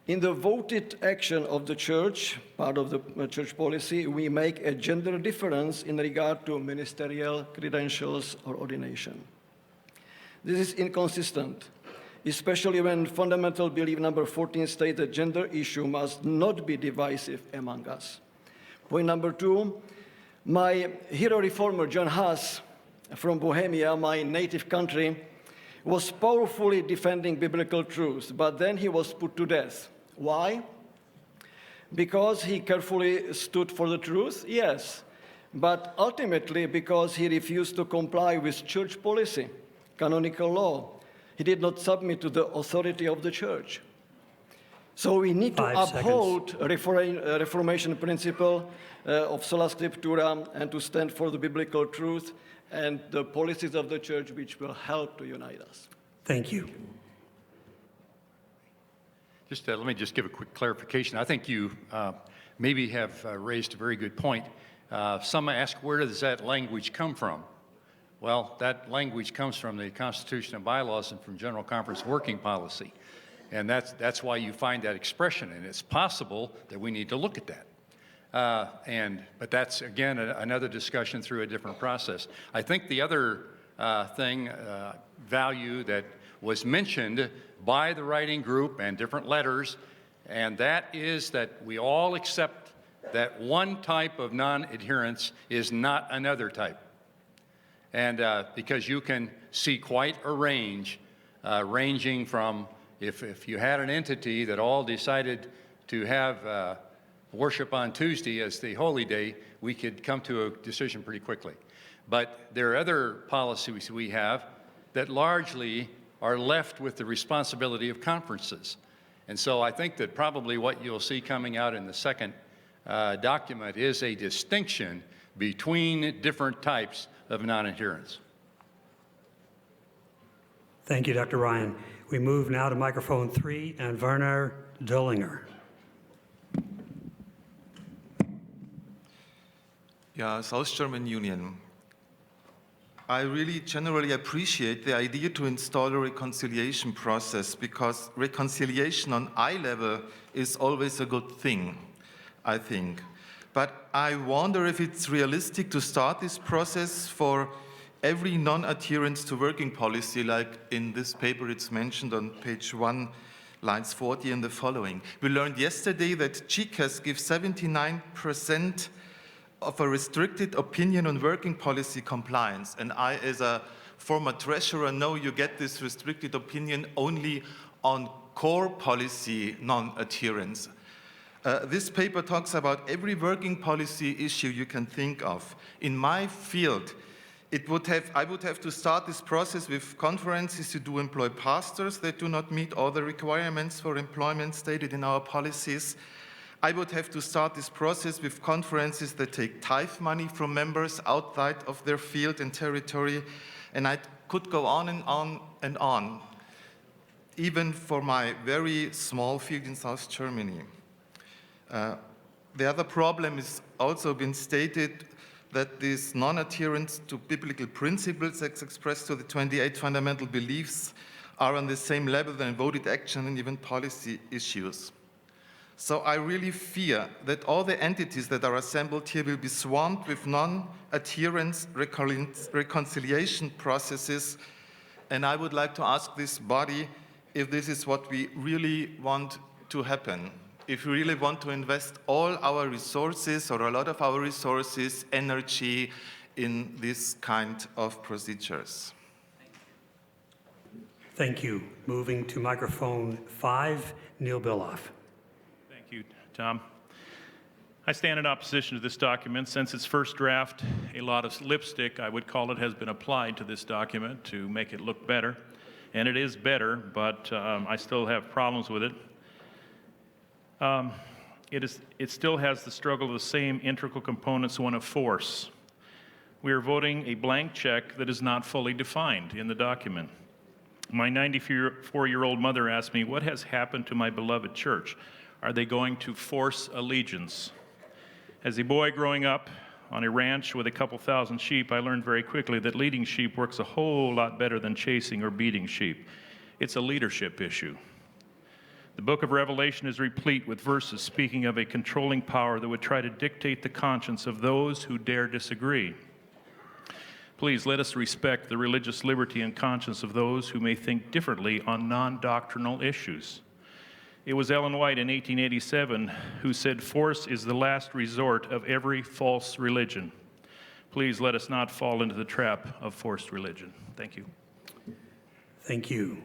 in the voted action of the church, part of the church policy, we make a gender difference in regard to ministerial credentials or ordination. This is inconsistent, especially when fundamental belief number 14 states that gender issue must not be divisive among us. Point number 2, my hero reformer, John Huss, from Bohemia, my native country, was powerfully defending biblical truth, but then he was put to death. Why? Because he carefully stood for the truth? Yes, but ultimately because he refused to comply with church policy, canonical law. He did not submit to the authority of the church. So we need to uphold Reformation principle of sola scriptura and to stand for the biblical truth and the policies of the church which will help to unite us. Thank you. Let me just give a quick clarification. I think you maybe have raised a very good point. Some ask, where does that language come from? Well, that language comes from the Constitution and bylaws and from General Conference working policy. And that's why you find that expression. And it's possible that we need to look at that. But that's, again, another discussion through a different process. I think the other value that was mentioned by the writing group and different letters, and that is that we all accept that one type of non-adherence is not another type. And because you can see quite a range, ranging from if you had an entity that all decided to have worship on Tuesday as the holy day, we could come to a decision pretty quickly. But there are other policies we have that largely are left with the responsibility of conferences. And so I think that probably what you'll see coming out in the second document is a distinction between different types of non-adherence. Thank you, Dr. Ryan. We move now to microphone 3 and Werner Dullinger. Yeah, South German Union. I really generally appreciate the idea to install a reconciliation process, because reconciliation on eye level is always a good thing, I think. But I wonder if it's realistic to start this process for every non-adherence to working policy, like in this paper it's mentioned on page 1, lines 40 and the following. We learned yesterday that GCAS gives 79% of a restricted opinion on working policy compliance. And I, as a former treasurer, know you get this restricted opinion only on core policy non-adherence. This paper talks about every working policy issue you can think of. In my field, I would have to start this process with conferences who do employ pastors that do not meet all the requirements for employment stated in our policies. I would have to start this process with conferences that take tithe money from members outside of their field and territory, and I could go on and on and on, even for my very small field in South Germany. The other problem has also been stated, that this non-adherence to biblical principles as expressed to the 28 fundamental beliefs are on the same level than voted action and even policy issues. So I really fear that all the entities that are assembled here will be swamped with non-adherence reconciliation processes, and I would like to ask this body if this is what we really want to happen. If we really want to invest all our resources, or a lot of our resources, energy in this kind of procedures. Thank you. Moving to microphone 5, Neil Billoff. Thank you, Tom. I stand in opposition to this document. Since its first draft, a lot of lipstick, I would call it, has been applied to this document to make it look better. And it is better, but I still have problems with it. It still has the struggle of the same integral components, one of force. We are voting a blank check that is not fully defined in the document. My 94-year-old mother asked me, what has happened to my beloved church? Are they going to force allegiance? As a boy growing up on a ranch with a couple thousand sheep, I learned very quickly that leading sheep works a whole lot better than chasing or beating sheep. It's a leadership issue. The book of Revelation is replete with verses speaking of a controlling power that would try to dictate the conscience of those who dare disagree. Please let us respect the religious liberty and conscience of those who may think differently on non-doctrinal issues. It was Ellen White in 1887 who said, "Force is the last resort of every false religion." Please let us not fall into the trap of forced religion. Thank you. Thank you.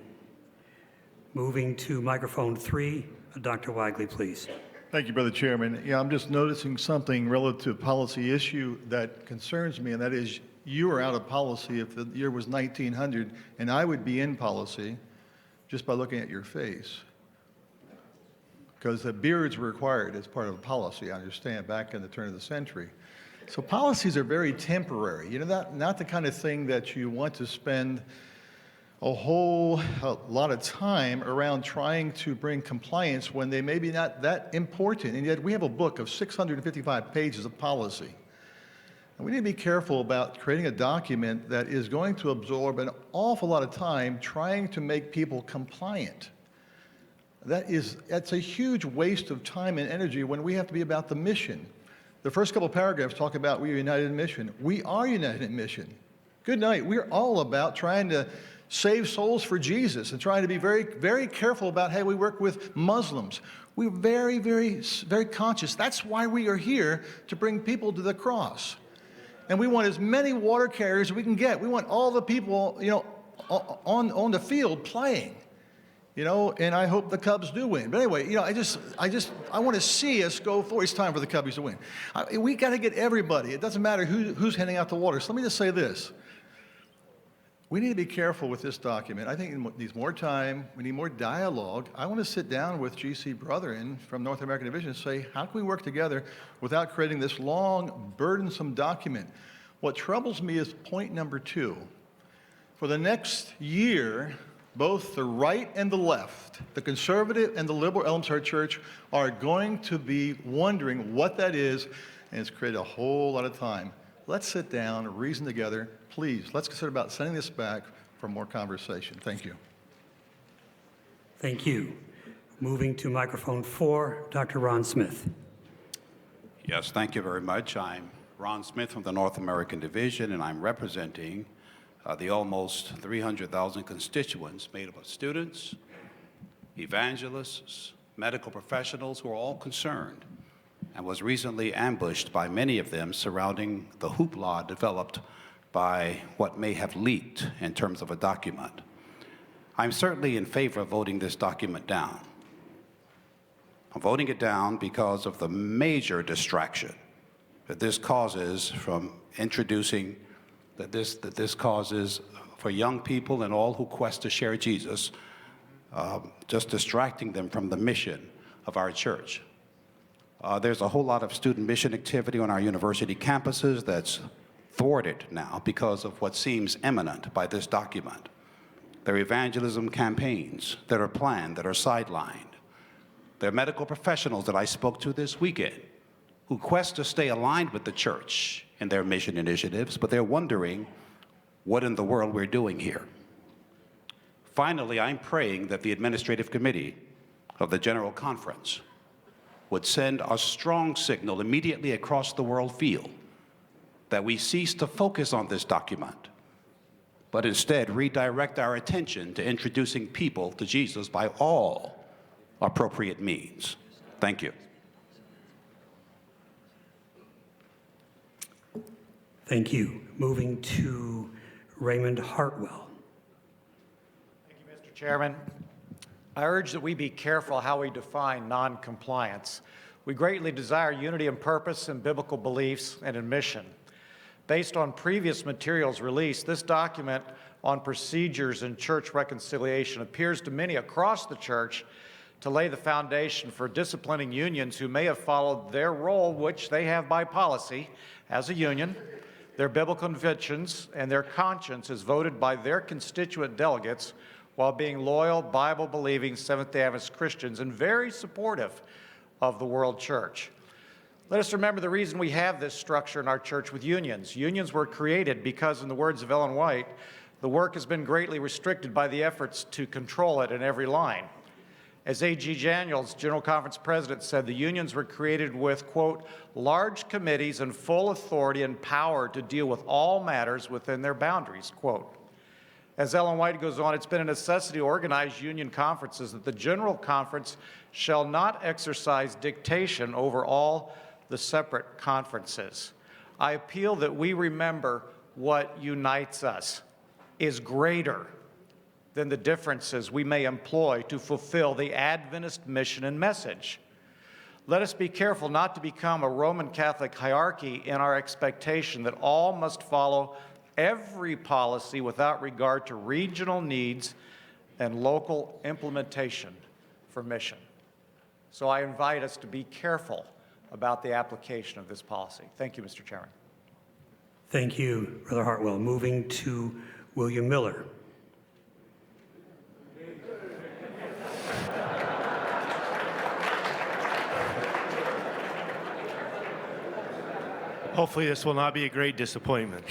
Moving to microphone 3, Dr. Wagley, please. Thank you, Brother Chairman. Yeah, I'm just noticing something relative to policy issue that concerns me, and that is you are out of policy if the year was 1900, and I would be in policy just by looking at your face. Because the beards were required as part of the policy, I understand, back in the turn of the century. So policies are very temporary. You know, not the kind of thing that you want to spend a lot of time around trying to bring compliance when they may be not that important. And yet we have a book of 655 pages of policy. And we need to be careful about creating a document that is going to absorb an awful lot of time trying to make people compliant. That's a huge waste of time and energy when we have to be about the mission. The first couple of paragraphs talk about we are united in mission. We are united in mission. Good night. We're all about trying to save souls for Jesus and trying to be very, very careful about how we work with Muslims. We're very, very, very conscious. That's why we are here, to bring people to the cross. And we want as many water carriers as we can get. We want all the people, on the field playing. And I hope the Cubs do win. But anyway, I want to see us go forward. It's time for the Cubbies to win. We got to get everybody. It doesn't matter who's handing out the water. So let me just say this. We need to be careful with this document. I think it needs more time. We need more dialogue. I want to sit down with G.C. Brethren from North American Division and say, how can we work together without creating this long, burdensome document? What troubles me is point number 2. For the next year, both the right and the left, the conservative and the liberal elements of our church, are going to be wondering what that is, and it's created a whole lot of time. Let's sit down, reason together. Please, let's consider about sending this back for more conversation. Thank you. Thank you. Moving to microphone 4, Dr. Ron Smith. Yes, thank you very much. I'm Ron Smith from the North American Division, and I'm representing the almost 300,000 constituents made up of students, evangelists, medical professionals who are all concerned, and was recently ambushed by many of them surrounding the hoopla developed by what may have leaked in terms of a document. I'm certainly in favor of voting this document down. I'm voting it down because of the major distraction that this causes from introducing, that this causes for young people and all who quest to share Jesus, just distracting them from the mission of our church. There's a whole lot of student mission activity on our university campuses that's thwarted now because of what seems imminent by this document. There are evangelism campaigns that are planned, that are sidelined. There are medical professionals that I spoke to this weekend who quest to stay aligned with the church in their mission initiatives, but they're wondering what in the world we're doing here. Finally, I'm praying that the administrative committee of the General Conference would send a strong signal immediately across the world field that we cease to focus on this document, but instead redirect our attention to introducing people to Jesus by all appropriate means. Thank you. Thank you. Moving to Raymond Hartwell. Thank you, Mr. Chairman. I urge that we be careful how we define non-compliance. We greatly desire unity in purpose and biblical beliefs and in mission. Based on previous materials released, this document on procedures in church reconciliation appears to many across the church to lay the foundation for disciplining unions who may have followed their role, which they have by policy as a union, their biblical convictions, and their conscience as voted by their constituent delegates while being loyal, Bible-believing Seventh-day Adventist Christians and very supportive of the world church. Let us remember the reason we have this structure in our church with unions. Unions were created because, in the words of Ellen White, the work has been greatly restricted by the efforts to control it in every line. As A.G. Daniels, General Conference President, said, the unions were created with, quote, large committees and full authority and power to deal with all matters within their boundaries, quote. As Ellen White goes on, it's been a necessity to organize union conferences that the General Conference shall not exercise dictation over all the separate conferences. I appeal that we remember what unites us is greater than the differences we may employ to fulfill the Adventist mission and message. Let us be careful not to become a Roman Catholic hierarchy in our expectation that all must follow every policy without regard to regional needs and local implementation for mission. So I invite us to be careful about the application of this policy. Thank you, Mr. Chairman. Thank you, Brother Hartwell. Moving to William Miller. Hopefully this will not be a great disappointment.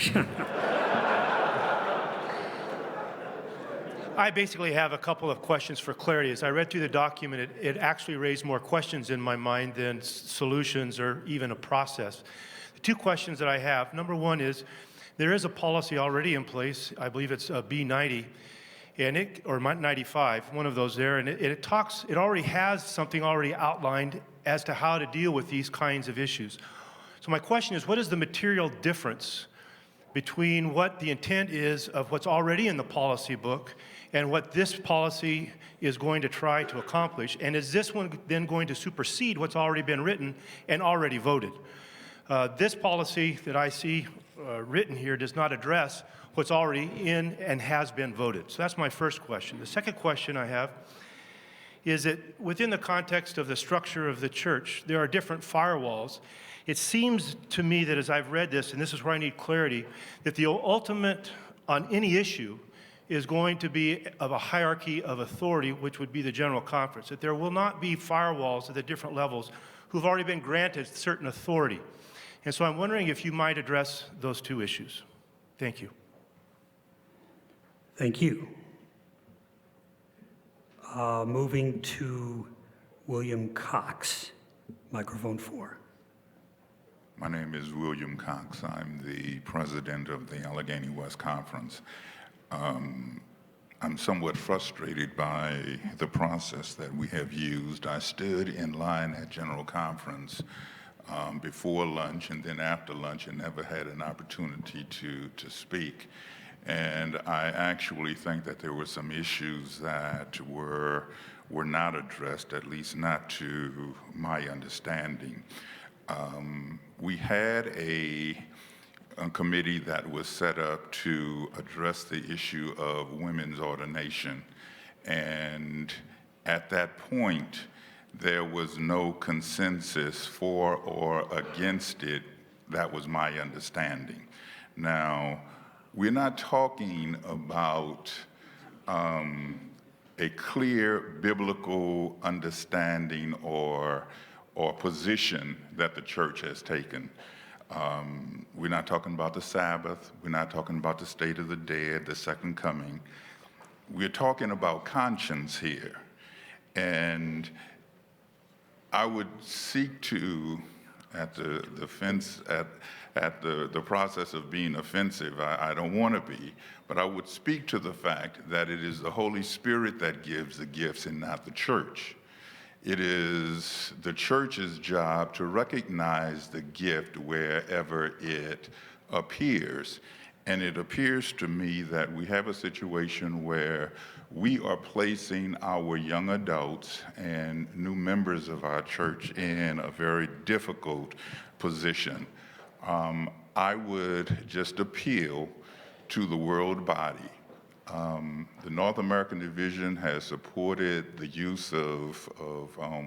I basically have a couple of questions for clarity. As I read through the document, it actually raised more questions in my mind than solutions or even a process. The two questions that I have, number one is, there is a policy already in place, I believe it's B90, or 95, one of those there, and it already has something already outlined as to how to deal with these kinds of issues. So my question is, what is the material difference between what the intent is of what's already in the policy book and what this policy is going to try to accomplish? And is this one then going to supersede what's already been written and already voted? This policy that I see written here does not address what's already in and has been voted. So that's my first question. The second question I have is that within the context of the structure of the church, there are different firewalls. It seems to me that as I've read this, and this is where I need clarity, that the ultimate on any issue is going to be of a hierarchy of authority, which would be the General Conference, that there will not be firewalls at the different levels who've already been granted certain authority. And so I'm wondering if you might address those two issues. Thank you. Thank you. Moving to William Cox, microphone 4. My name is William Cox. I'm the president of the Allegheny West Conference. I'm somewhat frustrated by the process that we have used. I stood in line at General Conference before lunch and then after lunch and never had an opportunity to speak. And I actually think that there were some issues that were not addressed, at least not to my understanding. We had a committee that was set up to address the issue of women's ordination. And at that point, there was no consensus for or against it. That was my understanding. Now, we're not talking about a clear biblical understanding or position that the church has taken. We're not talking about the Sabbath. We're not talking about the state of the dead, the second coming. We're talking about conscience here. And I would seek to, at the process of being offensive, I don't want to be, but I would speak to the fact that it is the Holy Spirit that gives the gifts and not the church. It is the church's job to recognize the gift wherever it appears. And it appears to me that we have a situation where we are placing our young adults and new members of our church in a very difficult position. I would just appeal to the world body. The North American Division has supported the use of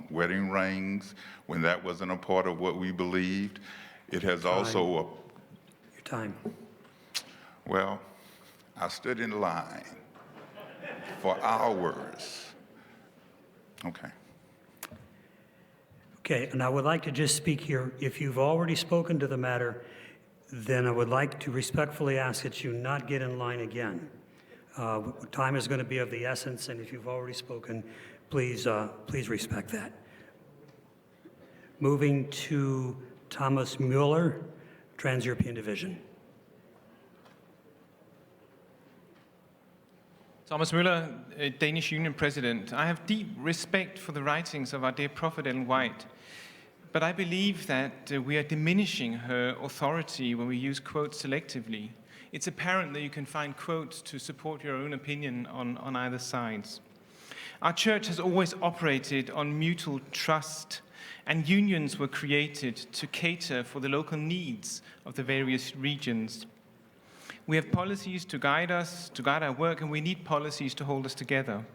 wedding rings when that wasn't a part of what we believed. It has also... Your time. Well, I stood in line for hours. Okay. Okay, and I would like to just speak here. If you've already spoken to the matter, then I would like to respectfully ask that you not get in line again. Time is going to be of the essence, and if you've already spoken, please respect that. Moving to Thomas Mueller, Trans-European Division. Thomas Müller, Danish Union President. I have deep respect for the writings of our dear Prophet Ellen White, but I believe that we are diminishing her authority when we use quotes selectively. It's apparent that you can find quotes to support your own opinion on either sides. Our church has always operated on mutual trust, and unions were created to cater for the local needs of the various regions. We have policies to guide us, to guide our work, and we need policies to hold us together.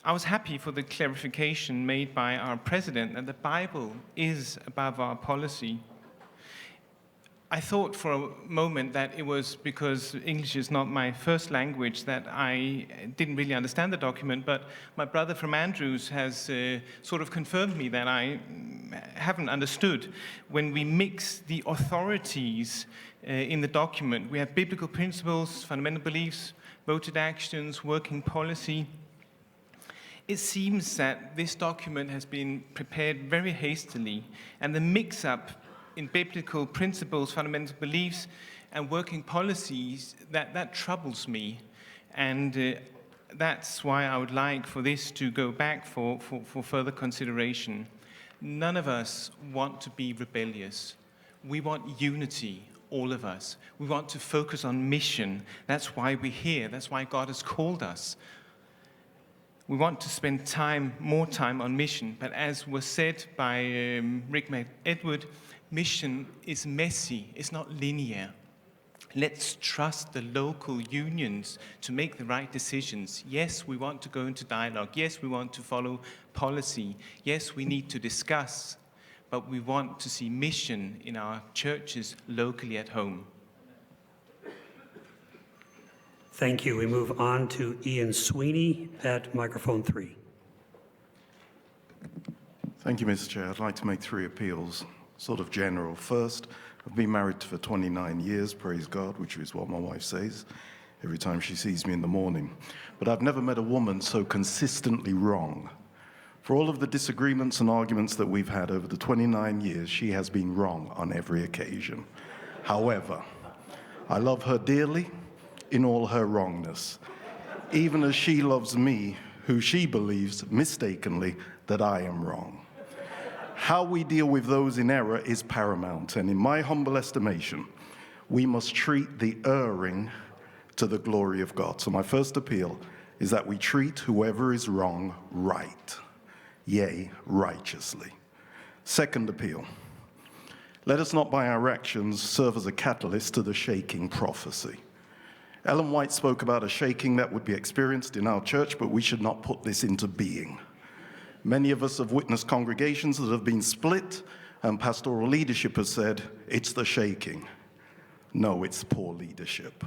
I was happy for the clarification made by our president that the Bible is above our policy. I thought for a moment that it was because English is not my first language that I didn't really understand the document, but my brother from Andrews has sort of confirmed me that I haven't understood. When we mix the authorities in the document, we have biblical principles, fundamental beliefs, voted actions, working policy. It seems that this document has been prepared very hastily, and the mix-up in biblical principles, fundamental beliefs, and working policies, that troubles me. And that's why I would like for this to go back for further consideration. None of us want to be rebellious. We want unity, all of us. We want to focus on mission. That's why we're here. That's why God has called us. We want to spend more time on mission. But as was said by Rick Edward, mission is messy, it's not linear. Let's trust the local unions to make the right decisions. Yes, we want to go into dialogue. Yes, we want to follow policy. Yes, we need to discuss. But we want to see mission in our churches locally at home. Thank you. We move on to Ian Sweeney at microphone 3. Thank you, Mr. Chair. I'd like to make 3 appeals, sort of general. First, I've been married for 29 years, praise God, which is what my wife says every time she sees me in the morning. But I've never met a woman so consistently wrong. For all of the disagreements and arguments that we've had over the 29 years, she has been wrong on every occasion. However, I love her dearly in all her wrongness, even as she loves me, who she believes mistakenly that I am wrong. How we deal with those in error is paramount, and in my humble estimation, we must treat the erring to the glory of God. So my first appeal is that we treat whoever is wrong right, yea, righteously. Second appeal, let us not by our actions serve as a catalyst to the shaking prophecy. Ellen White spoke about a shaking that would be experienced in our church, but we should not put this into being. Many of us have witnessed congregations that have been split, and pastoral leadership has said, it's the shaking. No, it's poor leadership.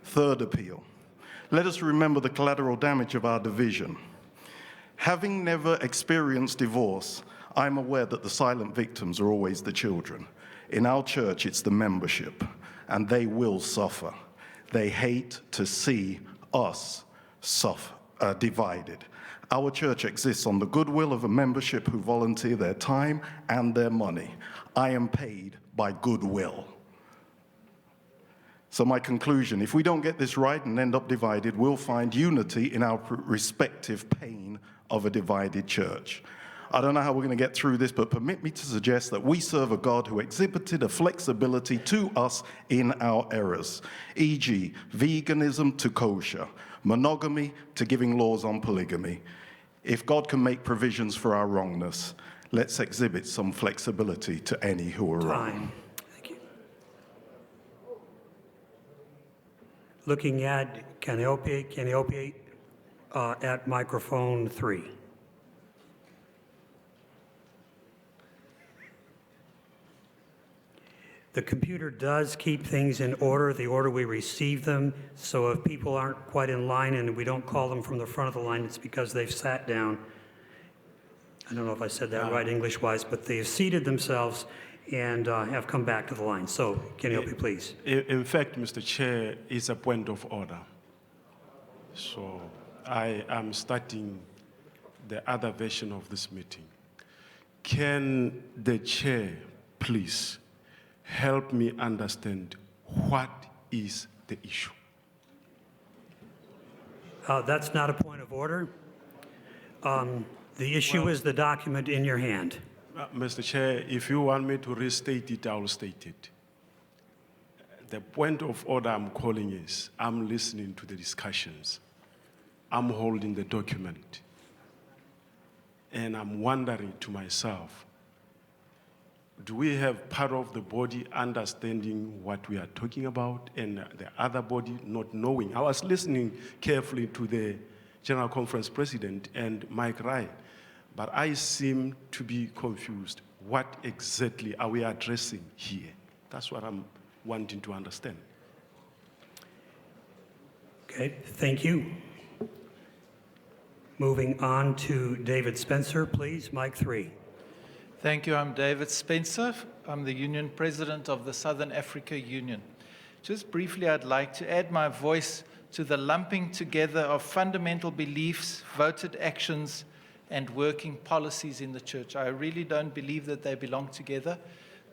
Third appeal, let us remember the collateral damage of our division. Having never experienced divorce, I'm aware that the silent victims are always the children. In our church, it's the membership, and they will suffer. They hate to see us divided. Our church exists on the goodwill of a membership who volunteer their time and their money. I am paid by goodwill. So my conclusion, if we don't get this right and end up divided, we'll find unity in our respective pain of a divided church. I don't know how we're going to get through this, but permit me to suggest that we serve a God who exhibited a flexibility to us in our errors, e.g., veganism to kosher, monogamy to giving laws on polygamy. If God can make provisions for our wrongness, let's exhibit some flexibility to any who are wrong. Thank you. Looking at Calliope at microphone 3. The computer does keep things in order, the order we receive them. So if people aren't quite in line and we don't call them from the front of the line, it's because they've sat down. I don't know if I said that right English-wise, but they've seated themselves and have come back to the line. So, Calliope, please. In fact, Mr. Chair, it's a point of order. So I am starting the other version of this meeting. Can the chair, please, help me understand what is the issue? That's not a point of order. The issue is the document in your hand. Mr. Chair, if you want me to restate it, I will state it. The point of order I'm calling is I'm listening to the discussions. I'm holding the document. And I'm wondering to myself, do we have part of the body understanding what we are talking about and the other body not knowing? I was listening carefully to the General Conference President and Mike Ryan, but I seem to be confused. What exactly are we addressing here? That's what I'm wanting to understand. Okay, thank you. Moving on to David Spencer, please, mic 3. Thank you. I'm David Spencer. I'm the Union President of the Southern Africa Union. Just briefly, I'd like to add my voice to the lumping together of fundamental beliefs, voted actions, and working policies in the church. I really don't believe that they belong together.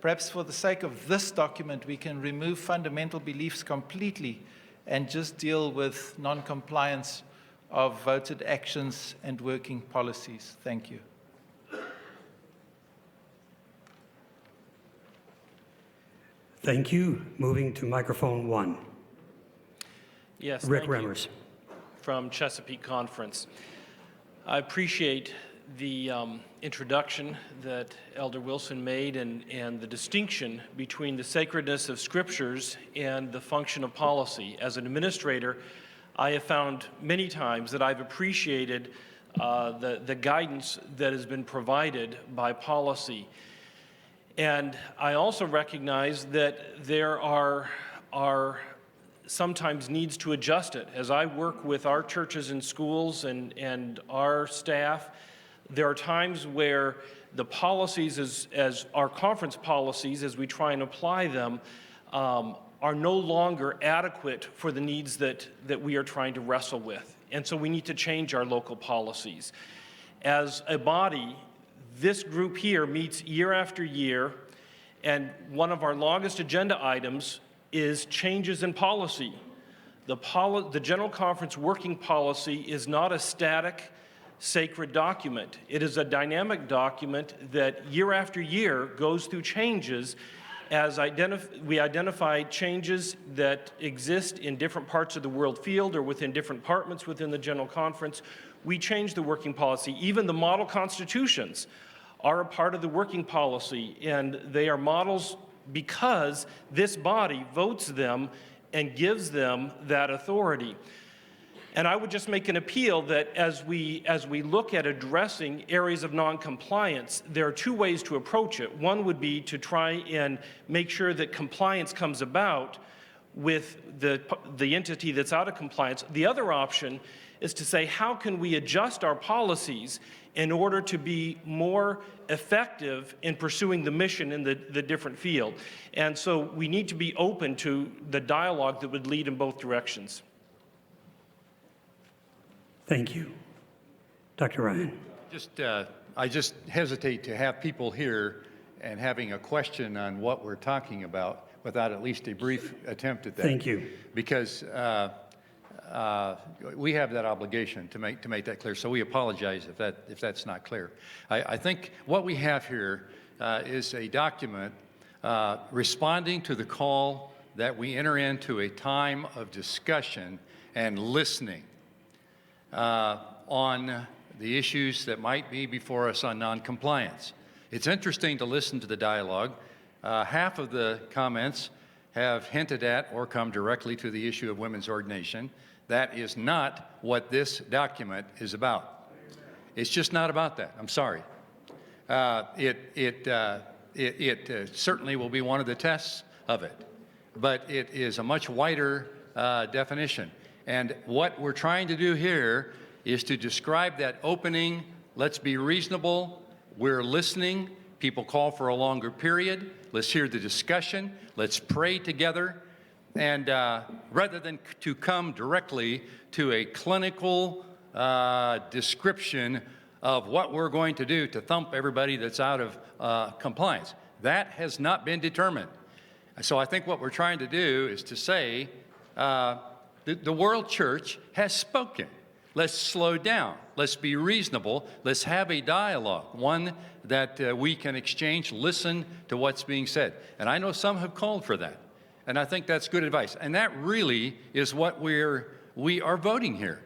Perhaps for the sake of this document, we can remove fundamental beliefs completely and just deal with non-compliance of voted actions and working policies. Thank you. Thank you. Moving to microphone 1. Yes, Rick thank you. Remmers. From Chesapeake Conference. I appreciate the introduction that Elder Wilson made and the distinction between the sacredness of scriptures and the function of policy. As an administrator, I have found many times that I've appreciated the guidance that has been provided by policy. And I also recognize that there are sometimes needs to adjust it. As I work with our churches and schools and our staff, there are times where the policies, as our conference policies, as we try and apply them, are no longer adequate for the needs that we are trying to wrestle with. And so we need to change our local policies. As a body, this group here meets year after year, and one of our longest agenda items is changes in policy. The General Conference working policy is not a static, sacred document. It is a dynamic document that year after year goes through changes as we identify changes that exist in different parts of the world field or within different departments within the General Conference. We change the working policy. Even the model constitutions are a part of the working policy, and they are models because this body votes them and gives them that authority. And I would just make an appeal that as we look at addressing areas of noncompliance, there are two ways to approach it. One would be to try and make sure that compliance comes about with the entity that's out of compliance. The other option is to say, how can we adjust our policies in order to be more effective in pursuing the mission in the different field? And so we need to be open to the dialogue that would lead in both directions. Thank you. Dr. Ryan. I just hesitate to have people here and having a question on what we're talking about without at least a brief attempt at that. Thank you. Because we have that obligation to make that clear. So we apologize if that's not clear. I think what we have here is a document responding to the call that we enter into a time of discussion and listening on the issues that might be before us on noncompliance. It's interesting to listen to the dialogue. Half of the comments have hinted at or come directly to the issue of women's ordination. That is not what this document is about. It's just not about that. I'm sorry. It certainly will be one of the tests of it, but it is a much wider definition. And what we're trying to do here is to describe that opening. Let's be reasonable. We're listening. People call for a longer period. Let's hear the discussion. Let's pray together. And rather than to come directly to a clinical description of what we're going to do to thump everybody that's out of compliance, that has not been determined. So I think what we're trying to do is to say, the world church has spoken. Let's slow down. Let's be reasonable. Let's have a dialogue, one that we can exchange, listen to what's being said. And I know some have called for that. And I think that's good advice. And that really is what we are voting here.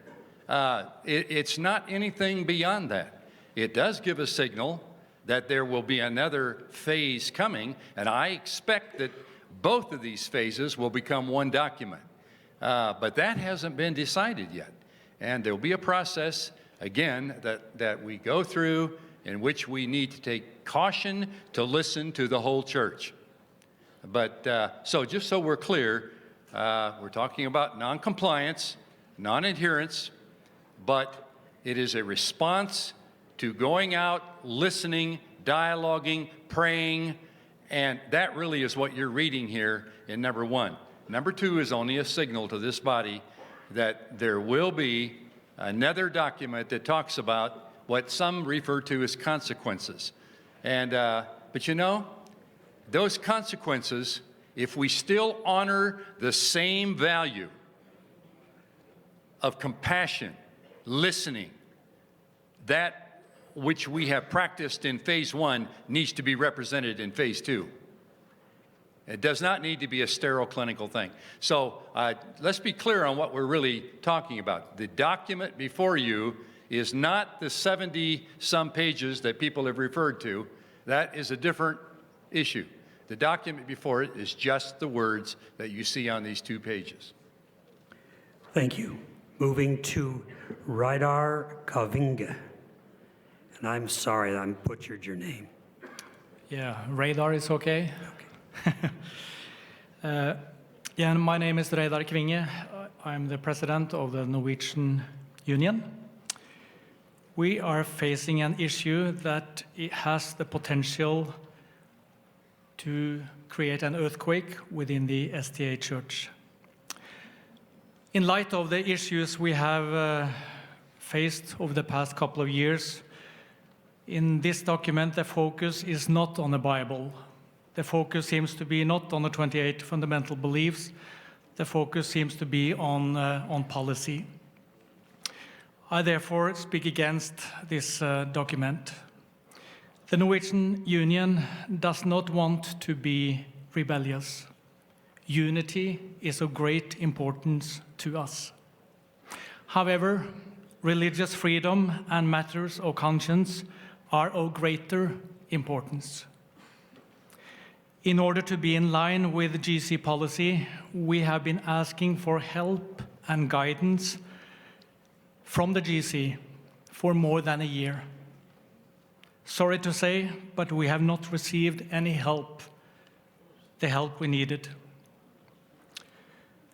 It's not anything beyond that. It does give a signal that there will be another phase coming, and I expect that both of these phases will become one document. But that hasn't been decided yet. And there will be a process, again, that we go through in which we need to take caution to listen to the whole church. But so just so we're clear, we're talking about non-compliance, non-adherence, but it is a response to going out, listening, dialoguing, praying, and that really is what you're reading here in number 1. Number 2 is only a signal to this body that there will be another document that talks about what some refer to as consequences. And, but you know, those consequences, if we still honor the same value of compassion, listening, that which we have practiced in phase 1 needs to be represented in phase 2. It does not need to be a sterile clinical thing. So let's be clear on what we're really talking about. The document before you is not the 70-some pages that people have referred to. That is a different issue. The document before it is just the words that you see on these 2 pages. Thank you. Moving to Raidar Kavinga. And I'm sorry I butchered your name. Yeah, radar is okay. Yeah, my name is Reidar Kvinge. I'm the president of the Norwegian Union. We are facing an issue that it has the potential to create an earthquake within the SDA Church. In light of the issues we have faced over the past couple of years, in this document, the focus is not on the Bible. The focus seems to be not on the 28 fundamental beliefs. The focus seems to be on policy. I therefore speak against this document. The Norwegian Union does not want to be rebellious. Unity is of great importance to us. However, religious freedom and matters of conscience are of greater importance. In order to be in line with GC policy, we have been asking for help and guidance from the GC for more than a year. Sorry to say, but we have not received any help, the help we needed.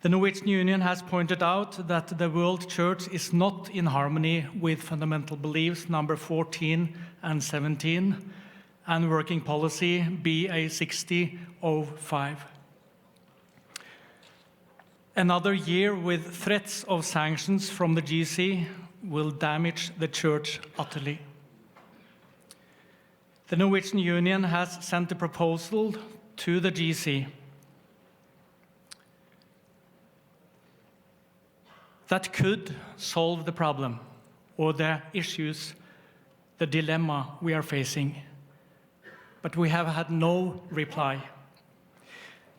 The Norwegian Union has pointed out that the World Church is not in harmony with fundamental beliefs number 14 and 17 and working policy BA 60/05. Another year with threats of sanctions from the GC will damage the Church utterly. The Norwegian Union has sent a proposal to the GC that could solve the problem or the issues, the dilemma we are facing. But we have had no reply.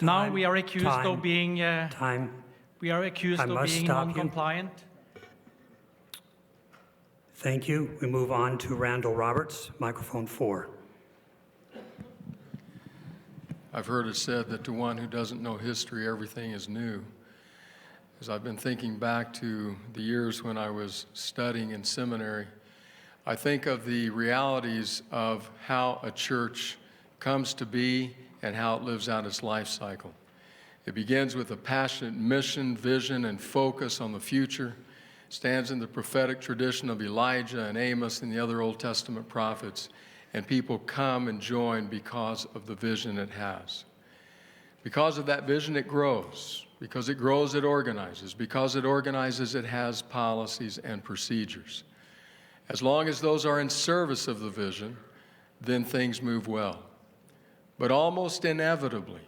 Now we are accused of being non-compliant. Thank you. We move on to Randall Roberts, microphone 4. I've heard it said that to one who doesn't know history, everything is new. As I've been thinking back to the years when I was studying in seminary, I think of the realities of how a church comes to be and how it lives out its life cycle. It begins with a passionate mission, vision, and focus on the future. It stands in the prophetic tradition of Elijah and Amos and the other Old Testament prophets, and people come and join because of the vision it has. Because of that vision, it grows. Because it grows, it organizes. Because it organizes, it has policies and procedures. As long as those are in service of the vision, then things move well. But almost inevitably,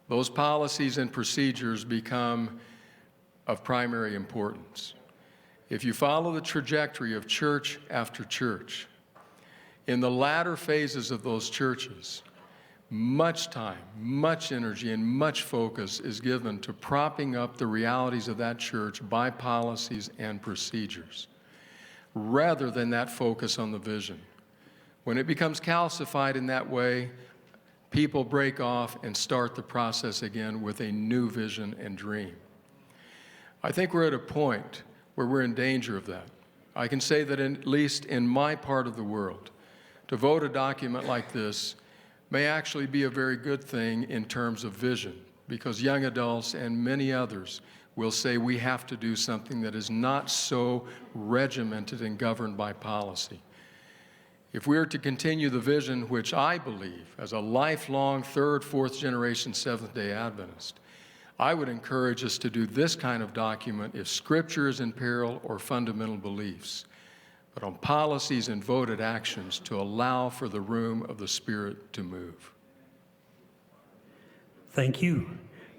those policies and procedures become of primary importance. If you follow the trajectory of church after church, in the latter phases of those churches, much time, much energy, and much focus is given to propping up the realities of that church by policies and procedures, rather than that focus on the vision. When it becomes calcified in that way, people break off and start the process again with a new vision and dream. I think we're at a point where we're in danger of that. I can say that at least in my part of the world, to vote a document like this may actually be a very good thing in terms of vision, because young adults and many others will say we have to do something that is not so regimented and governed by policy. If we are to continue the vision, which I believe, as a lifelong third, fourth generation Seventh-day Adventist, I would encourage us to do this kind of document if Scripture is in peril or fundamental beliefs, but on policies and voted actions to allow for the room of the Spirit to move. Thank you.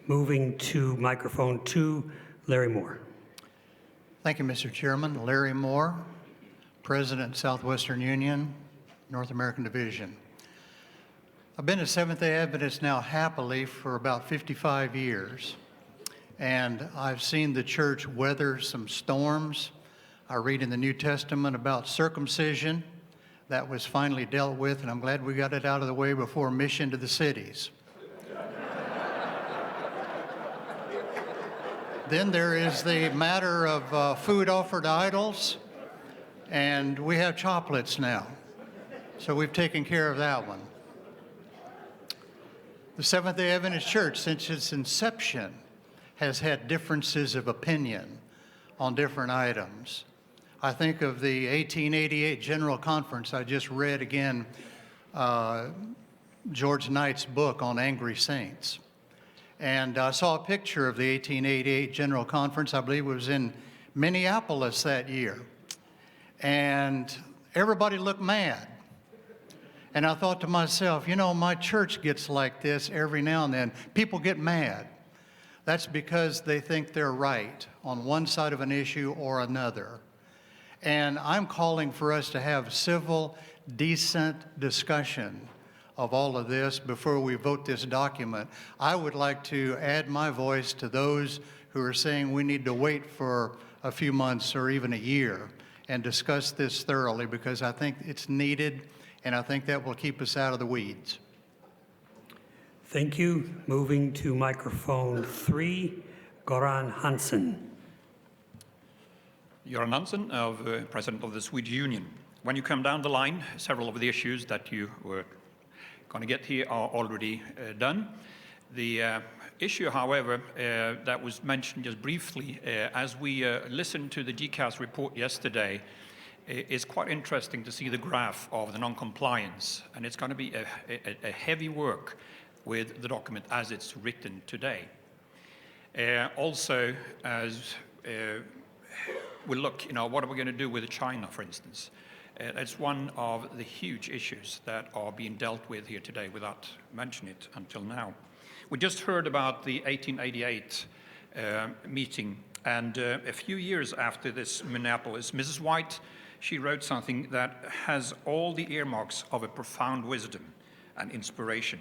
Moving to microphone 2, Larry Moore. Thank you, Mr. Chairman. Larry Moore, President, Southwestern Union, North American Division. I've been a Seventh-day Adventist now happily for about 55 years, and I've seen the church weather some storms. I read in the New Testament about circumcision that was finally dealt with, and I'm glad we got it out of the way before mission to the cities. Then there is the matter of food offered to idols, and we have chocolates now. So we've taken care of that one. The Seventh-day Adventist Church, since its inception, has had differences of opinion on different items. I think of the 1888 General Conference. I just read again George Knight's book on angry saints. And I saw a picture of the 1888 General Conference. I believe it was in Minneapolis that year. And everybody looked mad. And I thought to myself, you know, my church gets like this every now and then. People get mad. That's because they think they're right on one side of an issue or another. And I'm calling for us to have civil, decent discussion of all of this before we vote this document. I would like to add my voice to those who are saying we need to wait for a few months or even a year and discuss this thoroughly, because I think it's needed, and I think that will keep us out of the weeds. Thank you. Moving to microphone 3, Goran Hansen. Göran Hansen, President of the Swedish Union. When you come down the line, several of the issues that you were going to get here are already done. The issue, however, that was mentioned just briefly as we listened to the GCAS report yesterday, is quite interesting to see the graph of the non-compliance, and it's going to be a heavy work with the document as it's written today. Also, as we look, you know, what are we going to do with China, for instance? It's one of the huge issues that are being dealt with here today without mentioning it until now. We just heard about the 1888 meeting, and a few years after this Minneapolis, Mrs. White, she wrote something that has all the earmarks of a profound wisdom and inspiration.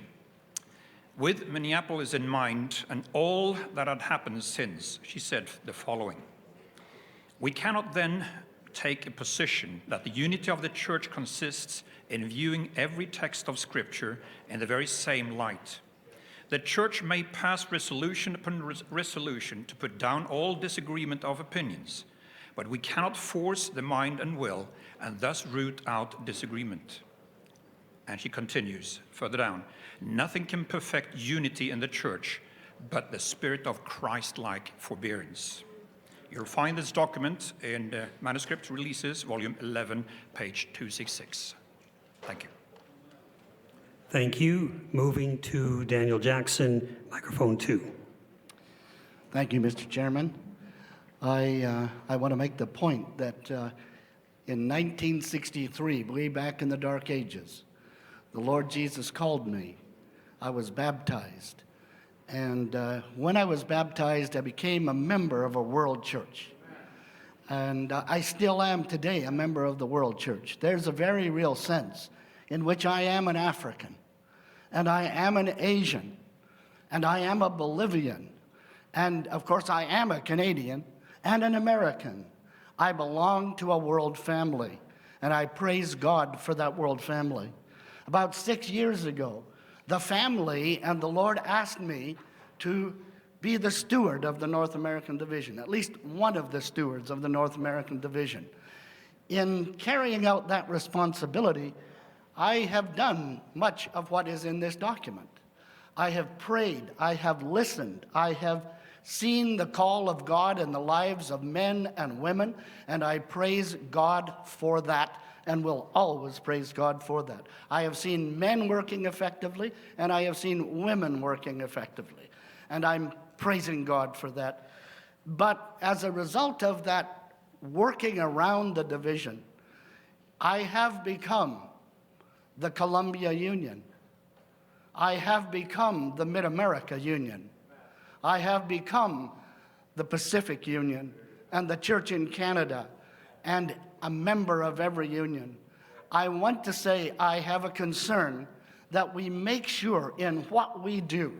With Minneapolis in mind and all that had happened since, she said the following: "We cannot then take a position that the unity of the church consists in viewing every text of Scripture in the very same light. The church may pass resolution upon resolution to put down all disagreement of opinions, but we cannot force the mind and will and thus root out disagreement." And she continues further down, "Nothing can perfect unity in the church but the spirit of Christ-like forbearance." You'll find this document in Manuscript Releases, Volume 11, page 266. Thank you. Thank you. Moving to Daniel Jackson, microphone 2. Thank you, Mr. Chairman. I want to make the point that in 1963, way back in the Dark Ages, the Lord Jesus called me. I was baptized. And when I was baptized, I became a member of a world church. And I still am today a member of the world church. There's a very real sense in which I am an African, and I am an Asian, and I am a Bolivian, and of course I am a Canadian and an American. I belong to a world family, and I praise God for that world family. About 6 years ago, the family and the Lord asked me to be the steward of the North American Division, at least one of the stewards of the North American Division. In carrying out that responsibility, I have done much of what is in this document. I have prayed, I have listened, I have seen the call of God in the lives of men and women, and I praise God for that and will always praise God for that. I have seen men working effectively, and I have seen women working effectively, and I'm praising God for that. But as a result of that working around the division, I have become the Columbia Union. I have become the Mid-America Union. I have become the Pacific Union and the Church in Canada and a member of every union. I want to say I have a concern that we make sure in what we do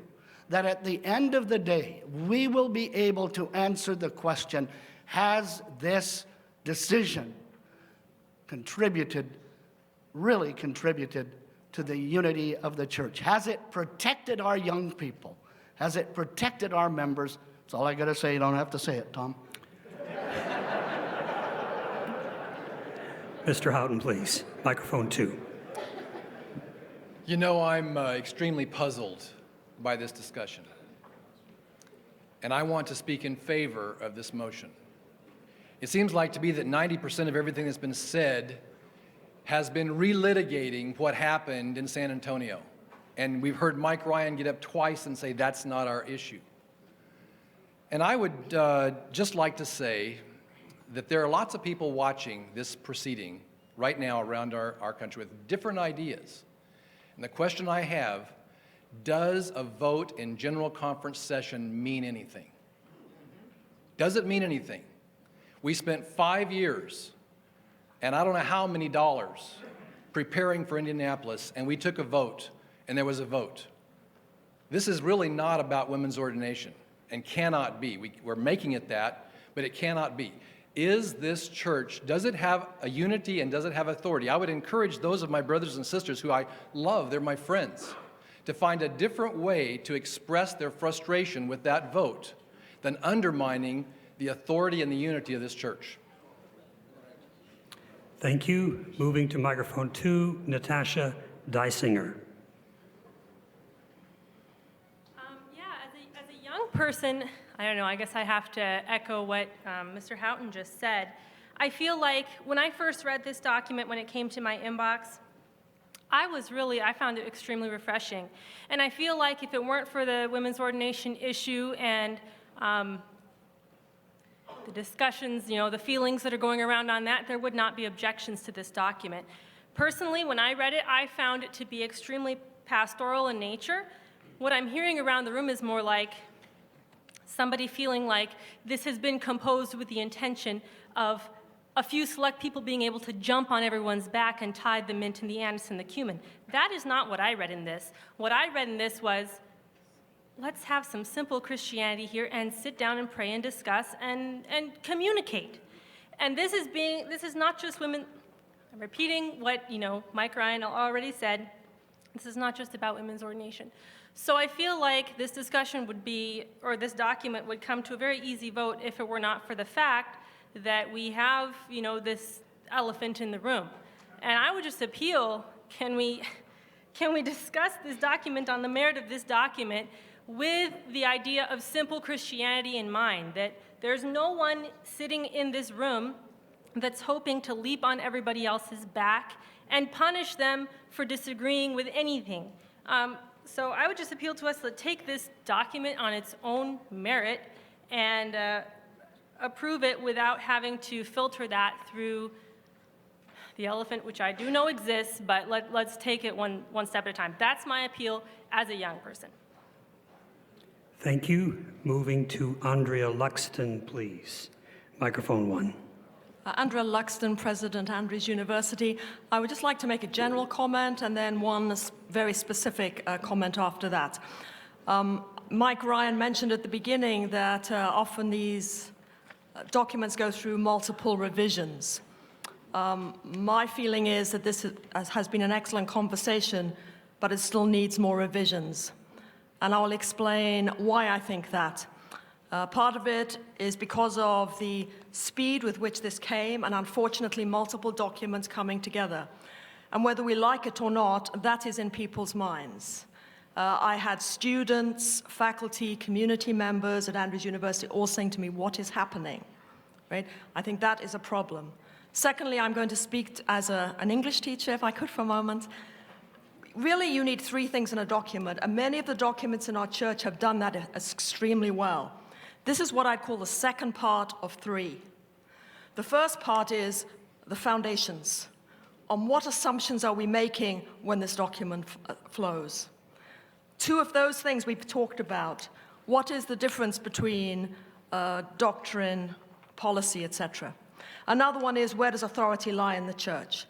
that at the end of the day, we will be able to answer the question, has this decision really contributed to the unity of the church? Has it protected our young people? Has it protected our members? That's all I got to say. You don't have to say it, Tom. Mr. Houghton, please. Microphone 2. You know, I'm extremely puzzled by this discussion, and I want to speak in favor of this motion. It seems like to me that 90% of everything that's been said has been relitigating what happened in San Antonio. And we've heard Mike Ryan get up twice and say that's not our issue. And I would just like to say that there are lots of people watching this proceeding right now around our country with different ideas. And the question I have, does a vote in General Conference session mean anything? Does it mean anything? We spent 5 years and I don't know how many dollars preparing for Indianapolis, and we took a vote, and there was a vote. This is really not about women's ordination and cannot be. We're making it that, but it cannot be. Is this church, does it have a unity and does it have authority? I would encourage those of my brothers and sisters who I love, they're my friends, to find a different way to express their frustration with that vote than undermining the authority and the unity of this church. Thank you. Moving to microphone 2, Natasha Dysinger. As a young person, I don't know, I guess I have to echo what Mr. Houghton just said. I feel like when I first read this document, when it came to my inbox, I found it extremely refreshing. And I feel like if it weren't for the women's ordination issue and the discussions, the feelings that are going around on that, there would not be objections to this document. Personally, when I read it, I found it to be extremely pastoral in nature. What I'm hearing around the room is more like somebody feeling like this has been composed with the intention of a few select people being able to jump on everyone's back and tie the mint and the anise and the cumin. That is not what I read in this. What I read in this was, let's have some simple Christianity here and sit down and pray and discuss and communicate. And this is not just women. I'm repeating what Mike Ryan already said. This is not just about women's ordination. So I feel like this discussion would be, or this document would come to a very easy vote if it were not for the fact that we have, this elephant in the room. And I would just appeal, can we discuss this document on the merit of this document with the idea of simple Christianity in mind, that there's no one sitting in this room that's hoping to leap on everybody else's back and punish them for disagreeing with anything. So I would just appeal to us to take this document on its own merit and approve it without having to filter that through the elephant, which I do know exists, but let's take it one step at a time. That's my appeal as a young person. Thank you. Moving to Andrea Luxton, please. Microphone 1. Andrea Luxton, President, Andrews University. I would just like to make a general comment and then one very specific comment after that. Mike Ryan mentioned at the beginning that often these documents go through multiple revisions. My feeling is that this has been an excellent conversation, but it still needs more revisions. And I'll explain why I think that. Part of it is because of the speed with which this came, and unfortunately multiple documents coming together. And whether we like it or not, that is in people's minds. I had students, faculty, community members at Andrews University all saying to me, what is happening? Right? I think that is a problem. Secondly, I'm going to speak as an English teacher, if I could for a moment. Really, you need three things in a document, and many of the documents in our church have done that extremely well. This is what I'd call the second part of three. The first part is the foundations. On what assumptions are we making when this document flows? Two of those things we've talked about. What is the difference between doctrine, policy, etc.? Another one is, where does authority lie in the church?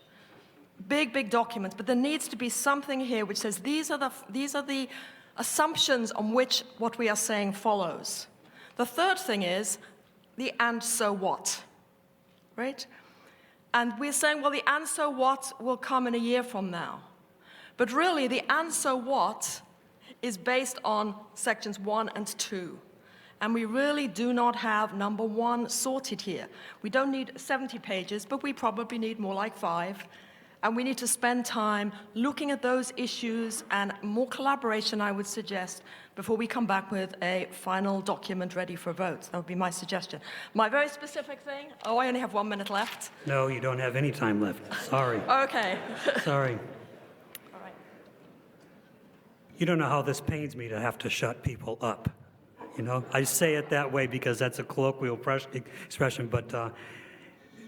Big documents, but there needs to be something here which says these are the assumptions on which what we are saying follows. The third thing is the and so what, right? And we're saying, well, the and so what will come in a year from now. But really, the and so what is based on sections 1 and 2. And we really do not have number 1 sorted here. We don't need 70 pages, but we probably need more like 5. And we need to spend time looking at those issues and more collaboration, I would suggest, before we come back with a final document ready for vote. That would be my suggestion. My very specific thing, I only have 1 minute left. No, you don't have any time left. Sorry. Okay. Sorry. You don't know how this pains me to have to shut people up. You know, I say it that way because that's a colloquial expression, but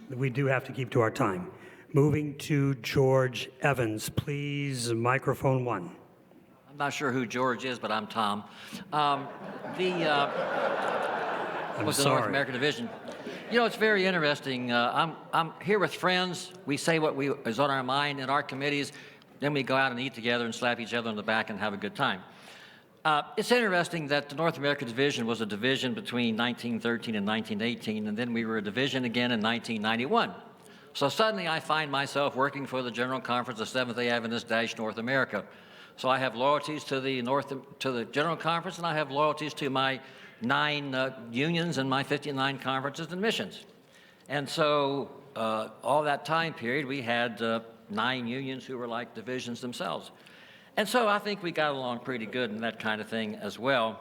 we do have to keep to our time. Moving to George Evans, please, microphone 1. I'm not sure who George is, but I'm Tom. I'm with the sorry. North American Division. You know, it's very interesting. I'm here with friends. We say what is on our mind in our committees. Then we go out and eat together and slap each other on the back and have a good time. It's interesting that the North American Division was a division between 1913 and 1918, and then we were a division again in 1991. So suddenly I find myself working for the General Conference of Seventh-day Adventist North America. So I have loyalties to the General Conference, and I have loyalties to my 9 unions and my 59 conferences and missions. And so all that time period, we had 9 unions who were like divisions themselves. And so I think we got along pretty good and that kind of thing as well.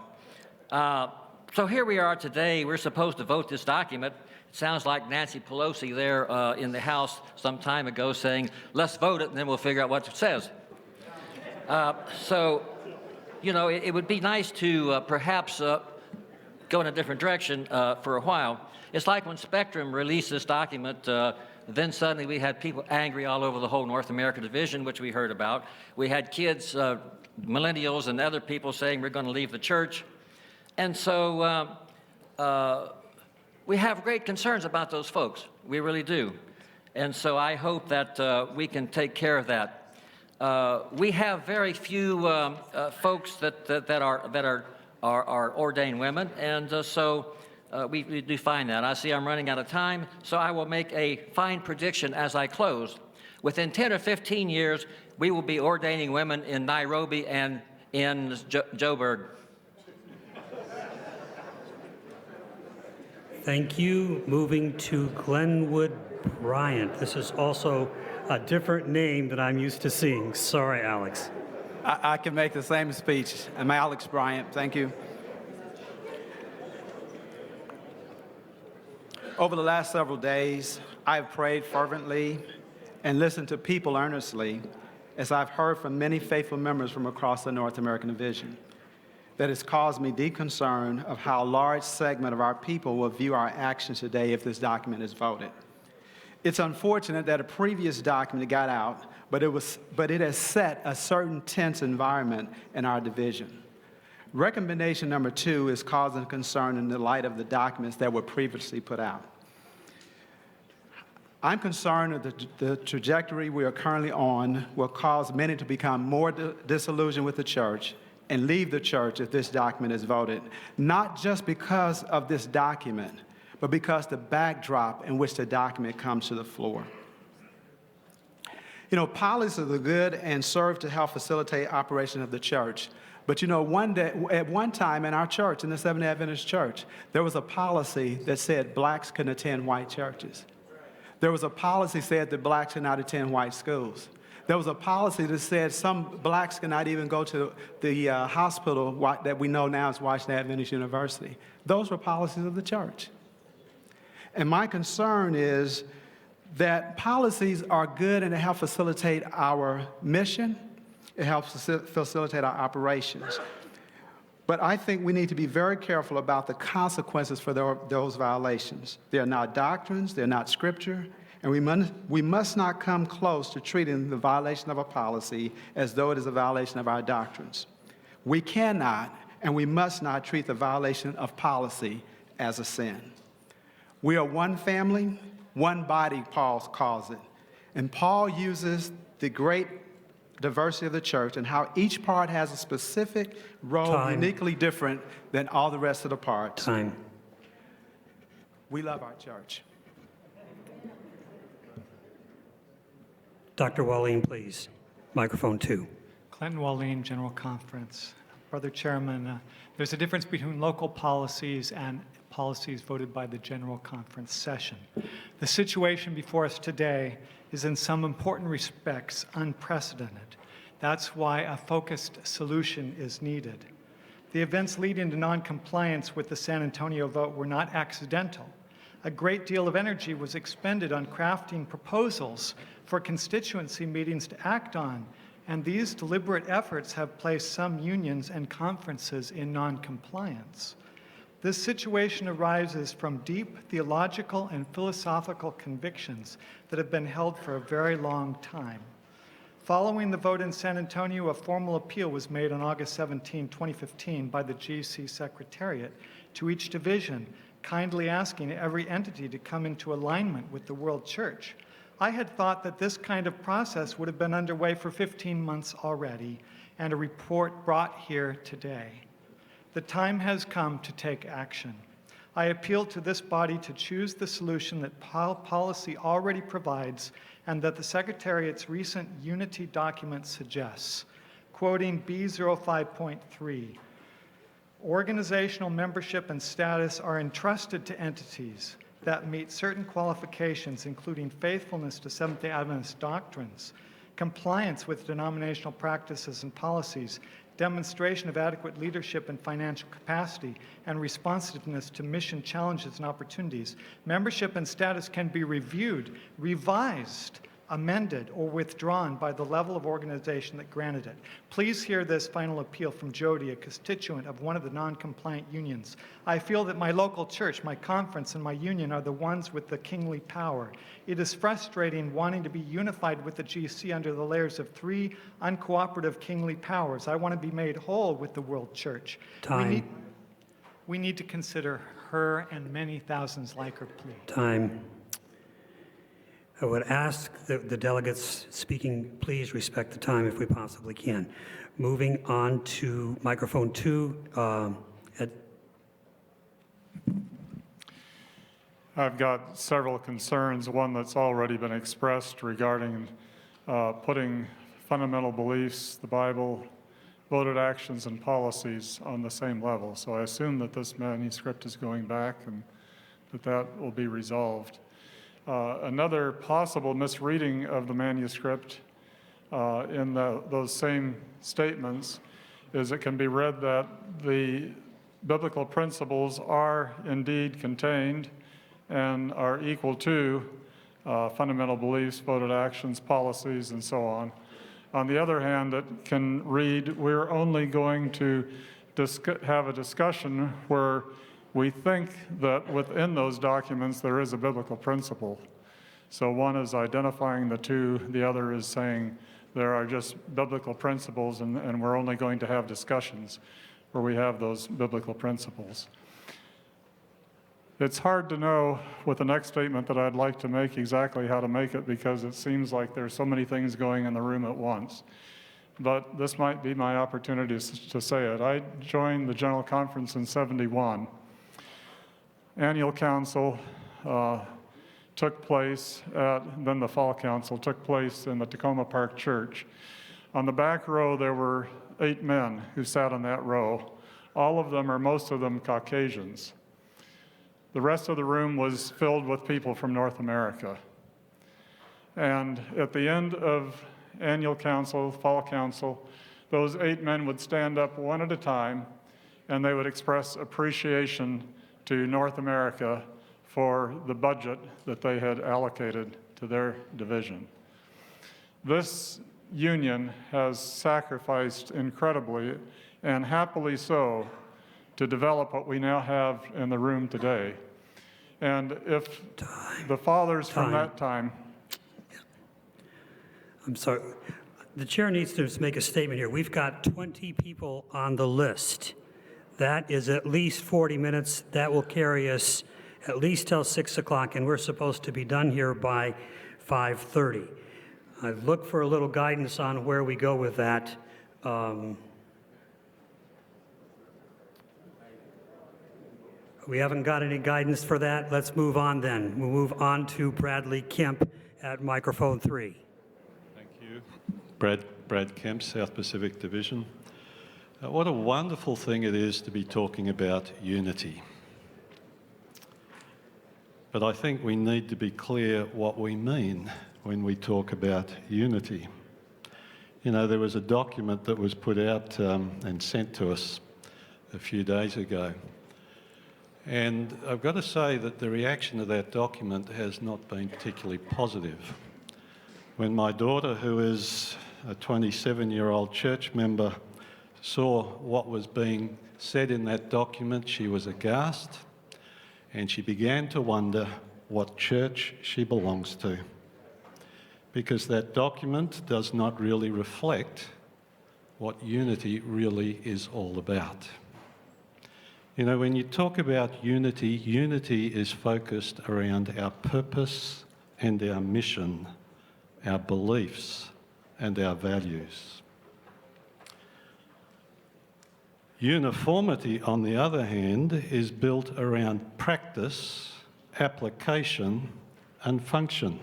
So here we are today. We're supposed to vote this document. It sounds like Nancy Pelosi there in the House some time ago saying, let's vote it and then we'll figure out what it says. So, you know, it would be nice to perhaps go in a different direction for a while. It's like when Spectrum released this document, then suddenly we had people angry all over the whole North American Division, which we heard about. We had kids, millennials and other people saying we're going to leave the church. And so we have great concerns about those folks. We really do. And so I hope that we can take care of that. We have very few folks that are ordained women, and so we do find that. I see I'm running out of time, so I will make a fine prediction as I close. Within 10 or 15 years, we will be ordaining women in Nairobi and in Joburg. Thank you. Moving to Glenwood Bryant. This is also a different name that I'm used to seeing. Sorry, Alex. I can make the same speech. I'm Alex Bryant. Thank you. Over the last several days, I have prayed fervently and listened to people earnestly as I've heard from many faithful members from across the North American Division. That has caused me deep concern of how a large segment of our people will view our actions today if this document is voted. It's unfortunate that a previous document got out, but it has set a certain tense environment in our division. Recommendation number 2 is causing concern in the light of the documents that were previously put out. I'm concerned that the trajectory we are currently on will cause many to become more disillusioned with the church and leave the church if this document is voted, not just because of this document, but because the backdrop in which the document comes to the floor. You know, policies are good and serve to help facilitate operation of the church. But you know, at one time in our church, in the Seventh-day Adventist church, there was a policy that said blacks couldn't attend white churches. There was a policy that said that blacks could not attend white schools. There was a policy that said some blacks cannot even go to the hospital that we know now is Washington Adventist University. Those were policies of the church. And my concern is that policies are good and they help facilitate our mission. It helps facilitate our operations. But I think we need to be very careful about the consequences for those violations. They're not doctrines, they're not scripture, and we must not come close to treating the violation of a policy as though it is a violation of our doctrines. We cannot and we must not treat the violation of policy as a sin. We are one family, one body, Paul calls it. And Paul uses the great diversity of the church and how each part has a specific role uniquely different than all the rest of the parts. We love our church. Dr. Wallin, please. Microphone 2. Clinton Wallin, General Conference. Brother Chairman, there's a difference between local policies and policies voted by the General Conference session. The situation before us today is in some important respects unprecedented. That's why a focused solution is needed. The events leading to noncompliance with the San Antonio vote were not accidental. A great deal of energy was expended on crafting proposals for constituency meetings to act on, and these deliberate efforts have placed some unions and conferences in noncompliance. This situation arises from deep theological and philosophical convictions that have been held for a very long time. Following the vote in San Antonio, a formal appeal was made on August 17, 2015 by the GC Secretariat to each division, kindly asking every entity to come into alignment with the World Church. I had thought that this kind of process would have been underway for 15 months already, and a report brought here today. The time has come to take action. I appeal to this body to choose the solution that policy already provides and that the Secretariat's recent unity document suggests. Quoting B05.3, organizational membership and status are entrusted to entities that meet certain qualifications, including faithfulness to Seventh-day Adventist doctrines, compliance with denominational practices and policies, demonstration of adequate leadership and financial capacity, and responsiveness to mission challenges and opportunities. Membership and status can be reviewed, revised, amended, or withdrawn by the level of organization that granted it. Please hear this final appeal from Jody, a constituent of one of the non-compliant unions. I feel that my local church, my conference, and my union are the ones with the kingly power. It is frustrating wanting to be unified with the GC under the layers of 3 uncooperative kingly powers. I want to be made whole with the world church. We need to consider her and many thousands like her plea. Time. I would ask the delegates speaking, please respect the time if we possibly can. Moving on to microphone 2. I've got several concerns. One that's already been expressed regarding putting fundamental beliefs, the Bible, voted actions, and policies on the same level. So I assume that this manuscript is going back and that will be resolved. Another possible misreading of the manuscript in those same statements is it can be read that the biblical principles are indeed contained and are equal to fundamental beliefs, voted actions, policies, and so on. On the other hand, it can read, we're only going to have a discussion where we think that within those documents there is a biblical principle. So one is identifying the two, the other is saying there are just biblical principles and we're only going to have discussions where we have those biblical principles. It's hard to know with the next statement that I'd like to make exactly how to make it because it seems like there's so many things going in the room at once. But this might be my opportunity to say it. I joined the General Conference in '71. Annual council took place then the fall council took place in the Tacoma Park Church. On the back row, there were 8 men who sat on that row. All of them, or most of them, Caucasians. The rest of the room was filled with people from North America. And at the end of annual council, fall council, those 8 men would stand up one at a time, and they would express appreciation to North America for the budget that they had allocated to their division. This union has sacrificed incredibly, and happily so, to develop what we now have in the room today. And if the fathers from that time... I'm sorry. The chair needs to make a statement here. We've got 20 people on the list. That is at least 40 minutes. That will carry us at least till 6 o'clock, and we're supposed to be done here by 5:30. I look for a little guidance on where we go with that. We haven't got any guidance for that. Let's move on then. We'll move on to Bradley Kemp at microphone 3. Thank you. Brad Kemp, South Pacific Division. What a wonderful thing it is to be talking about unity. But I think we need to be clear what we mean when we talk about unity. You know, there was a document that was put out and sent to us a few days ago. And I've got to say that the reaction to that document has not been particularly positive. When my daughter, who is a 27-year-old church member, saw what was being said in that document, she was aghast, and she began to wonder what church she belongs to, because that document does not really reflect what unity really is all about. You know, when you talk about unity, unity is focused around our purpose and our mission, our beliefs and our values. Uniformity, on the other hand, is built around practice, application, and function.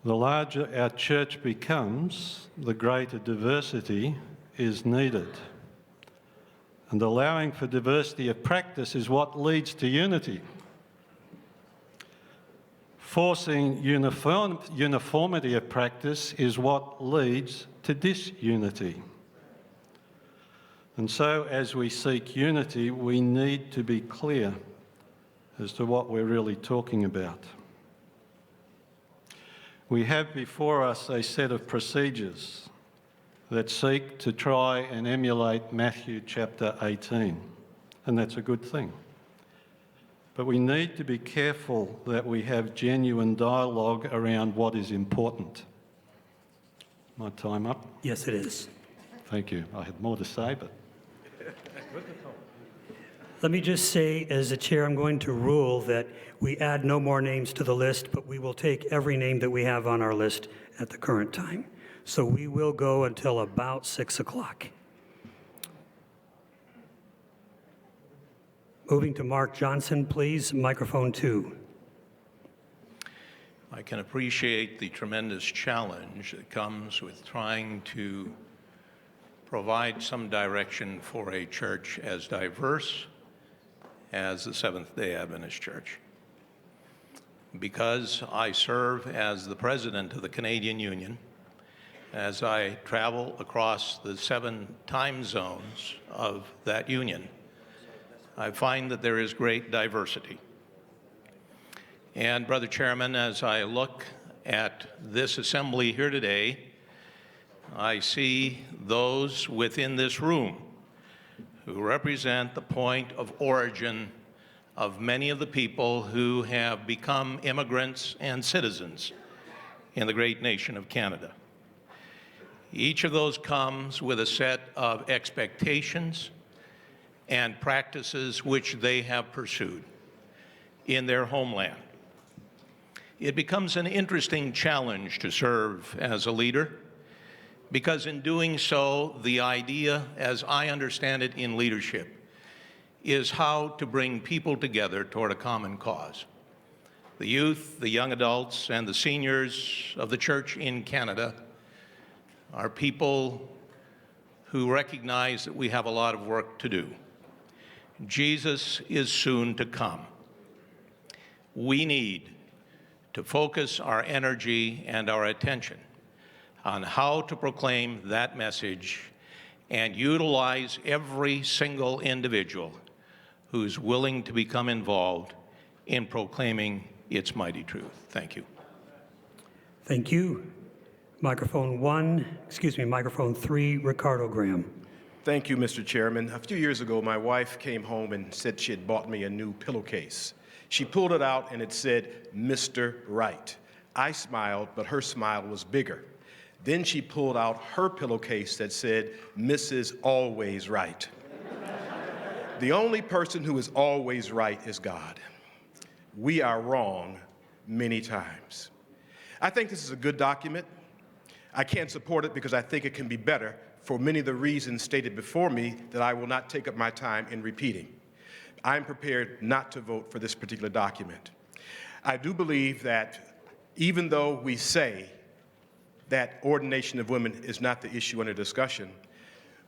The larger our church becomes, the greater diversity is needed. And allowing for diversity of practice is what leads to unity. Forcing uniformity of practice is what leads to disunity. And so, as we seek unity, we need to be clear as to what we're really talking about. We have before us a set of procedures that seek to try and emulate Matthew chapter 18, and that's a good thing. But we need to be careful that we have genuine dialogue around what is important. My time up? Yes, it is. Thank you. I had more to say, but... Let me just say, as a chair, I'm going to rule that we add no more names to the list, but we will take every name that we have on our list at the current time. So we will go until about 6 o'clock. Moving to Mark Johnson, please, microphone 2. I can appreciate the tremendous challenge that comes with trying to provide some direction for a church as diverse as the Seventh-day Adventist Church. Because I serve as the president of the Canadian Union, as I travel across the 7 time zones of that union, I find that there is great diversity. And, Brother Chairman, as I look at this assembly here today, I see those within this room who represent the point of origin of many of the people who have become immigrants and citizens in the great nation of Canada. Each of those comes with a set of expectations and practices which they have pursued in their homeland. It becomes an interesting challenge to serve as a leader, because in doing so, the idea, as I understand it in leadership, is how to bring people together toward a common cause. The youth, the young adults, and the seniors of the church in Canada are people who recognize that we have a lot of work to do. Jesus is soon to come. We need to focus our energy and our attention on how to proclaim that message and utilize every single individual who's willing to become involved in proclaiming its mighty truth. Thank you. Thank you. Microphone 3, Ricardo Graham. Thank you, Mr. Chairman. A few years ago, my wife came home and said she had bought me a new pillowcase. She pulled it out and it said, Mr. Right. I smiled, but her smile was bigger. Then she pulled out her pillowcase that said, Mrs. Always Right. The only person who is always right is God. We are wrong many times. I think this is a good document. I can't support it because I think it can be better for many of the reasons stated before me that I will not take up my time in repeating. I'm prepared not to vote for this particular document. I do believe that even though we say that ordination of women is not the issue under discussion,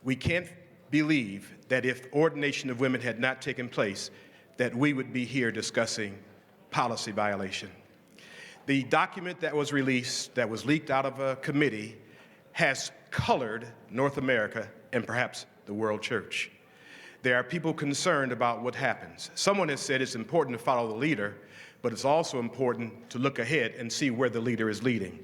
we can't believe that if ordination of women had not taken place, that we would be here discussing policy violation. The document that was released, that was leaked out of a committee, has colored North America and perhaps the world church. There are people concerned about what happens. Someone has said it's important to follow the leader, but it's also important to look ahead and see where the leader is leading.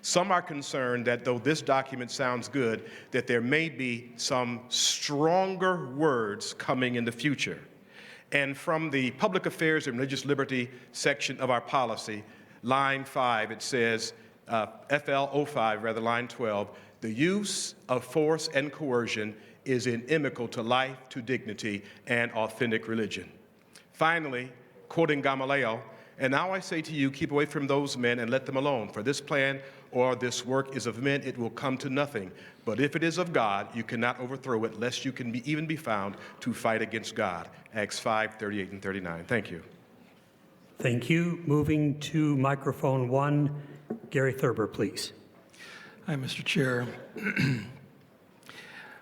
Some are concerned that though this document sounds good, that there may be some stronger words coming in the future. And from the Public Affairs and Religious Liberty section of our policy, line 5, it says, FL05, rather, line 12, the use of force and coercion is inimical to life, to dignity, and authentic religion. Finally, quoting Gamaliel, and now I say to you, keep away from those men and let them alone, for this plan or this work is of men, it will come to nothing. But if it is of God, you cannot overthrow it, lest you can even be found to fight against God. Acts 5:38 and 39. Thank you. Thank you. Moving to microphone 1, Gary Thurber, please. Hi, Mr. Chair.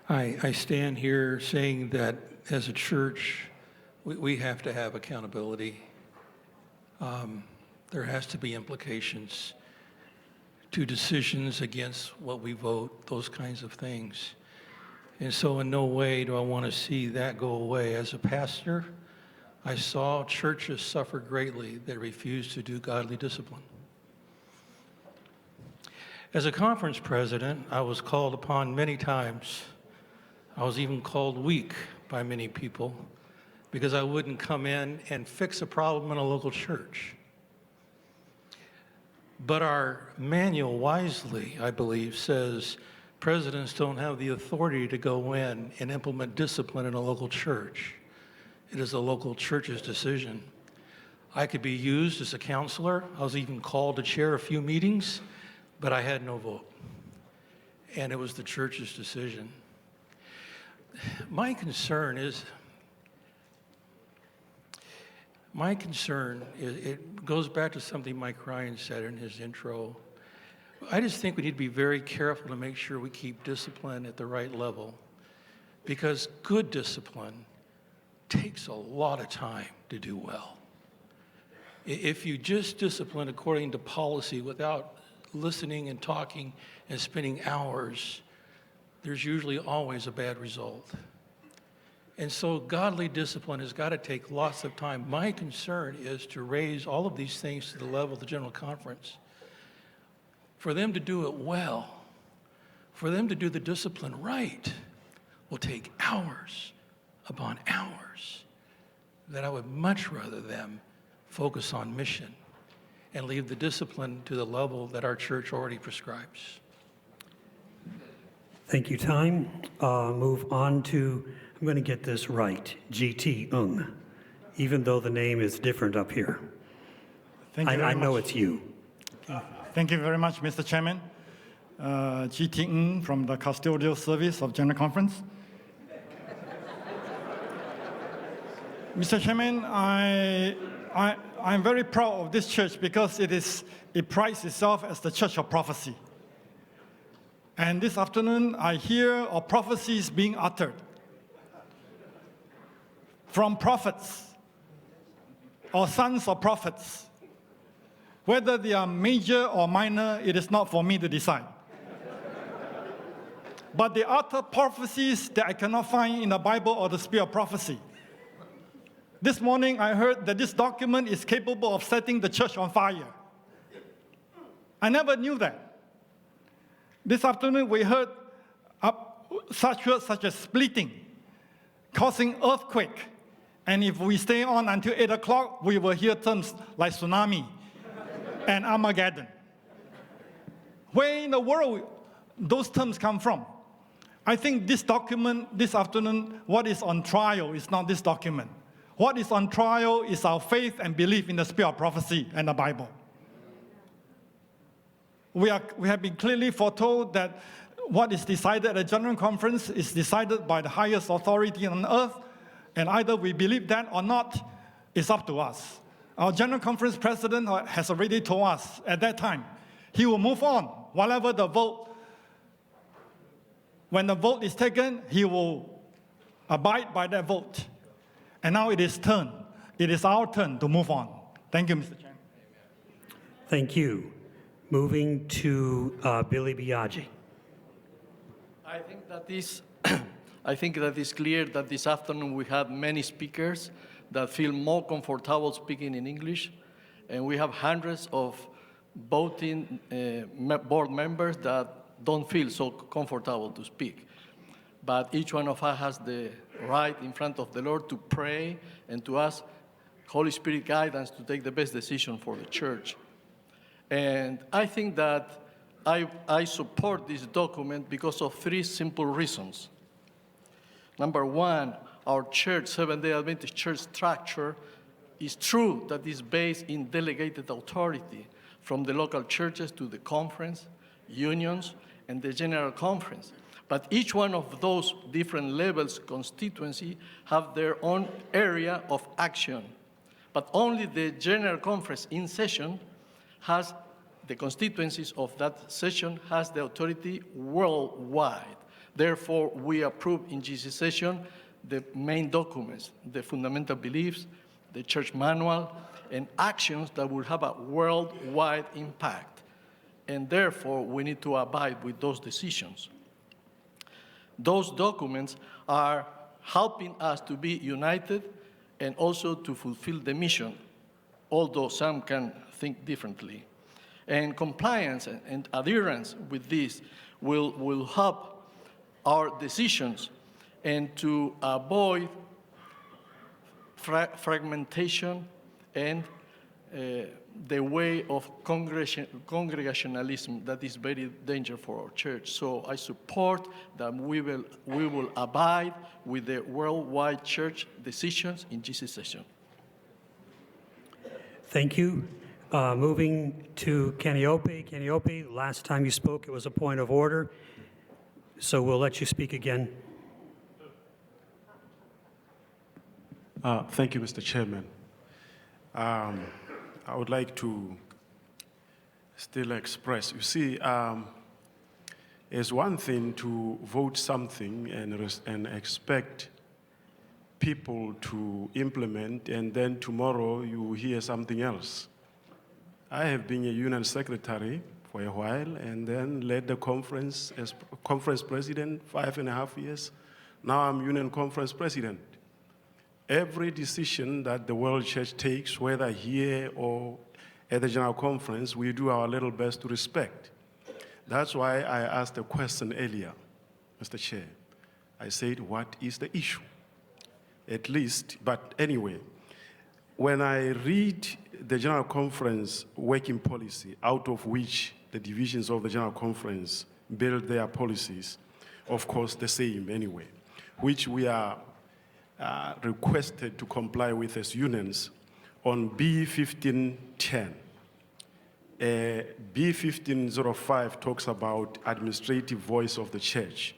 I stand here saying that as a church, we have to have accountability. There has to be implications to decisions against what we vote, those kinds of things. And so in no way do I want to see that go away. As a pastor, I saw churches suffer greatly that refused to do godly discipline. As a conference president, I was called upon many times. I was even called weak by many people because I wouldn't come in and fix a problem in a local church. But our manual wisely, I believe, says presidents don't have the authority to go in and implement discipline in a local church. It is a local church's decision. I could be used as a counselor. I was even called to chair a few meetings, but I had no vote. And it was the church's decision. My concern is, it goes back to something Mike Ryan said in his intro. I just think we need to be very careful to make sure we keep discipline at the right level, because good discipline takes a lot of time to do well. If you just discipline according to policy without listening and talking and spending hours, there's usually always a bad result. And so godly discipline has got to take lots of time. My concern is to raise all of these things to the level of the General Conference. For them to do it well, for them to do the discipline right, will take hours upon hours. That I would much rather them focus on mission and leave the discipline to the level that our church already prescribes. Thank you. Time. Move on to, I'm going to get this right, G.T. Ung, even though the name is different up here. Thank you very I know much. it's you. Thank you very much, Mr. Chairman. G.T. Ng from the Custodial Service of General Conference. Mr. Chairman, I'm very proud of this church because it prides itself as the church of prophecy. And this afternoon, I hear of prophecies being uttered from prophets or sons of prophets. Whether they are major or minor, it is not for me to decide. But the other prophecies that I cannot find in the Bible or the spirit of prophecy. This morning, I heard that this document is capable of setting the church on fire. I never knew that. This afternoon, we heard such words such as splitting, causing earthquake. And if we stay on until 8 o'clock, we will hear terms like tsunami and Armageddon. Where in the world those terms come from? I think this document, this afternoon, what is on trial is not this document. What is on trial is our faith and belief in the spirit of prophecy and the Bible. We have been clearly foretold that what is decided at the General Conference is decided by the highest authority on earth, and either we believe that or not, it's up to us. Our General Conference president has already told us at that time, he will move on, whatever the vote. When the vote is taken, he will abide by that vote. And now it is our turn to move on. Thank you, Mr. Chairman. Thank you. Moving to Billy Biaggi. I think that it's clear that this afternoon we have many speakers that feel more comfortable speaking in English, and we have hundreds of voting board members that don't feel so comfortable to speak. But each one of us has the right in front of the Lord to pray and to ask Holy Spirit guidance to take the best decision for the church. And I think that I support this document because of three simple reasons. Number one, our church, Seventh-day Adventist church structure, is true that it's based in delegated authority from the local churches to the conference, unions, and the general conference. But each one of those different levels, constituency, have their own area of action. But only the general conference in session has the constituencies of that session has the authority worldwide. Therefore, we approve in GC session the main documents, the fundamental beliefs, the church manual, and actions that will have a worldwide impact. And therefore, we need to abide with those decisions. Those documents are helping us to be united and also to fulfill the mission, although some can think differently. And compliance and adherence with this will help our decisions and to avoid fragmentation and the way of congregationalism that is very dangerous for our church. So I support that we will abide with the worldwide church decisions in GC session. Thank you. Moving to Keniope. Keniope, last time you spoke, it was a point of order, so we'll let you speak again. Thank you, Mr. Chairman. I would like to still express, you see, it's one thing to vote something and expect people to implement, and then tomorrow you hear something else. I have been a union secretary for a while and then led the conference as conference president 5.5 years. Now I'm union conference president. Every decision that the World Church takes, whether here or at the General Conference, we do our little best to respect. That's why I asked a question earlier, Mr. Chair. I said, what is the issue? At least, but anyway, when I read the General Conference working policy, out of which the divisions of the General Conference build their policies, of course the same anyway, which we are requested to comply with as unions on B1510. B1505 talks about administrative voice of the church.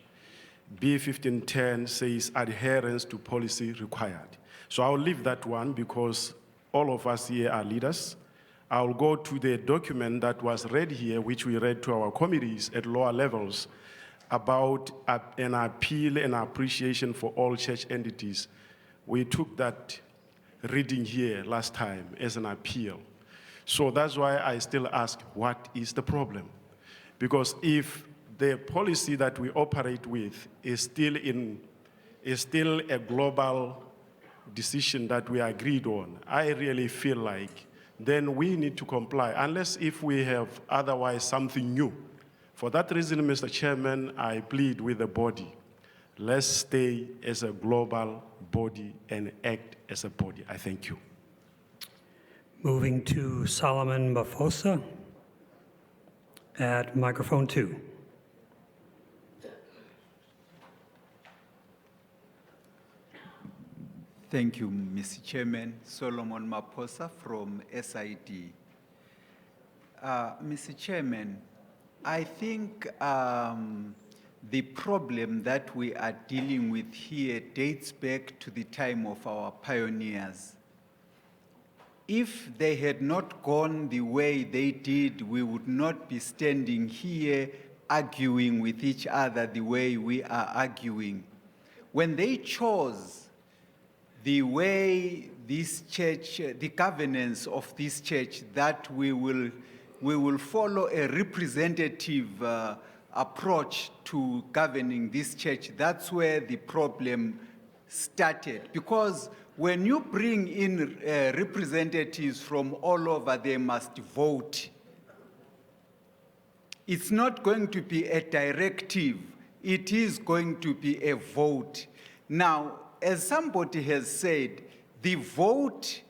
B1510 says adherence to policy required. So I'll leave that one because all of us here are leaders. I'll go to the document that was read here, which we read to our committees at lower levels, about an appeal and appreciation for all church entities. We took that reading here last time as an appeal. So that's why I still ask, what is the problem? Because if the policy that we operate with is still a global decision that we agreed on, I really feel like then we need to comply, unless if we have otherwise something new. For that reason, Mr. Chairman, I plead with the body. Let's stay as a global body and act as a body. I thank you. Moving to Solomon Mafosa at microphone 2. Thank you, Mr. Chairman. Solomon Maposa from SID. Mr. Chairman, I think the problem that we are dealing with here dates back to the time of our pioneers. If they had not gone the way they did, we would not be standing here arguing with each other the way we are arguing. When they chose the way this church, the governance of this church, that we will follow a representative approach to governing this church, that's where the problem started. Because when you bring in representatives from all over, they must vote. It's not going to be a directive, it is going to be a vote. Now, as somebody has said, the vote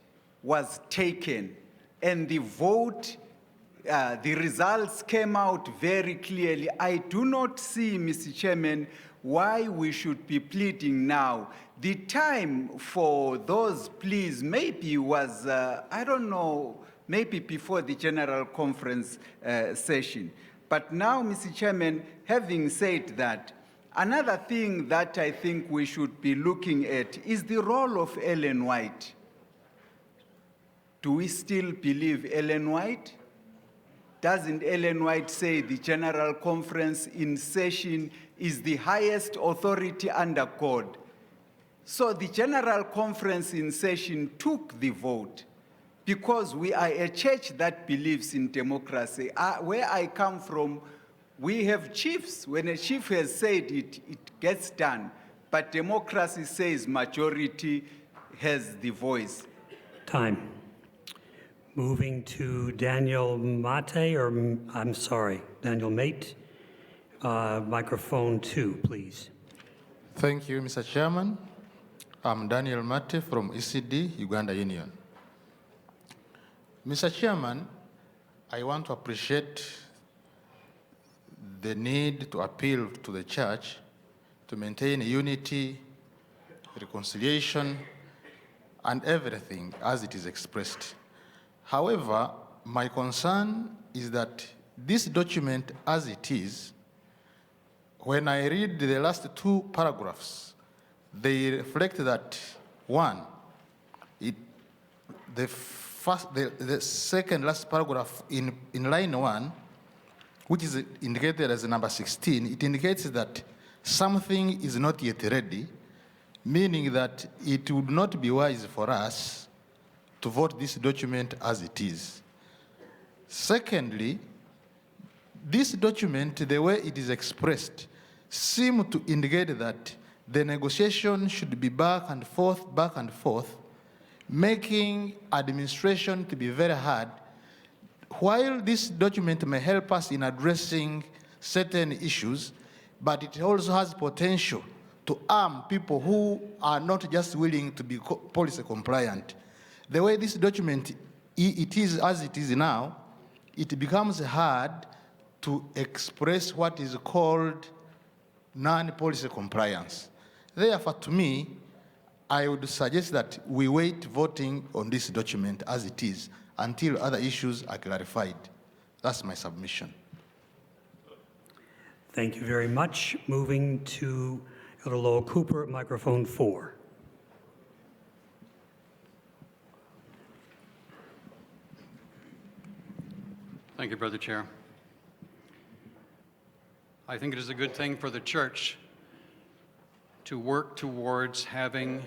was taken, and the vote, the results came out very clearly. I do not see, Mr. Chairman, why we should be pleading now. The time for those pleas maybe was, I don't know, maybe before the General Conference session. But now, Mr. Chairman, having said that, another thing that I think we should be looking at is the role of Ellen White. Do we still believe Ellen White? Doesn't Ellen White say the General Conference in session is the highest authority under God? So the General Conference in session took the vote because we are a church that believes in democracy. Where I come from, we have chiefs. When a chief has said it, it gets done. But democracy says majority has the voice. Time. Moving to Daniel Mate, or I'm sorry, Daniel Mate. Microphone 2, please. Thank you, Mr. Chairman. I'm Daniel Mate from ECD, Uganda Union. Mr. Chairman, I want to appreciate the need to appeal to the church to maintain unity, reconciliation, and everything as it is expressed. However, my concern is that this document as it is, when I read the last 2 paragraphs, they reflect that, one, the second last paragraph in line 1, which is indicated as number 16, it indicates that something is not yet ready, meaning that it would not be wise for us to vote this document as it is. Secondly, this document, the way it is expressed, seems to indicate that the negotiation should be back and forth, making administration to be very hard. While this document may help us in addressing certain issues, but it also has potential to arm people who are not just willing to be policy compliant. The way this document it is as it is now, it becomes hard to express what is called non-policy compliance. Therefore, to me, I would suggest that we wait voting on this document as it is until other issues are clarified. That's my submission. Thank you very much. Moving to Elolo Cooper, microphone 4. Thank you, Brother Chair. I think it is a good thing for the church to work towards having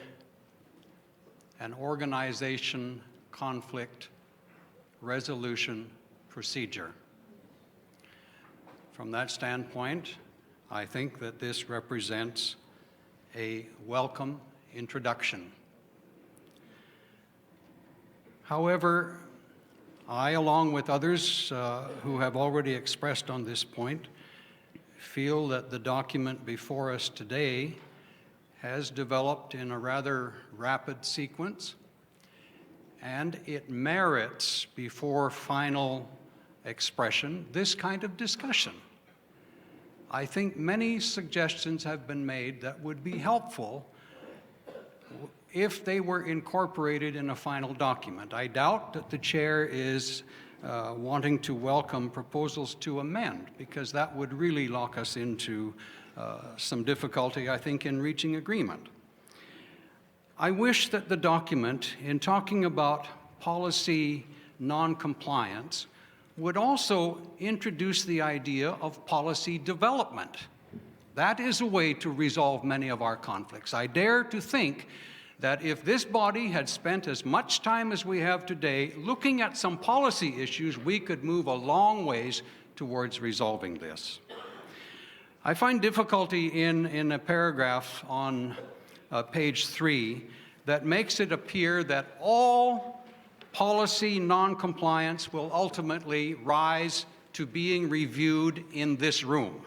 an organization conflict resolution procedure. From that standpoint, I think that this represents a welcome introduction. However, I, along with others who have already expressed on this point, feel that the document before us today has developed in a rather rapid sequence, and it merits, before final expression, this kind of discussion. I think many suggestions have been made that would be helpful if they were incorporated in a final document. I doubt that the chair is wanting to welcome proposals to amend, because that would really lock us into some difficulty, I think, in reaching agreement. I wish that the document, in talking about policy non-compliance, would also introduce the idea of policy development. That is a way to resolve many of our conflicts. I dare to think that if this body had spent as much time as we have today looking at some policy issues, we could move a long ways towards resolving this. I find difficulty in a paragraph on page 3 that makes it appear that all policy non-compliance will ultimately rise to being reviewed in this room.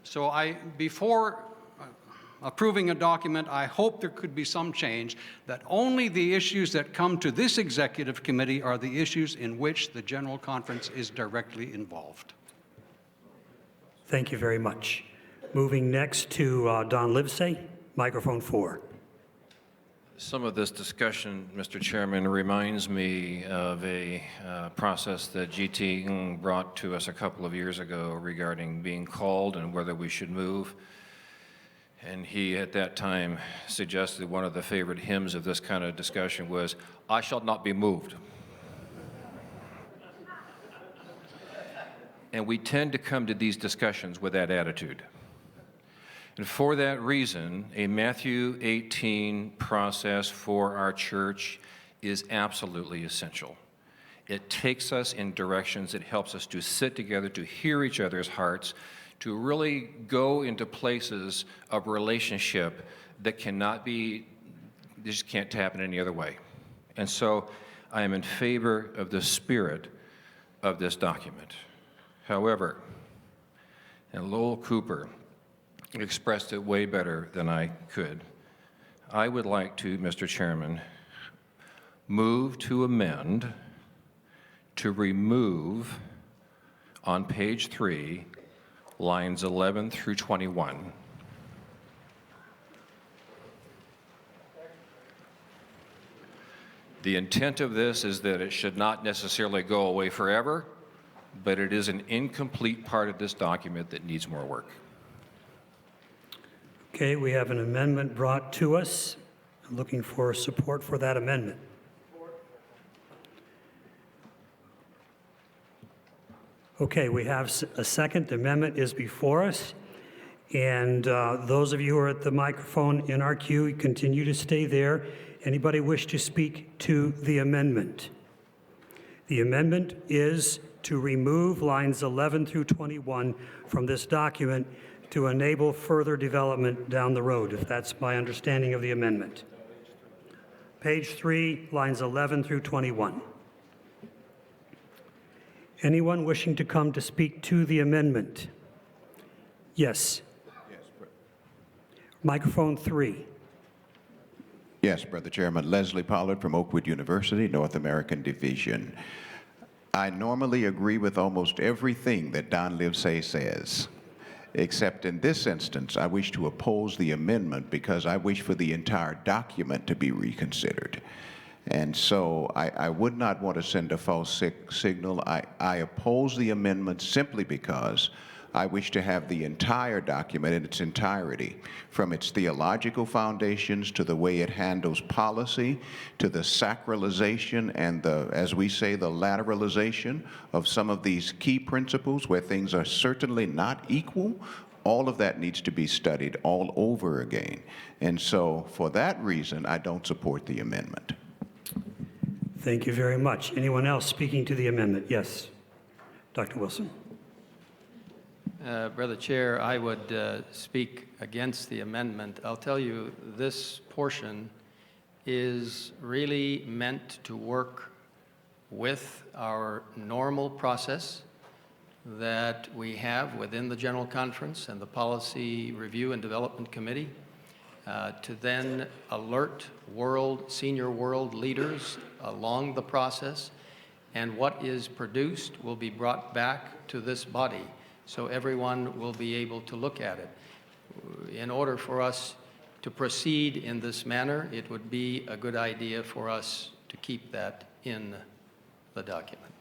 So before approving a document, I hope there could be some change, that only the issues that come to this executive committee are the issues in which the General Conference is directly involved. Thank you very much. Moving next to Don Livesey, microphone 4. Some of this discussion, Mr. Chairman, reminds me of a process that G.T. Ng brought to us a couple of years ago regarding being called and whether we should move. And he, at that time, suggested one of the favorite hymns of this kind of discussion was, "I shall not be moved." And we tend to come to these discussions with that attitude. And for that reason, a Matthew 18 process for our church is absolutely essential. It takes us in directions, it helps us to sit together, to hear each other's hearts, to really go into places of relationship that cannot be, this can't happen any other way. And so I am in favor of the spirit of this document. However, and Lowell Cooper expressed it way better than I could, I would like to, Mr. Chairman, move to amend to remove on page 3, lines 11 through 21. The intent of this is that it should not necessarily go away forever, but it is an incomplete part of this document that needs more work. Okay, we have an amendment brought to us. I'm looking for support for that amendment. Okay, we have a second. The amendment is before us. And those of you who are at the microphone in our queue, continue to stay there. Anybody wish to speak to the amendment? The amendment is to remove lines 11 through 21 from this document to enable further development down the road, if that's my understanding of the amendment. Page 3, lines 11 through 21. Anyone wishing to come to speak to the amendment? Yes. Microphone 3. Yes, Brother Chairman. Leslie Pollard from Oakwood University, North American Division. I normally agree with almost everything that Don Livesey says, except in this instance, I wish to oppose the amendment because I wish for the entire document to be reconsidered. And so I would not want to send a false signal. I oppose the amendment simply because I wish to have the entire document in its entirety, from its theological foundations to the way it handles policy, to the sacralization and the, as we say, the lateralization of some of these key principles where things are certainly not equal. All of that needs to be studied all over again. And so for that reason, I don't support the amendment. Thank you very much. Anyone else speaking to the amendment? Yes, Dr. Wilson. Brother Chair, I would speak against the amendment. I'll tell you, this portion is really meant to work with our normal process that we have within the General Conference and the Policy Review and Development Committee to then alert senior world leaders along the process, and what is produced will be brought back to this body so everyone will be able to look at it. In order for us to proceed in this manner, it would be a good idea for us to keep that in the document.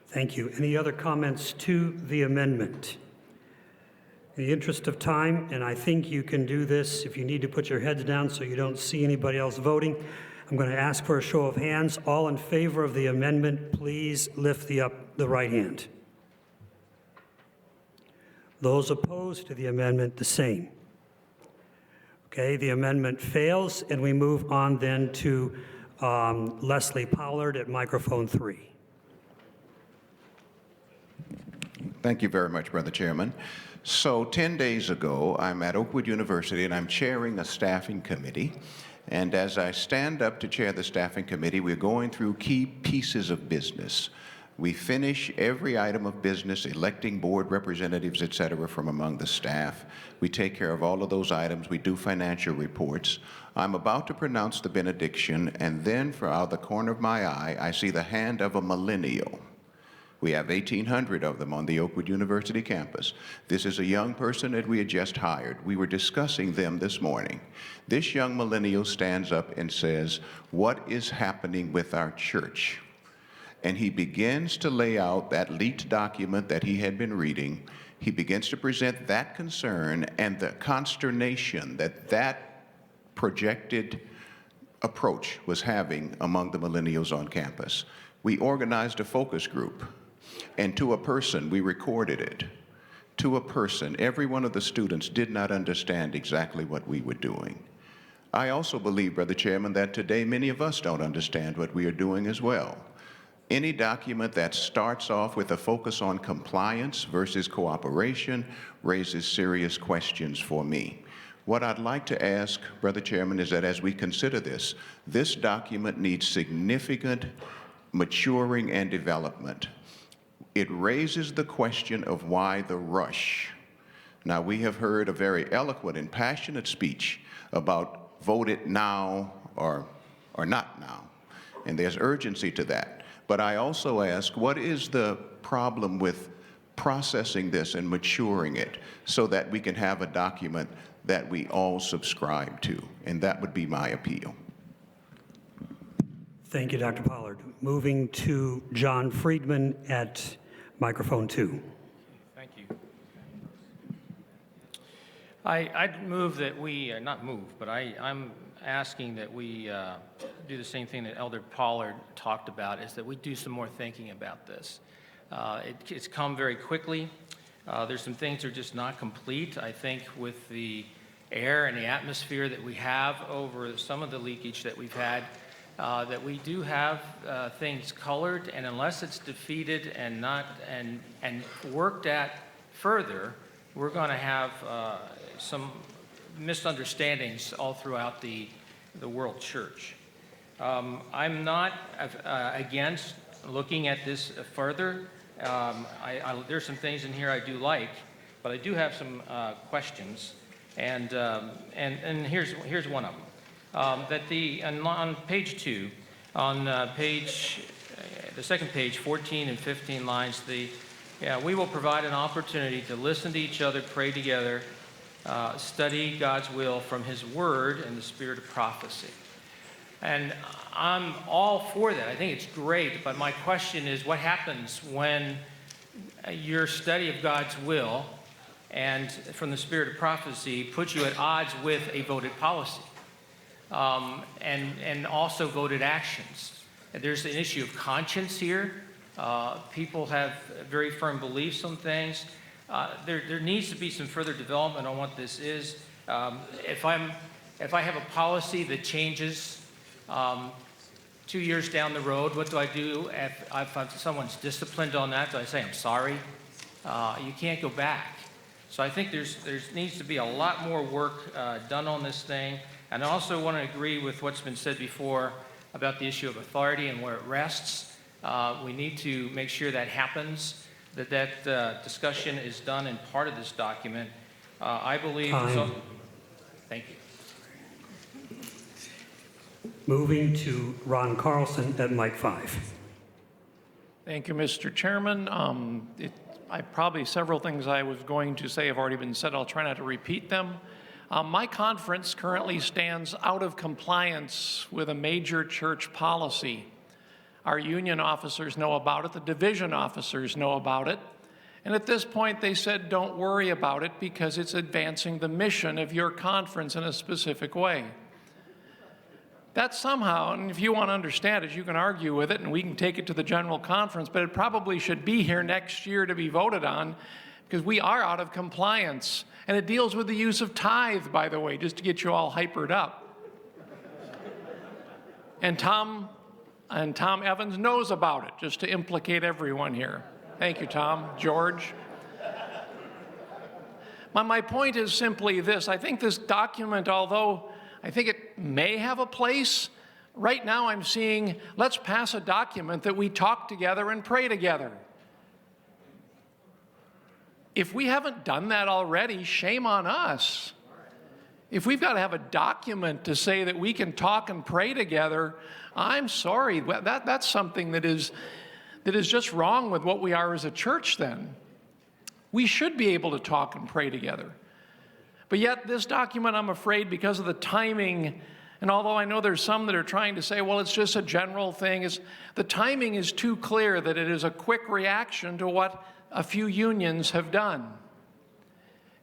Thank you. Any other comments to the amendment? In the interest of time, and I think you can do this if you need to put your heads down so you don't see anybody else voting, I'm going to ask for a show of hands. All in favor of the amendment, please lift the right hand. Those opposed to the amendment, the same. Okay, the amendment fails, and we move on then to Leslie Pollard at microphone 3. Thank you very much, Brother Chairman. So 10 days ago, I'm at Oakwood University, and I'm chairing a staffing committee. And as I stand up to chair the staffing committee, we're going through key pieces of business. We finish every item of business, electing board representatives, et cetera, from among the staff. We take care of all of those items. We do financial reports. I'm about to pronounce the benediction, and then from out the corner of my eye, I see the hand of a millennial. We have 1,800 of them on the Oakwood University campus. This is a young person that we had just hired. We were discussing them this morning. This young millennial stands up and says, "What is happening with our church?" And he begins to lay out that leaked document that he had been reading. He begins to present that concern and the consternation that that projected approach was having among the millennials on campus. We organized a focus group, and to a person, we recorded it. To a person, every one of the students did not understand exactly what we were doing. I also believe, Brother Chairman, that today many of us don't understand what we are doing as well. Any document that starts off with a focus on compliance versus cooperation raises serious questions for me. What I'd like to ask, Brother Chairman, is that as we consider this document needs significant maturing and development. It raises the question of why the rush. Now, we have heard a very eloquent and passionate speech about vote it now or not now, and there's urgency to that. But I also ask, what is the problem with processing this and maturing it so that we can have a document that we all subscribe to? And that would be my appeal. Thank you, Dr. Pollard. Moving to John Friedman at microphone 2. Thank you. I'd move that we, not move, but I'm asking that we do the same thing that Elder Pollard talked about, is that we do some more thinking about this. It's come very quickly. There's some things that are just not complete. I think with the air and the atmosphere that we have over some of the leakage that we've had, that we do have things colored, and unless it's defeated and worked at further, we're going to have some misunderstandings all throughout the world church. I'm not against looking at this further. There's some things in here I do like, but I do have some questions, and here's one of them. On page 2, on the second page, 14 and 15 lines, we will provide an opportunity to listen to each other, pray together, study God's will from His Word and the spirit of prophecy. And I'm all for that. I think it's great, but my question is, what happens when your study of God's will and from the spirit of prophecy puts you at odds with a voted policy? And also voted actions. And there's an issue of conscience here. People have very firm beliefs on things. There needs to be some further development on what this is. If I have a policy that changes 2 years down the road, what do I do if someone's disciplined on that? Do I say, I'm sorry? You can't go back. So I think there needs to be a lot more work done on this thing. And I also want to agree with what's been said before about the issue of authority and where it rests. We need to make sure that happens, that discussion is done in part of this document. I believe... Thank you. Moving to Ron Carlson at mic 5. Thank you, Mr. Chairman. Probably several things I was going to say have already been said. I'll try not to repeat them. My conference currently stands out of compliance with a major church policy. Our union officers know about it. The division officers know about it. And at this point, they said, don't worry about it because it's advancing the mission of your conference in a specific way. That somehow, and if you want to understand it, you can argue with it and we can take it to the general conference, but it probably should be here next year to be voted on because we are out of compliance. And it deals with the use of tithe, by the way, just to get you all hypered up. And Tom Evans knows about it, just to implicate everyone here. Thank you, Tom. George. My point is simply this. I think this document, although I think it may have a place, right now I'm seeing, let's pass a document that we talk together and pray together. If we haven't done that already, shame on us. If we've got to have a document to say that we can talk and pray together, I'm sorry, that's something that is just wrong with what we are as a church then. We should be able to talk and pray together. But yet this document, I'm afraid, because of the timing, and although I know there's some that are trying to say, well, it's just a general thing, the timing is too clear that it is a quick reaction to what a few unions have done.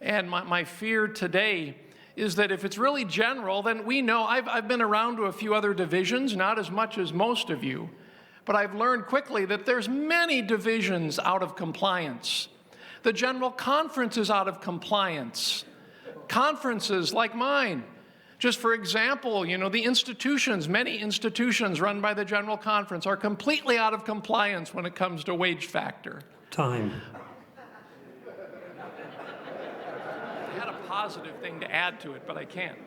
And my fear today is that if it's really general, then we know, I've been around to a few other divisions, not as much as most of you, but I've learned quickly that there's many divisions out of compliance. The General Conference is out of compliance. Conferences like mine. Just for example, the institutions, many institutions run by the General Conference are completely out of compliance when it comes to wage factor. Time. I had a positive thing to add to it, but I can't.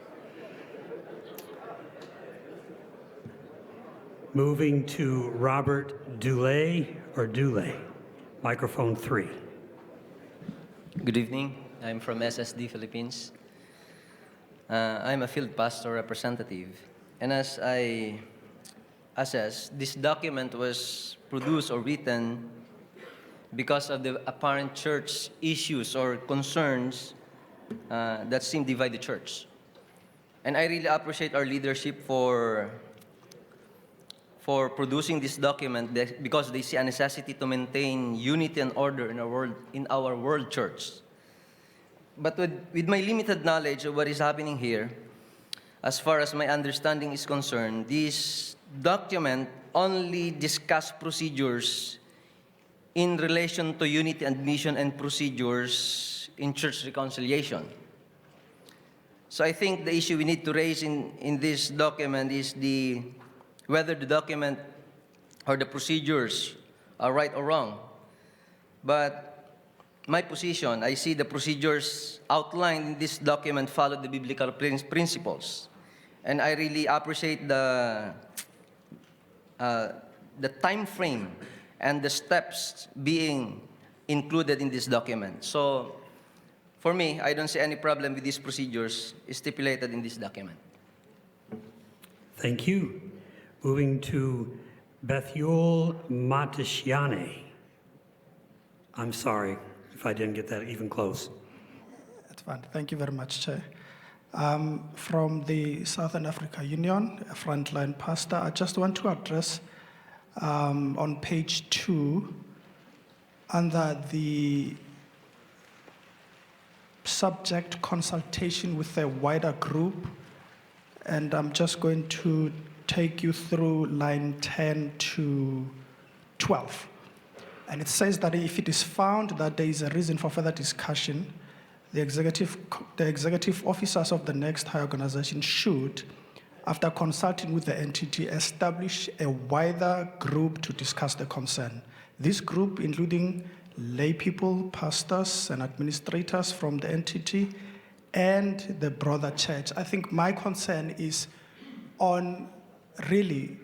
Moving to Robert Dulé, microphone 3. Good evening. I'm from SSD Philippines. I'm a field pastor representative. And as I assess, this document was produced or written because of the apparent church issues or concerns that seem to divide the church. And I really appreciate our leadership for producing this document because they see a necessity to maintain unity and order in our world church. But with my limited knowledge of what is happening here, as far as my understanding is concerned, this document only discusses procedures in relation to unity and mission and procedures in church reconciliation. So I think the issue we need to raise in this document is whether the document or the procedures are right or wrong. But my position, I see the procedures outlined in this document follow the biblical principles. And I really appreciate the time frame and the steps being included in this document. So for me, I don't see any problem with these procedures stipulated in this document. Thank you. Moving to Bethuel Matishiane. I'm sorry if I didn't get that even close. That's fine. Thank you very much, Chair. From the Southern Africa Union, a frontline pastor, I just want to address on page 2, under the subject consultation with a wider group, and I'm just going to take you through line 10 to 12. And it says that if it is found that there is a reason for further discussion, the executive officers of the next higher organization should, after consulting with the entity, establish a wider group to discuss the concern. This group, including lay people, pastors, and administrators from the entity, and the broader church. I think my concern is on really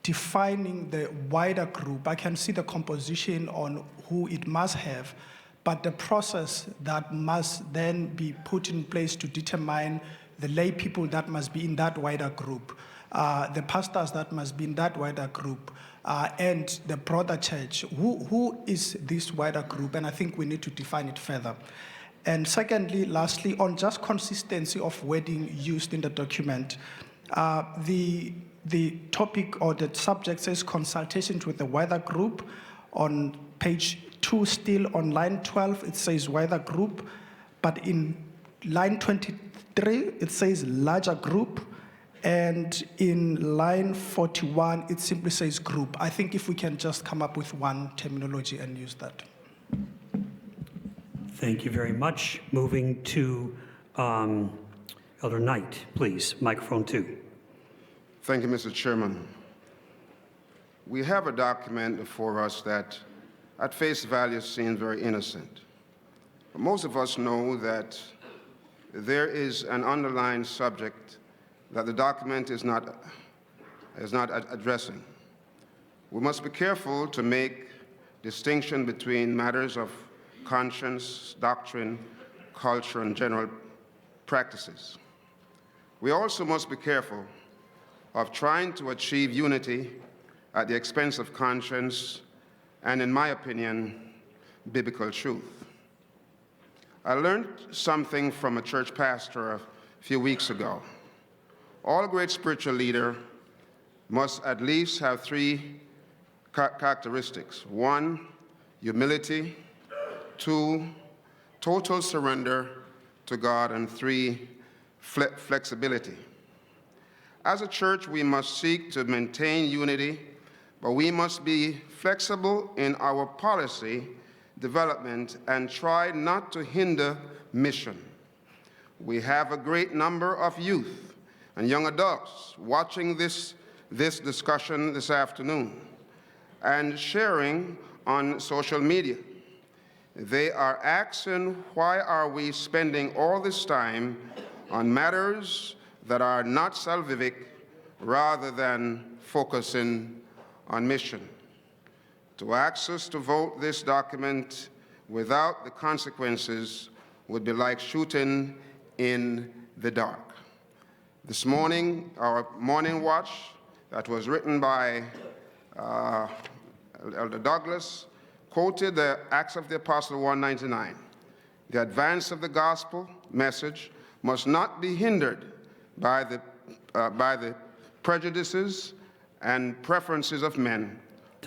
defining the wider group. I can see the composition on who it must have, but the process that must then be put in place to determine the lay people that must be in that wider group, the pastors that must be in that wider group, and the broader church. Who is this wider group? And I think we need to define it further. And secondly, lastly, on just consistency of wording used in the document, the topic or the subject says consultations with the wider group. On page 2, still on line 12, it says wider group, but in line 23, it says larger group, and in line 41, it simply says group. I think if we can just come up with one terminology and use that. Thank you very much. Moving to Elder Knight, please, microphone 2. Thank you, Mr. Chairman. We have a document before us that at face value seems very innocent. But most of us know that there is an underlying subject that the document is not addressing. We must be careful to make distinction between matters of conscience, doctrine, culture, and general practices. We also must be careful of trying to achieve unity at the expense of conscience and, in my opinion, biblical truth. I learned something from a church pastor a few weeks ago. All great spiritual leader must at least have 3 characteristics. 1, humility. 2, total surrender to God. And 3, flexibility. As a church, we must seek to maintain unity, but we must be flexible in our policy development and try not to hinder mission. We have a great number of youth and young adults watching this discussion this afternoon and sharing on social media. They are asking, why are we spending all this time on matters that are not salvific rather than focusing on mission? To ask us to vote this document without the consequences would be like shooting in the dark. This morning, our morning watch that was written by Elder Douglas quoted the Acts of the Apostle 199. The advance of the gospel message must not be hindered by the prejudices and preferences of men,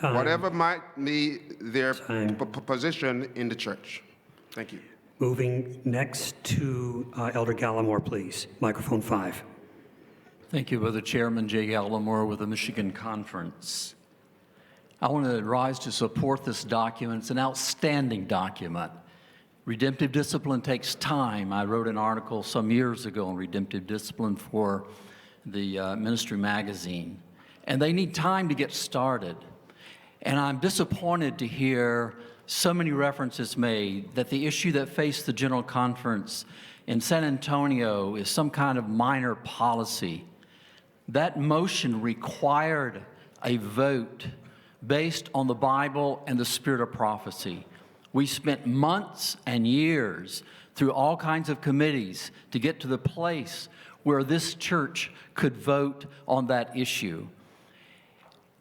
whatever might be their position in the church. Thank you. Moving next to Elder Gallimore, please. Microphone 5. Thank you, Brother Chairman. Jay Gallimore with the Michigan Conference. I want to rise to support this document. It's an outstanding document. Redemptive discipline takes time. I wrote an article some years ago on redemptive discipline for the ministry magazine. And they need time to get started. And I'm disappointed to hear so many references made that the issue that faced the General Conference in San Antonio is some kind of minor policy. That motion required a vote based on the Bible and the spirit of prophecy. We spent months and years through all kinds of committees to get to the place where this church could vote on that issue.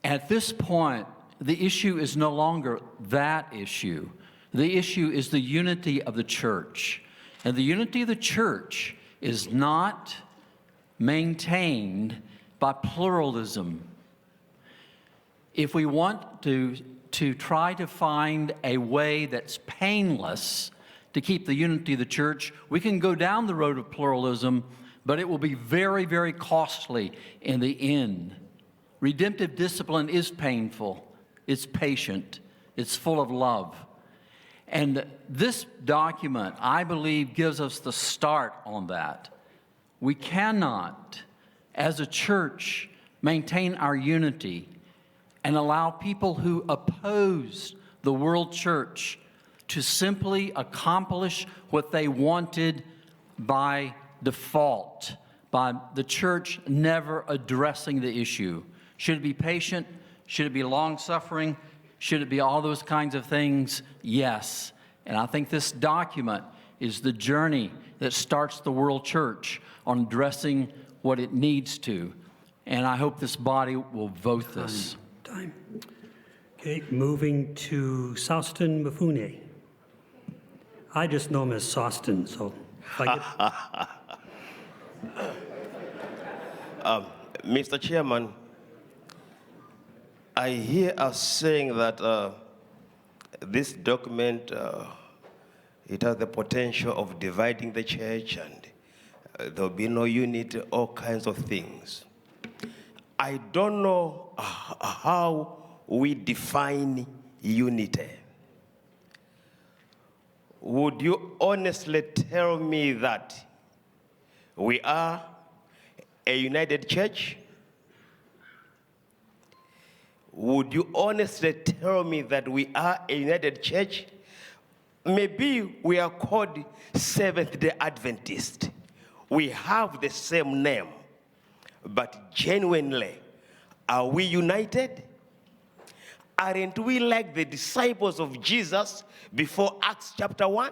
At this point, the issue is no longer that issue. The issue is the unity of the church. And the unity of the church is not maintained by pluralism. If we want to try to find a way that's painless to keep the unity of the church, we can go down the road of pluralism, but it will be very, very costly in the end. Redemptive discipline is painful, it's patient, it's full of love. And this document, I believe, gives us the start on that. We cannot as a church, maintain our unity and allow people who oppose the world church to simply accomplish what they wanted by default, by the church never addressing the issue. Should it be patient? Should it be long-suffering? Should it be all those kinds of things? Yes. And I think this document is the journey that starts the world church on addressing what it needs to. And I hope this body will vote this. Time. Okay, moving to Sostin Mafune. I just know him as Sostin, so if I get... Mr. Chairman, I hear us saying that this document, it has the potential of dividing the church and there'll be no unity, all kinds of things. I don't know how we define unity. Would you honestly tell me that we are a united church? Would you honestly tell me that we are a united church? Maybe we are called Seventh-day Adventist. We have the same name, but genuinely, are we united? Aren't we like the disciples of Jesus before Acts chapter 1?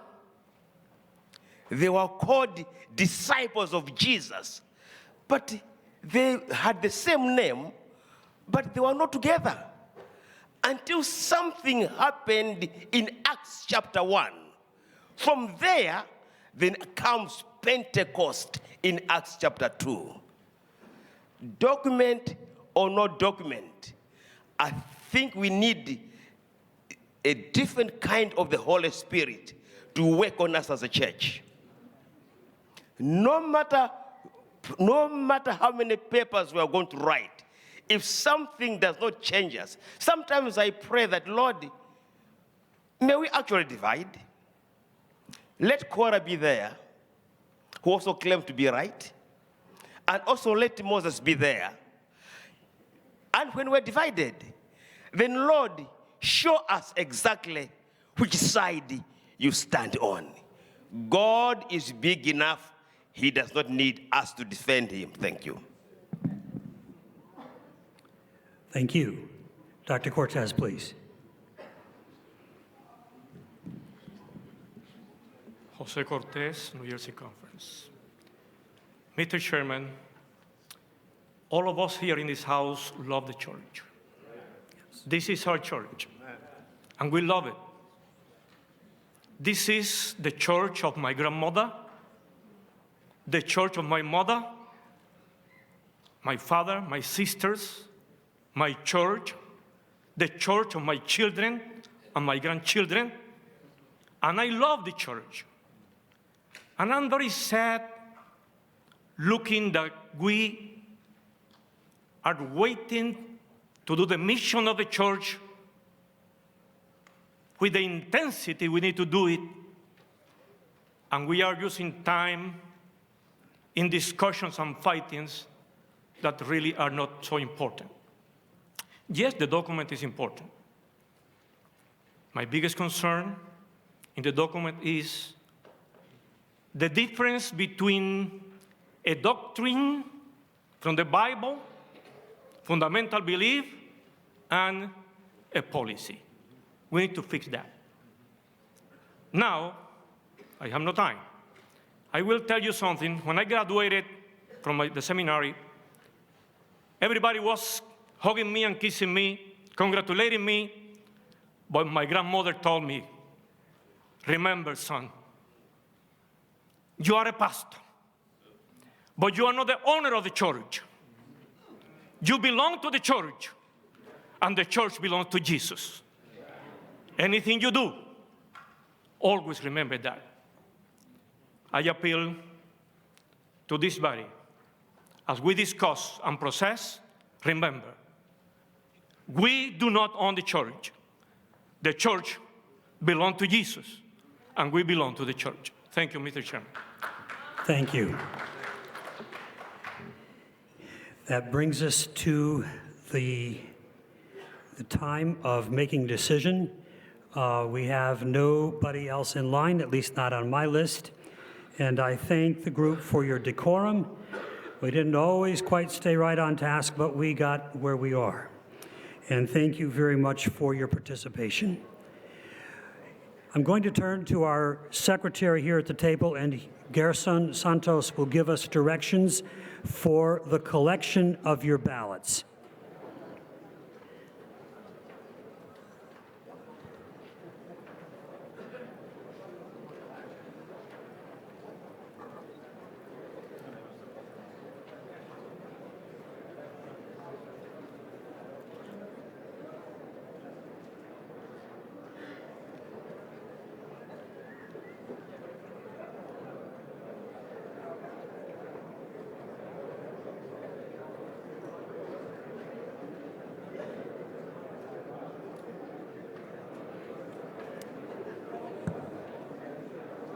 They were called disciples of Jesus, but they had the same name, but they were not together until something happened in Acts chapter 1. From there, then comes Pentecost in Acts chapter 2. Document or no document, I think we need a different kind of the Holy Spirit to work on us as a church. No matter how many papers we are going to write, if something does not change us, sometimes I pray that, Lord, may we actually divide. Let Korah be there, who also claimed to be right, and also let Moses be there. And when we're divided, then Lord, show us exactly which side you stand on. God is big enough. He does not need us to defend him. Thank you. Thank you. Dr. Cortez, please. Jose Cortez, New Jersey Conference. Mr. Chairman, all of us here in this house love the church. This is our church, and we love it. This is the church of my grandmother, the church of my mother, my father, my sisters, my church, the church of my children and my grandchildren, and I love the church. And I'm very sad looking that we are waiting to do the mission of the church with the intensity we need to do it, and we are using time in discussions and fightings that really are not so important. Yes, the document is important. My biggest concern in the document is the difference between a doctrine from the Bible, fundamental belief, and a policy. We need to fix that. Now, I have no time. I will tell you something. When I graduated from the seminary, everybody was hugging me and kissing me, congratulating me, but my grandmother told me, remember, son, you are a pastor, but you are not the owner of the church. You belong to the church, and the church belongs to Jesus. Anything you do, always remember that. I appeal to this body. As we discuss and process, remember, we do not own the church. The church belongs to Jesus, and we belong to the church. Thank you, Mr. Chairman. Thank you. That brings us to the time of making decision. We have nobody else in line, at least not on my list. And I thank the group for your decorum. We didn't always quite stay right on task, but we got where we are. And thank you very much for your participation. I'm going to turn to our secretary here at the table, and Gerson Santos will give us directions for the collection of your ballots.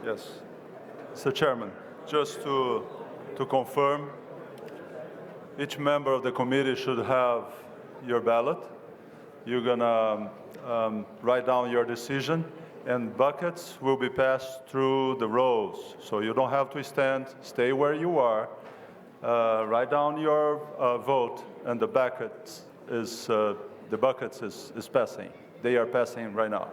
Yes. Mr. Chairman, just to confirm, each member of the committee should have your ballot. You're gonna write down your decision, and buckets will be passed through the rows. So you don't have to stand, stay where you are. Write down your vote, and the buckets is passing. They are passing right now.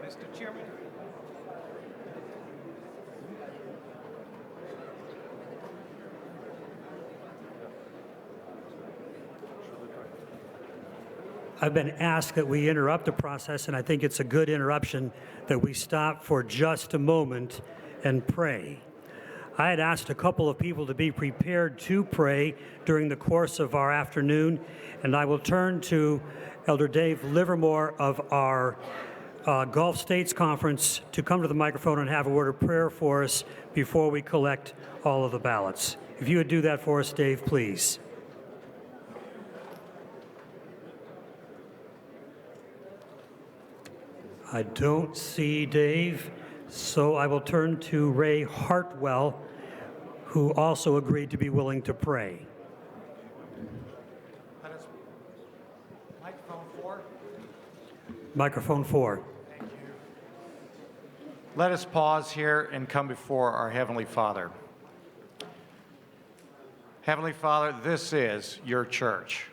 Mr. Chairman. I've been asked that we interrupt the process, and I think it's a good interruption that we stop for just a moment and pray. I had asked a couple of people to be prepared to pray during the course of our afternoon, and I will turn to Elder Dave Livermore of our Gulf States Conference to come to the microphone and have a word of prayer for us before we collect all of the ballots. If you would do that for us, Dave, please. I don't see Dave, so I will turn to Ray Hartwell, who also agreed to be willing to pray. Microphone 4. Microphone 4. Thank you. Let us pause here and come before our Heavenly Father. Heavenly Father, this is your church.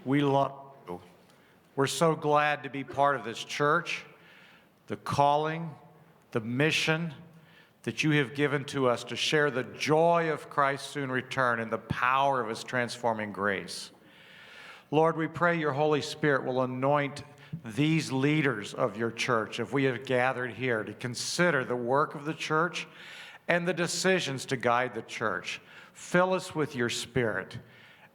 We love you. We're so glad to be part of this church, the calling, the mission that you have given to us to share the joy of Christ's soon return and the power of his transforming grace. Lord, we pray your Holy Spirit will anoint these leaders of your church if we have gathered here to consider the work of the church and the decisions to guide the church. Fill us with your Spirit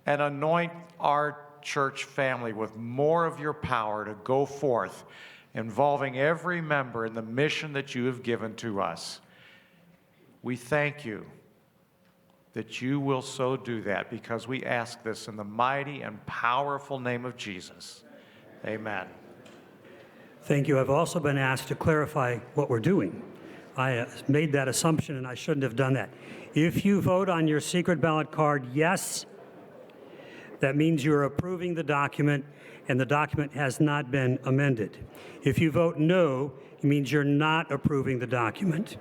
and anoint our church family with more of your power to go forth, involving every member in the mission that you have given to us. We thank you that you will so do that, because we ask this in the mighty and powerful name of Jesus. Amen. Thank you. I've also been asked to clarify what we're doing. I made that assumption, and I shouldn't have done that. If you vote on your secret ballot card yes, that means you're approving the document, and the document has not been amended. If you vote no, it means you're not approving the document.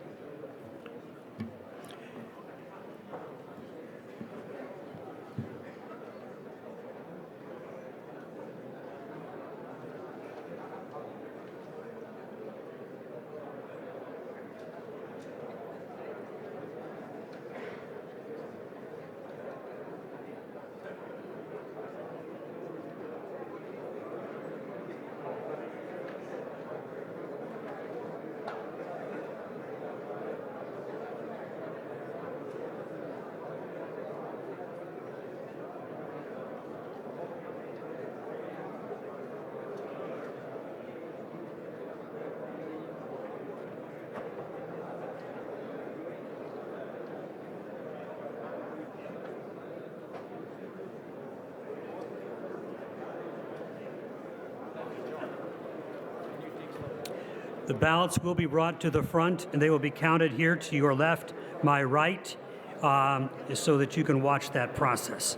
The ballots will be brought to the front, and they will be counted here to your left, my right, so that you can watch that process.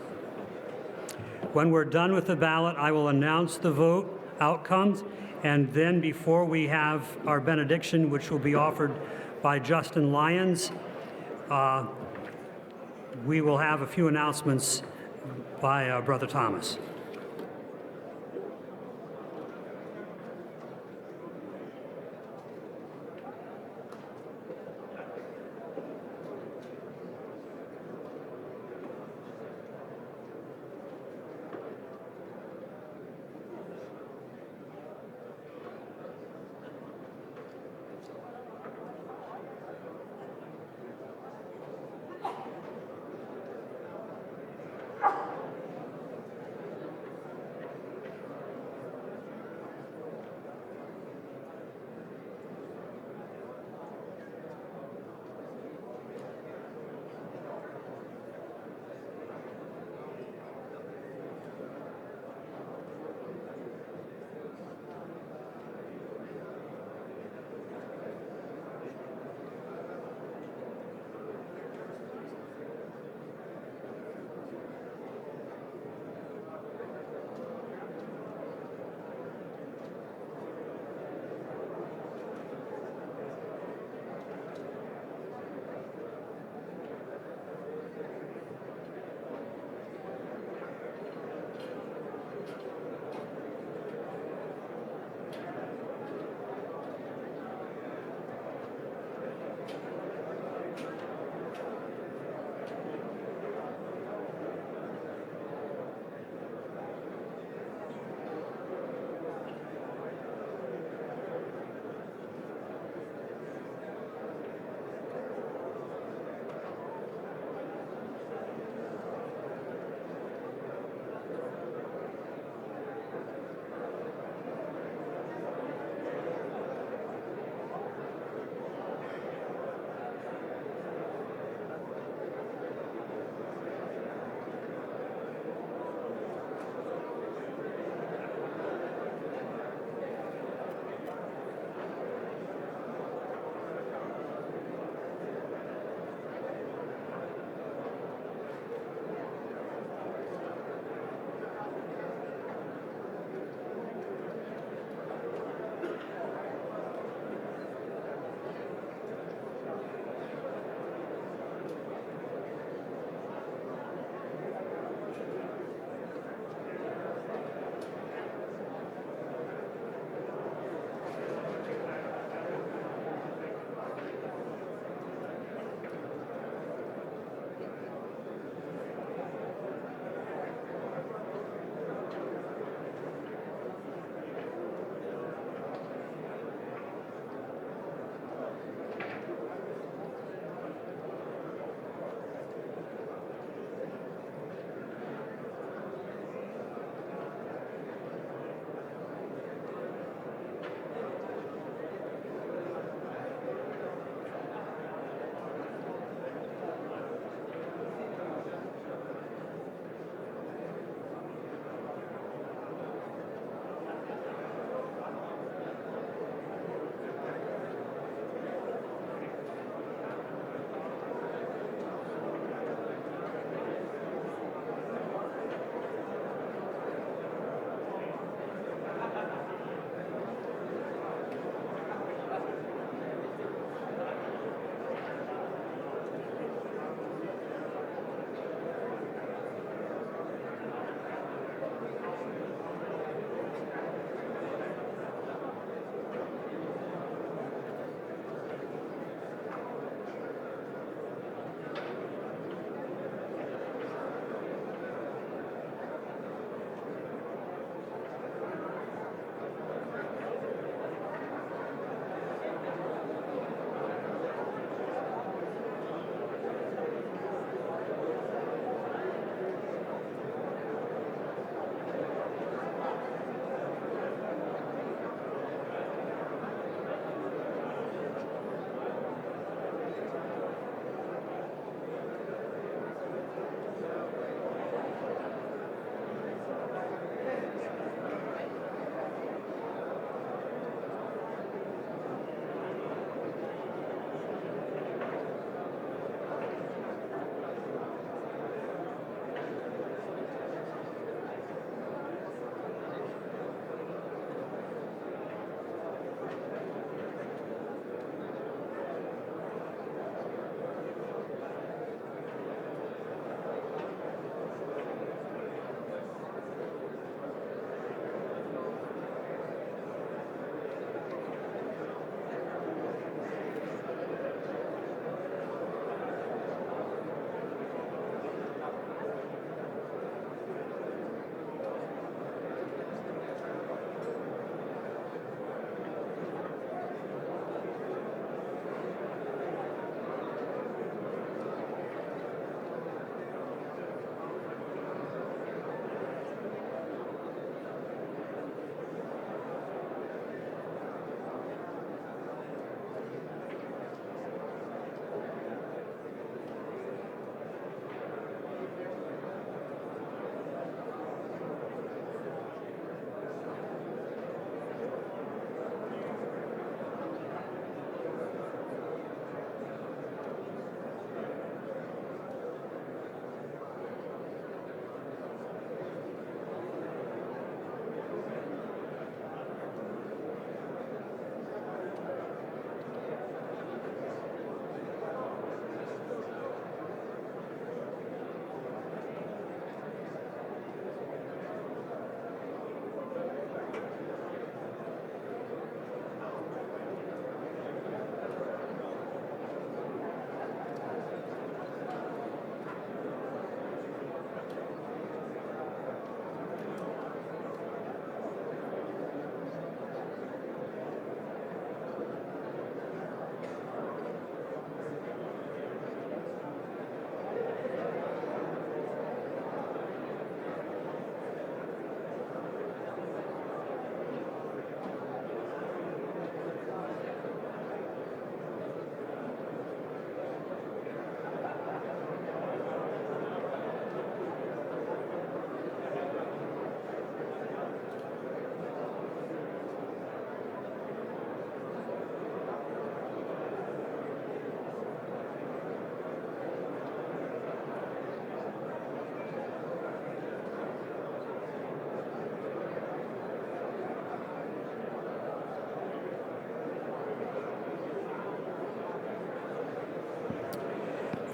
When we're done with the ballot, I will announce the vote outcomes, and then before we have our benediction, which will be offered by Justin Lyons, we will have a few announcements by Brother Thomas.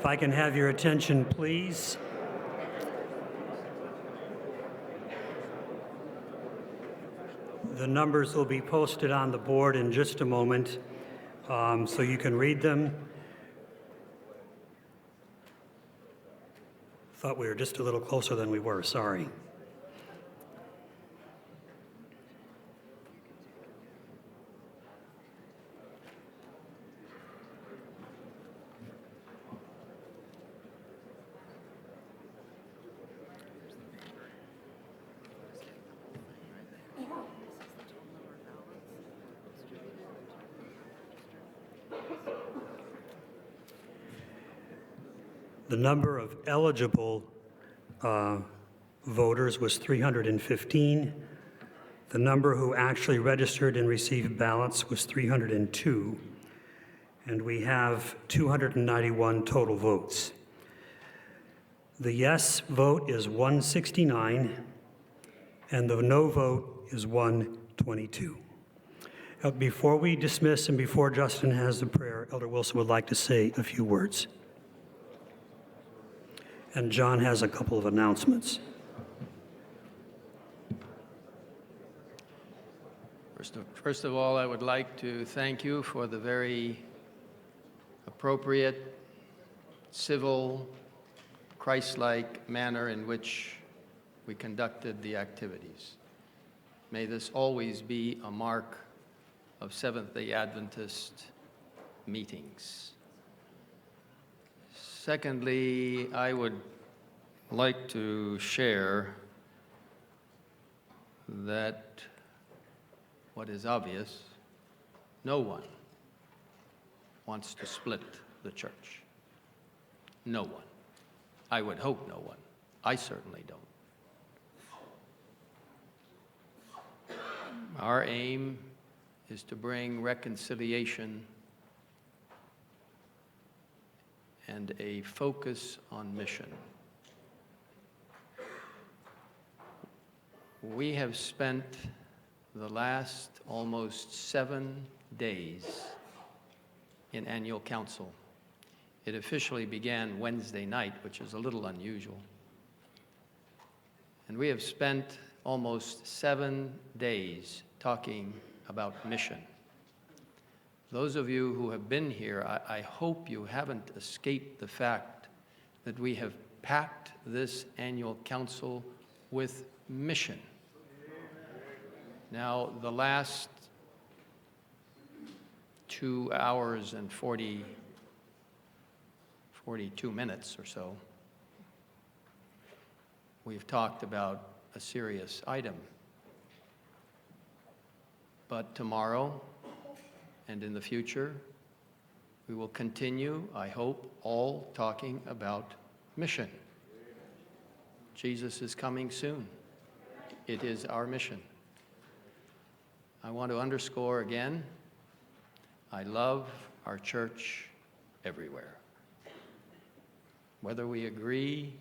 If I can have your attention, please. The numbers will be posted on the board in just a moment, so you can read them. Thought we were just a little closer than we were, sorry. The number of eligible voters was 315. The number who actually registered and received ballots was 302. And we have 291 total votes. The yes vote is 169, and the no vote is 122. Before we dismiss and before Justin has the prayer, Elder Wilson would like to say a few words. And John has a couple of announcements. First of all, I would like to thank you for the very appropriate, civil, Christ-like manner in which we conducted the activities. May this always be a mark of Seventh-day Adventist meetings. Secondly, I would like to share that what is obvious, no one wants to split the church. No one. I would hope no one. I certainly don't. Our aim is to bring reconciliation and a focus on mission. We have spent the last almost 7 days in annual council. It officially began Wednesday night, which is a little unusual. And we have spent almost 7 days talking about mission. Those of you who have been here, I hope you haven't escaped the fact that we have packed this annual council with mission. Now, the last 2 hours and 42 minutes or so, we've talked about a serious item. But tomorrow and in the future, we will continue, I hope, all talking about mission. Jesus is coming soon. It is our mission. I want to underscore again, I love our church everywhere. Whether we agree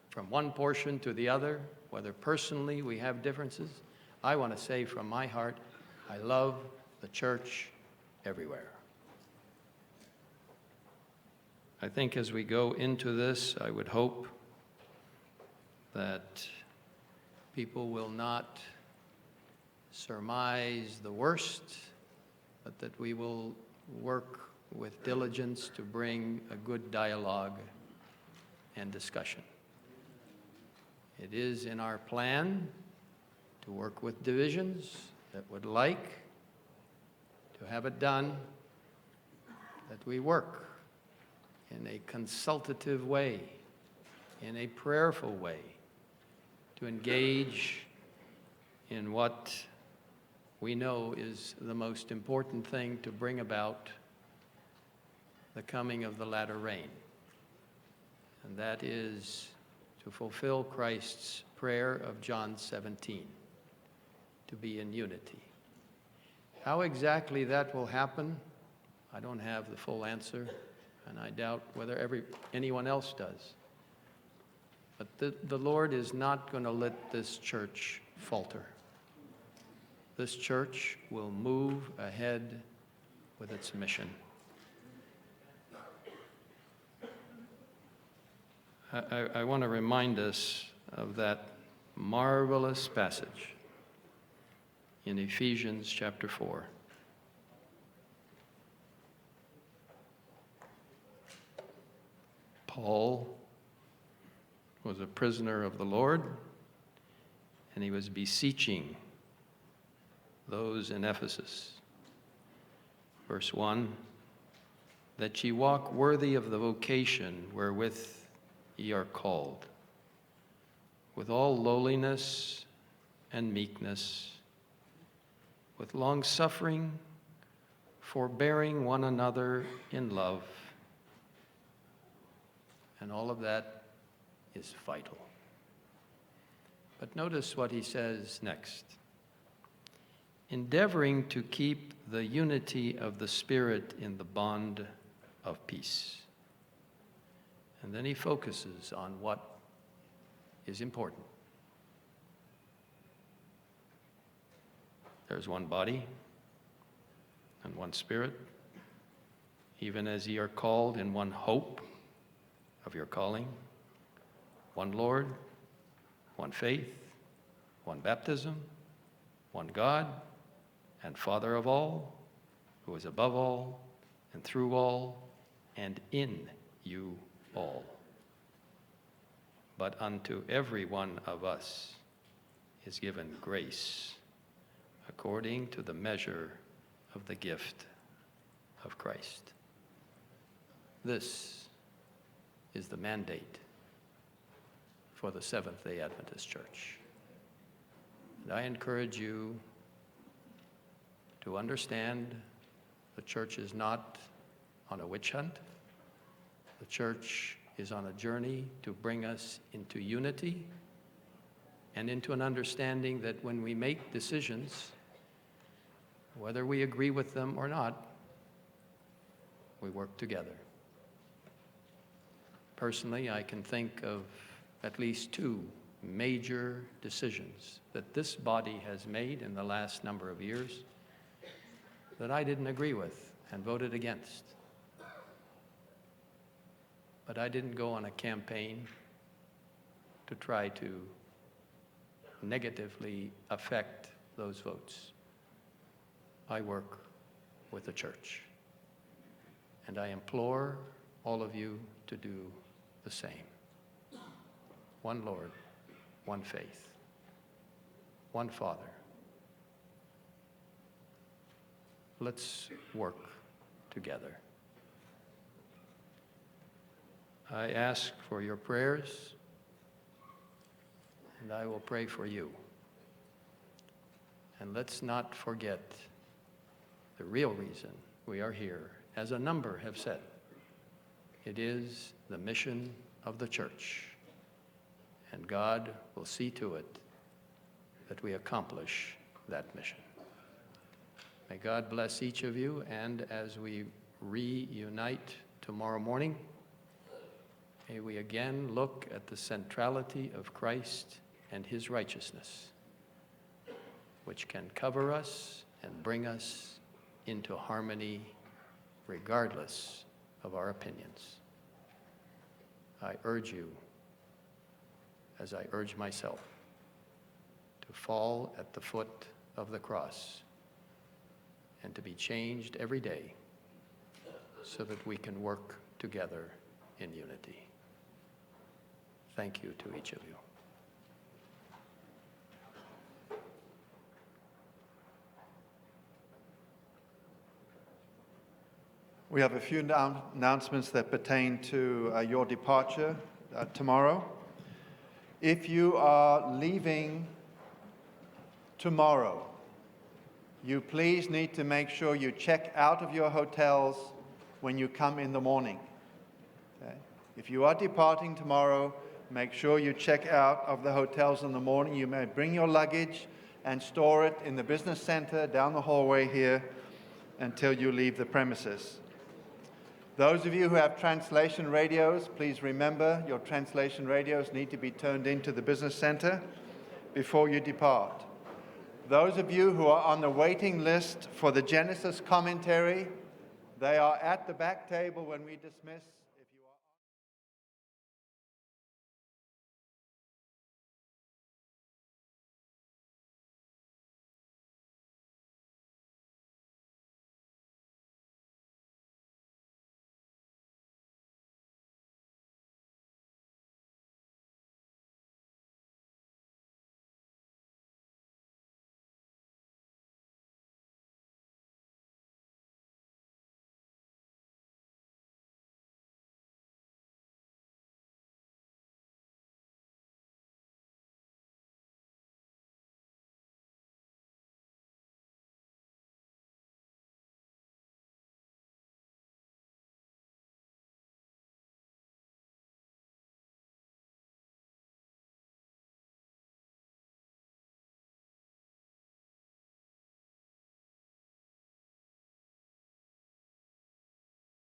from one portion to the other, whether personally we have differences, I want to say from my heart, I love the church everywhere. I think as we go into this, I would hope that people will not surmise the worst, but that we will work with diligence to bring a good dialogue and discussion. It is in our plan to work with divisions that would like to have it done, that we work in a consultative way, in a prayerful way, to engage in what we know is the most important thing to bring about the coming of the latter rain. And that is to fulfill Christ's prayer of John 17, to be in unity. How exactly that will happen, I don't have the full answer, and I doubt whether anyone else does. But the Lord is not going to let this church falter. This church will move ahead with its mission. I want to remind us of that marvelous passage in Ephesians chapter 4. Paul was a prisoner of the Lord, and he was beseeching those in Ephesus. Verse 1, that ye walk worthy of the vocation wherewith ye are called, with all lowliness and meekness, with long-suffering, forbearing one another in love. And all of that is vital. But notice what he says next. Endeavoring to keep the unity of the Spirit in the bond of peace. And then he focuses on what is important. There's one body and one Spirit, even as ye are called in one hope of your calling, one Lord, one faith, one baptism, one God and Father of all, who is above all and through all and in you all. But unto every one of us is given grace according to the measure of the gift of Christ. This is the mandate for the Seventh-day Adventist Church. And I encourage you to understand the church is not on a witch hunt. The church is on a journey to bring us into unity and into an understanding that when we make decisions, whether we agree with them or not, we work together. Personally, I can think of at least two major decisions that this body has made in the last number of years that I didn't agree with and voted against. But I didn't go on a campaign to try to negatively affect those votes. I work with the church, and I implore all of you to do the same. One Lord, one faith, one Father. Let's work together. I ask for your prayers, and I will pray for you. And let's not forget the real reason we are here, as a number have said. It is the mission of the church, and God will see to it that we accomplish that mission. May God bless each of you, and as we reunite tomorrow morning, may we again look at the centrality of Christ and his righteousness, which can cover us and bring us into harmony regardless of our opinions. I urge you, as I urge myself, to fall at the foot of the cross and to be changed every day so that we can work together in unity. Thank you to each of you. We have a few announcements that pertain to your departure tomorrow. If you are leaving tomorrow, you please need to make sure you check out of your hotels when you come in the morning. Okay? If you are departing tomorrow, make sure you check out of the hotels in the morning. You may bring your luggage and store it in the business center down the hallway here until you leave the premises. Those of you who have translation radios, please remember your translation radios need to be turned into the business center before you depart. Those of you who are on the waiting list for the Genesis commentary, they are at the back table when we dismiss.